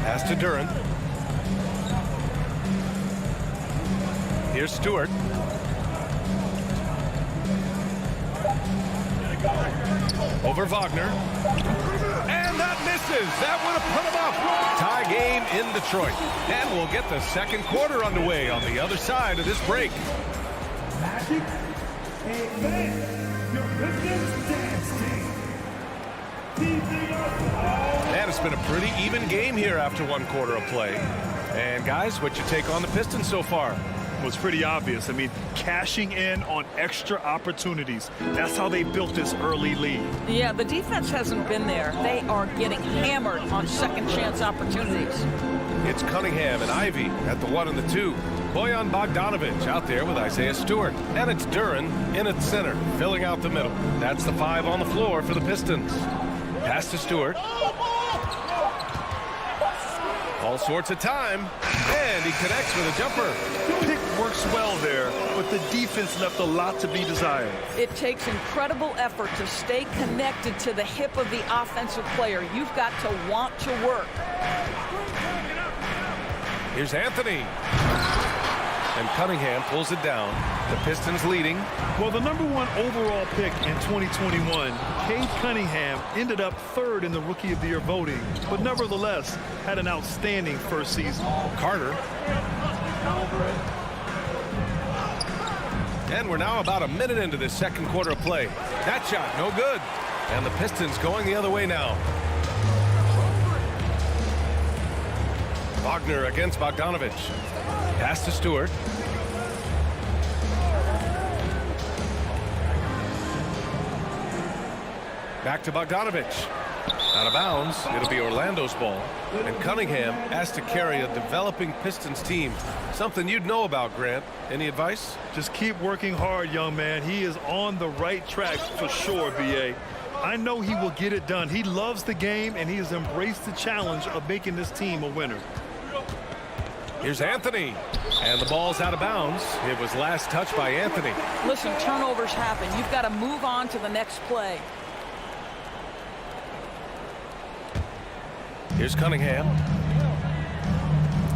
Pass to Duren. Here's Stewart. Over Wagner. And that misses. That would have put him up. Tie game in Detroit. And we'll get the second quarter underway on the other side of this break. Magic, your Pistons dance team. And it's been a pretty even game here after one quarter of play. And guys, what's your take on the Pistons so far? Was pretty obvious. I mean, cashing in on extra opportunities. That's how they built this early lead. Yeah, the defense hasn't been there. They are getting hammered on second chance opportunities. It's Cunningham and Ivy at the 1 and the 2. Bojan Bogdanovic out there with Isaiah Stewart. And it's Duren in at center, filling out the middle. That's the 5 on the floor for the Pistons. Pass to Stewart. All sorts of time. And he connects with a jumper. Pick works well there, but the defense left a lot to be desired. It takes incredible effort to stay connected to the hip of the offensive player. You've got to want to work. Here's Anthony. And Cunningham pulls it down. The Pistons leading. Well, the #1 overall pick in 2021, Cade Cunningham, ended up 3rd in the Rookie of the Year voting, but nevertheless had an outstanding first season. Carter. And we're now about a minute into this second quarter of play. That shot, no good. And the Pistons going the other way now. Wagner against Bogdanovic. Pass to Stewart. Back to Bogdanovic. Out of bounds. It'll be Orlando's ball. And Cunningham has to carry a developing Pistons team. Something you'd know about, Grant. Any advice? Just keep working hard, young man. He is on the right track for sure, B.A. I know he will get it done. He loves the game, and he has embraced the challenge of making this team a winner. Here's Anthony. And the ball's out of bounds. It was last touched by Anthony. Listen, turnovers happen. You've got to move on to the next play. Here's Cunningham.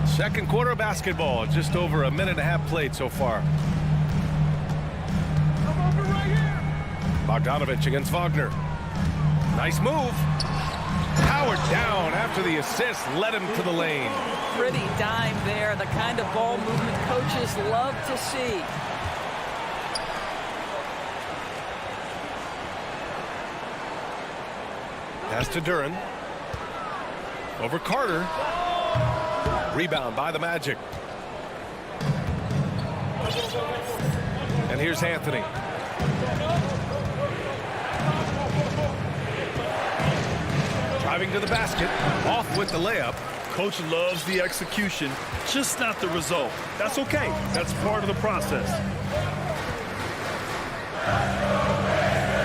Second quarter basketball. Just over a minute and a half played so far. Bogdanovic against Wagner. Nice move. Powered down after the assist led him to the lane. Pretty dime there. The kind of ball movement coaches love to see. Pass to Duren. Over Carter. Rebound by the Magic. And here's Anthony. Driving to the basket. Off with the layup. Coach loves the execution, just not the result. That's okay. That's part of the process.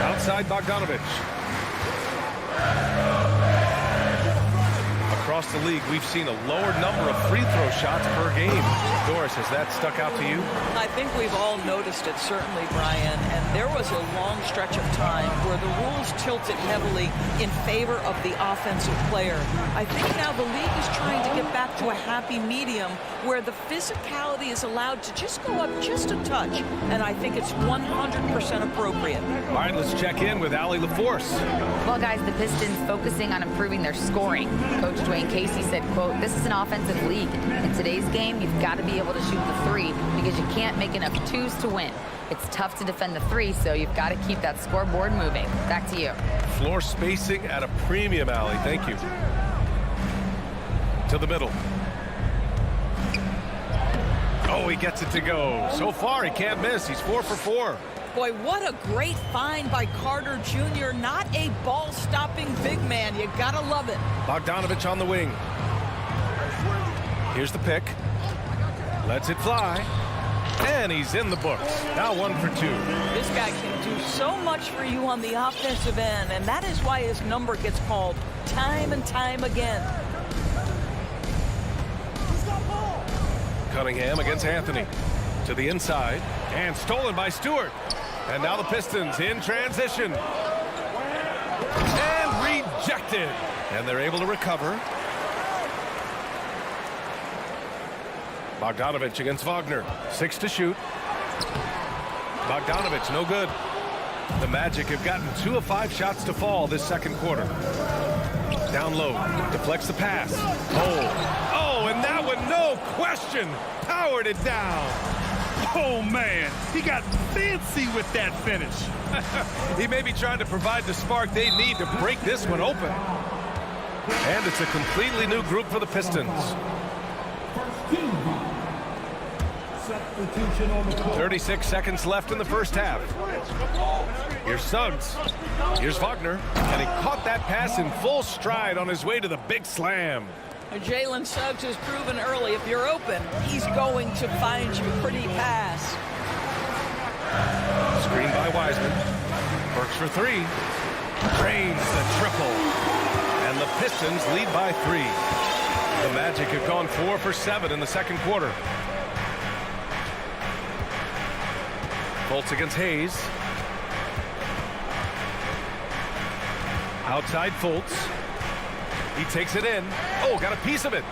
Outside Bogdanovic. Across the league, we've seen a lower number of free throw shots per game. Doris, has that stuck out to you? I think we've all noticed it, certainly, Brian. And there was a long stretch of time where the rules tilted heavily in favor of the offensive player. I think now the league is trying to get back to a happy medium where the physicality is allowed to just go up just a touch. And I think it's 100% appropriate. All right, let's check in with Allie LaForce. Well, guys, the Pistons focusing on improving their scoring. Coach Dwayne Casey said, quote, "This is an offensive league. In today's game, you've got to be able to shoot the three because you can't make enough twos to win. It's tough to defend the three, so you've got to keep that scoreboard moving." Back to you. Floor spacing at a premium, Allie. Thank you. To the middle. Oh, he gets it to go. So far, he can't miss. He's 4 for 4. Boy, what a great find by Carter Jr. Not a ball-stopping big man. You gotta love it. Bogdanovich on the wing. Here's the pick. Lets it fly. And he's in the books. Now 1 for 2. This guy can do so much for you on the offensive end, and that is why his number gets called time and time again. Cunningham against Anthony. To the inside. And stolen by Stewart. And now the Pistons in transition. And rejected. And they're able to recover. Bogdanovich against Wagner. 6 to shoot. Bogdanovich, no good. The Magic have gotten 2 of 5 shots to fall this second quarter. Down low. Deflects the pass. Oh, and that one, no question, powered it down. Oh, man, he got fancy with that finish. He may be trying to provide the spark they need to break this one open. And it's a completely new group for the Pistons. 36 seconds left in the first half. Here's Suggs. Here's Wagner. And he caught that pass in full stride on his way to the big slam. Jalen Suggs has proven early, if you're open, he's going to find you pretty pass. Screen by Wiseman. Works for 3. Drains the triple. And the Pistons lead by 3. The Magic have gone 4 for 7 in the second quarter. Fultz against Hayes. Outside Fultz. He takes it in. Oh, got a piece of it.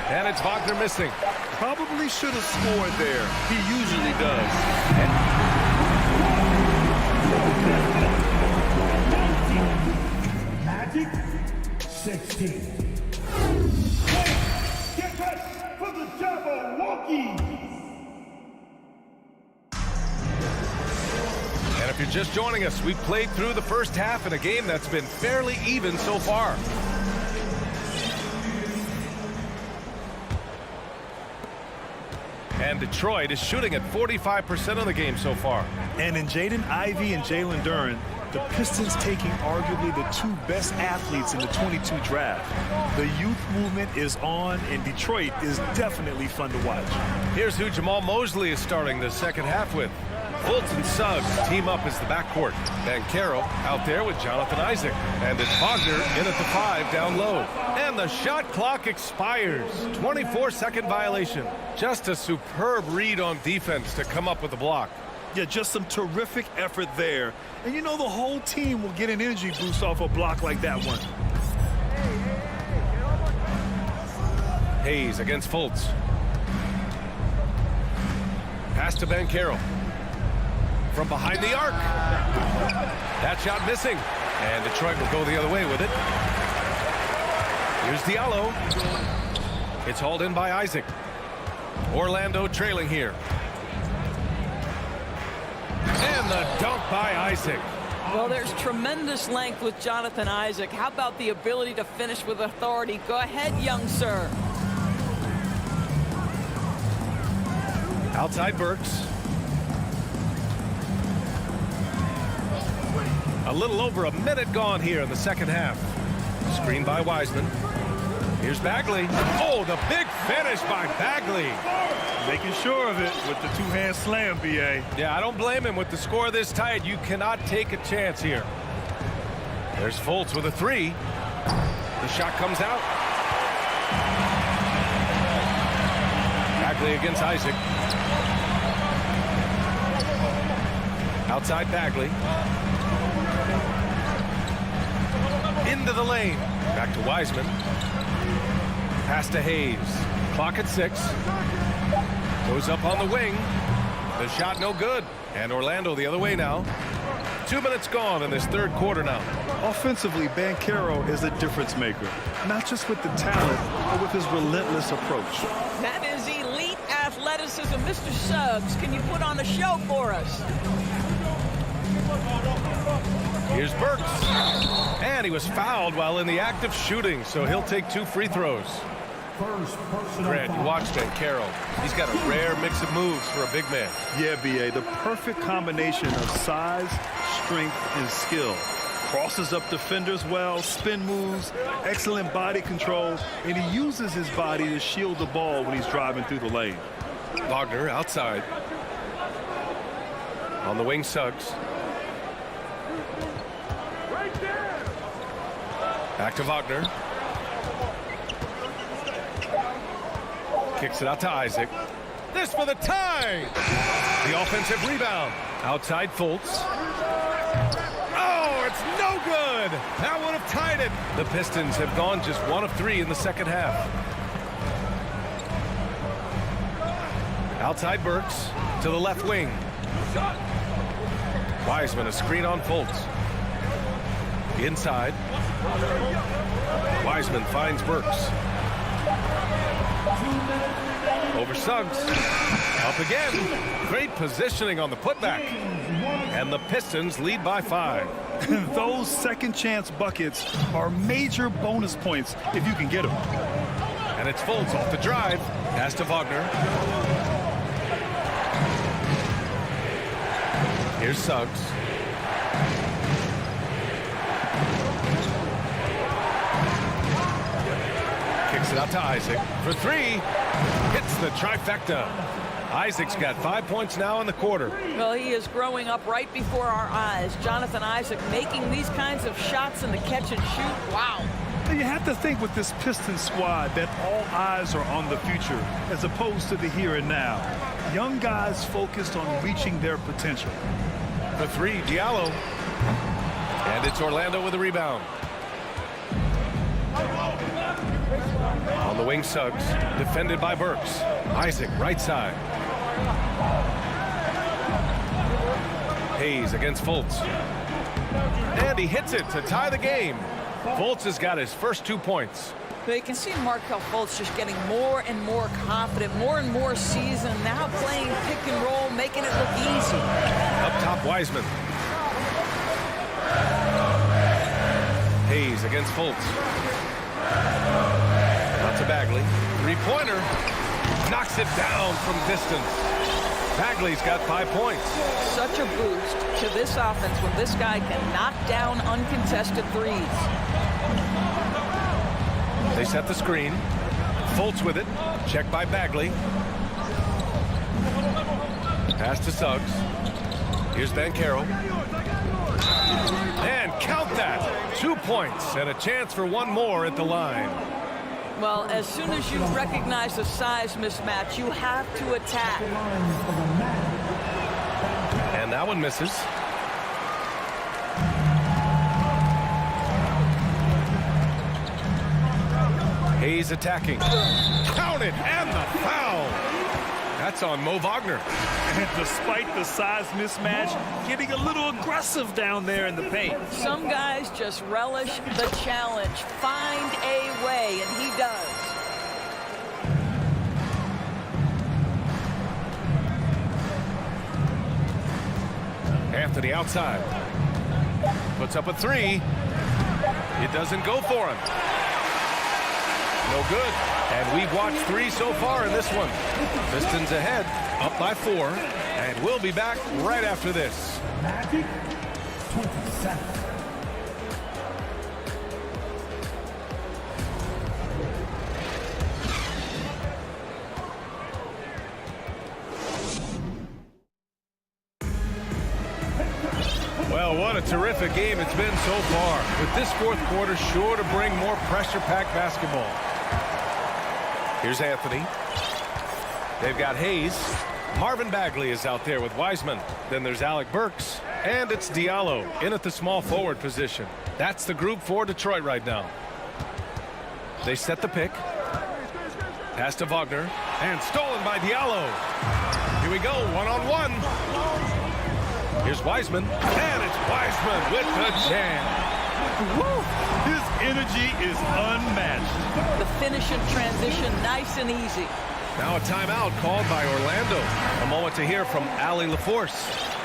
And it's Wagner missing. Probably should have scored there. He usually does. Magic 16. Get ready for the Jabberwockies. And if you're just joining us, we've played through the first half in a game that's been fairly even so far. And Detroit is shooting at 45% of the game so far. And in Jaden Ivey and Jalen Duren, the Pistons taking arguably the 2 best athletes in the 22 draft. The youth movement is on, and Detroit is definitely fun to watch. Here's who Jamal Mosley is starting the second half with. Fultz and Suggs team up as the backcourt. Banchero out there with Jonathan Isaac. And it's Wagner in at the 5 down low. And the shot clock expires. 24-second violation. Just a superb read on defense to come up with the block. Yeah, just some terrific effort there. And you know the whole team will get an energy boost off a block like that one. Hayes against Fultz. Pass to Banchero. From behind the arc. That shot missing. And Detroit will go the other way with it. Here's Diallo. It's hauled in by Isaac. Orlando trailing here. And the dunk by Isaac. Well, there's tremendous length with Jonathan Isaac. How about the ability to finish with authority? Go ahead, young sir. Outside Burks. A little over a minute gone here in the second half. Screen by Wiseman. Here's Bagley. Oh, the big finish by Bagley. Making sure of it with the 2-hand slam, B.A. Yeah, I don't blame him. With the score this tight, you cannot take a chance here. There's Fultz with a 3. The shot comes out. Bagley against Isaac. Outside Bagley. Into the lane. Back to Wiseman. Pass to Hayes. Clock at 6. Goes up on the wing. The shot no good. And Orlando the other way now. 2 minutes gone in this third quarter now. Offensively, Banchero is a difference maker. Not just with the talent, but with his relentless approach. That is elite athleticism. Mr. Suggs, can you put on a show for us? Here's Burks. And he was fouled while in the act of shooting, so he'll take 2 free throws. Grant, you watched that, Carroll. He's got a rare mix of moves for a big man. Yeah, B.A., the perfect combination of size, strength, and skill. Crosses up defenders well, spin moves, excellent body control, and he uses his body to shield the ball when he's driving through the lane. Wagner outside. On the wing, Suggs. Back to Wagner. Kicks it out to Isaac. This for the tie! The offensive rebound. Outside Fultz. Oh, it's no good! That would have tied it. The Pistons have gone just 1 of 3 in the second half. Outside Burks to the left wing. Wiseman, a screen on Fultz. Inside. Wiseman finds Burks. Over Suggs. Up again. Great positioning on the putback. And the Pistons lead by 5. Those second chance buckets are major bonus points if you can get them. And it's Fultz off the drive. Pass to Wagner. Here's Suggs. Kicks it out to Isaac for 3. Hits the trifecta. Isaac's got 5 points now in the quarter. Well, he is growing up right before our eyes. Jonathan Isaac making these kinds of shots in the catch and shoot. Wow. You have to think with this Pistons squad that all eyes are on the future as opposed to the here and now. Young guys focused on reaching their potential. For 3, Diallo. And it's Orlando with a rebound. On the wing, Suggs, defended by Burks. Isaac, right side. Hayes against Fultz. And he hits it to tie the game. Fultz has got his first 2 points. But you can see Markelle Fultz just getting more and more confident, more and more seasoned, now playing pick and roll, making it look easy. Up top, Wiseman. Hayes against Fultz. Out to Bagley. 3-pointer. Knocks it down from distance. Bagley's got 5 points. Such a boost to this offense when this guy can knock down uncontested threes. They set the screen. Fultz with it. Checked by Bagley. Pass to Suggs. Here's Banchero. And count that. 2 points and a chance for 1 more at the line. Well, as soon as you recognize a size mismatch, you have to attack. And that one misses. Hayes attacking. Count it, and the foul. That's on Mo Wagner. And despite the size mismatch, getting a little aggressive down there in the paint. Some guys just relish the challenge. Find a way, and he does. Anthony outside. Puts up a 3. It doesn't go for him. No good. And we've watched 3 so far in this one. Pistons ahead, up by 4. And we'll be back right after this. Magic 27. Well, what a terrific game it's been so far. With this fourth quarter sure to bring more pressure-packed basketball. Here's Anthony. They've got Hayes. Marvin Bagley is out there with Wiseman. Then there's Alec Burks. And it's Diallo in at the small forward position. That's the group for Detroit right now. They set the pick. Pass to Wagner. And stolen by Diallo. Here we go, one-on-one. Here's Wiseman. And it's Wiseman with the jam. Woo! His energy is unmatched. The finish in transition, nice and easy. Now a timeout called by Orlando. A moment to hear from Allie LaForce.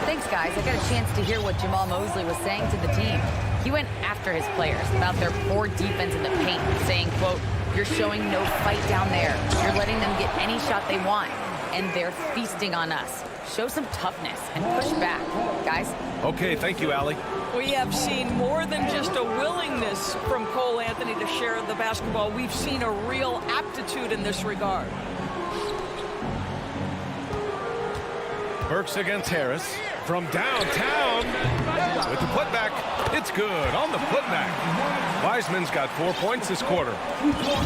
Thanks, guys. I got a chance to hear what Jamal Mosley was saying to the team. He went after his players about their poor defense in the paint, saying, quote, You're showing no fight down there. You're letting them get any shot they want, and they're feasting on us. Show some toughness and push back, guys. Okay, thank you, Allie. We have seen more than just a willingness from Cole Anthony to share the basketball. We've seen a real aptitude in this regard. Burks against Harris from downtown with the putback. It's good on the putback. Wiseman's got 4 points this quarter.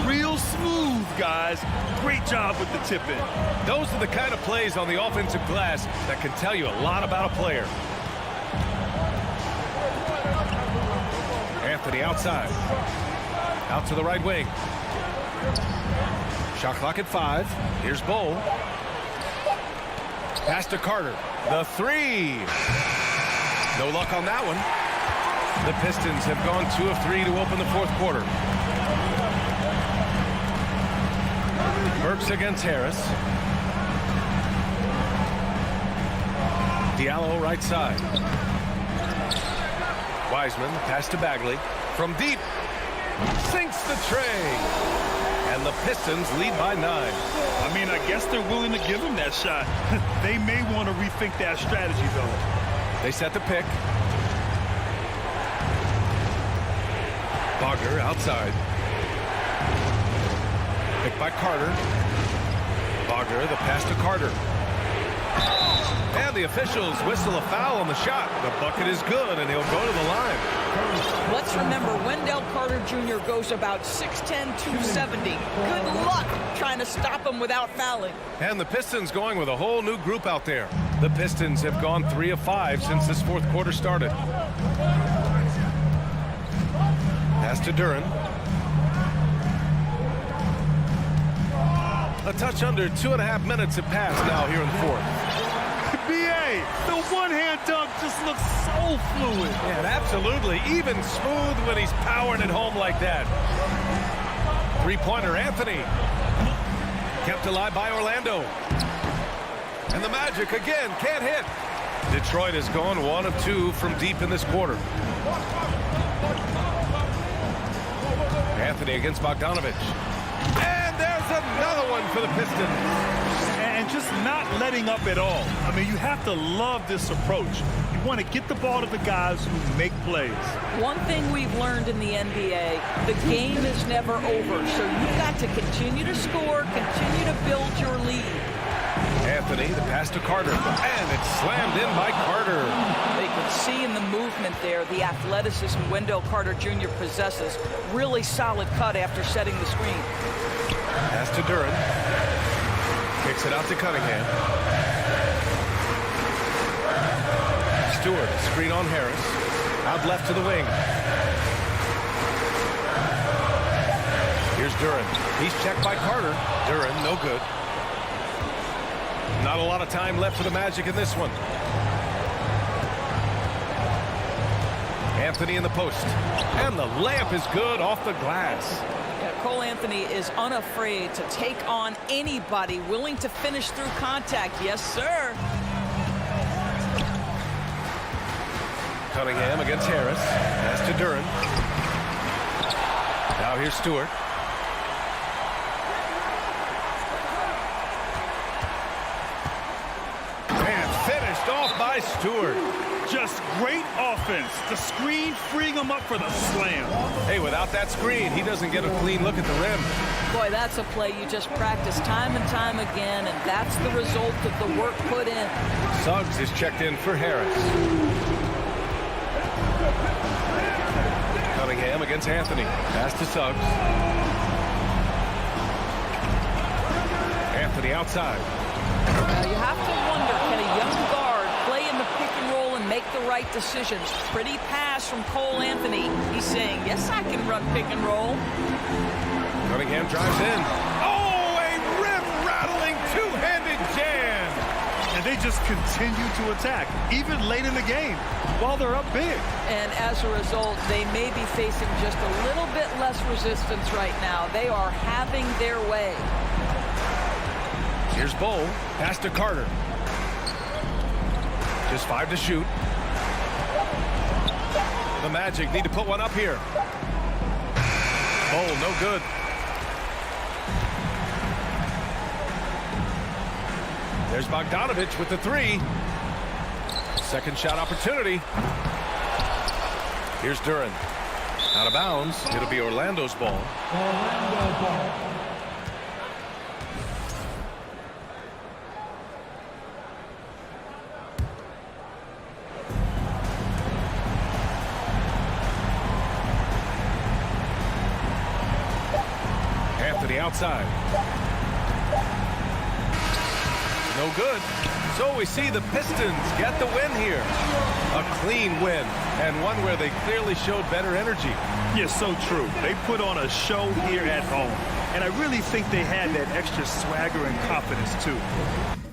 Real smooth, guys. Great job with the tip in. Those are the kind of plays on the offensive glass that can tell you a lot about a player. Anthony outside. Out to the right wing. Shot clock at 5. Here's Bowl. Pass to Carter. The 3. No luck on that one. The Pistons have gone 2 of 3 to open the fourth quarter. Burks against Harris. Diallo right side. Wiseman pass to Bagley. From deep. Sinks the tray. And the Pistons lead by 9. I mean, I guess they're willing to give him that shot. They may want to rethink that strategy, though. They set the pick. Wagner outside. Picked by Carter. Wagner, the pass to Carter. And the officials whistle a foul on the shot. The bucket is good, and he'll go to the line. Let's remember, Wendell Carter Jr. goes about 6'10", 270. Good luck trying to stop him without fouling. And the Pistons going with a whole new group out there. The Pistons have gone 3 of 5 since this fourth quarter started. Pass to Duren. A touch under 2.5 minutes have passed now here in the fourth. B.A., the one-hand dunk just looks so fluid. And absolutely, even smooth when he's powering it home like that. Three-pointer, Anthony. Kept alive by Orlando. And the Magic again can't hit. Detroit has gone 1 of 2 from deep in this quarter. Anthony against Bogdanovich. And there's another one for the Pistons. And just not letting up at all. I mean, you have to love this approach. You want to get the ball to the guys who make plays. One thing we've learned in the NBA, the game is never over. So you've got to continue to score, continue to build your lead. Anthony, the pass to Carter. And it's slammed in by Carter. They could see in the movement there the athleticism Wendell Carter Jr. possesses. Really solid cut after setting the screen. Pass to Duren. Kicks it out to Cunningham. Stewart, screen on Harris. Out left to the wing. Here's Duren. He's checked by Carter. Duren, no good. Not a lot of time left for the Magic in this one. Anthony in the post. And the layup is good off the glass. Cole Anthony is unafraid to take on anybody, willing to finish through contact. Yes, sir. Cunningham against Harris. Pass to Duren. Now here's Stewart. And finished off by Stewart. Just great offense. The screen freeing him up for the slam. Hey, without that screen, he doesn't get a clean look at the rim. Boy, that's a play you just practice time and time again, and that's the result of the work put in. Suggs is checked in for Harris. Cunningham against Anthony. Pass to Suggs. Anthony outside. Now you have to wonder, can a young guard play in the pick and roll and make the right decisions? Pretty pass from Cole Anthony. He's saying, yes, I can run pick and roll. Cunningham drives in. Oh, a rim-rattling two-handed jam. And they just continue to attack, even late in the game, while they're up big. And as a result, they may be facing just a little bit less resistance right now. They are having their way. Here's Bowl. Pass to Carter. Just 5 to shoot. The Magic need to put one up here. Bowl, no good. There's Bogdanovich with the three. Second shot opportunity. Here's Duren. Out of bounds. It'll be Orlando's ball. Orlando ball. Anthony outside. No good. So we see the Pistons get the win here. A clean win, and one where they clearly showed better energy. Yeah, so true. They put on a show here at home. And I really think they had that extra swagger and confidence, too.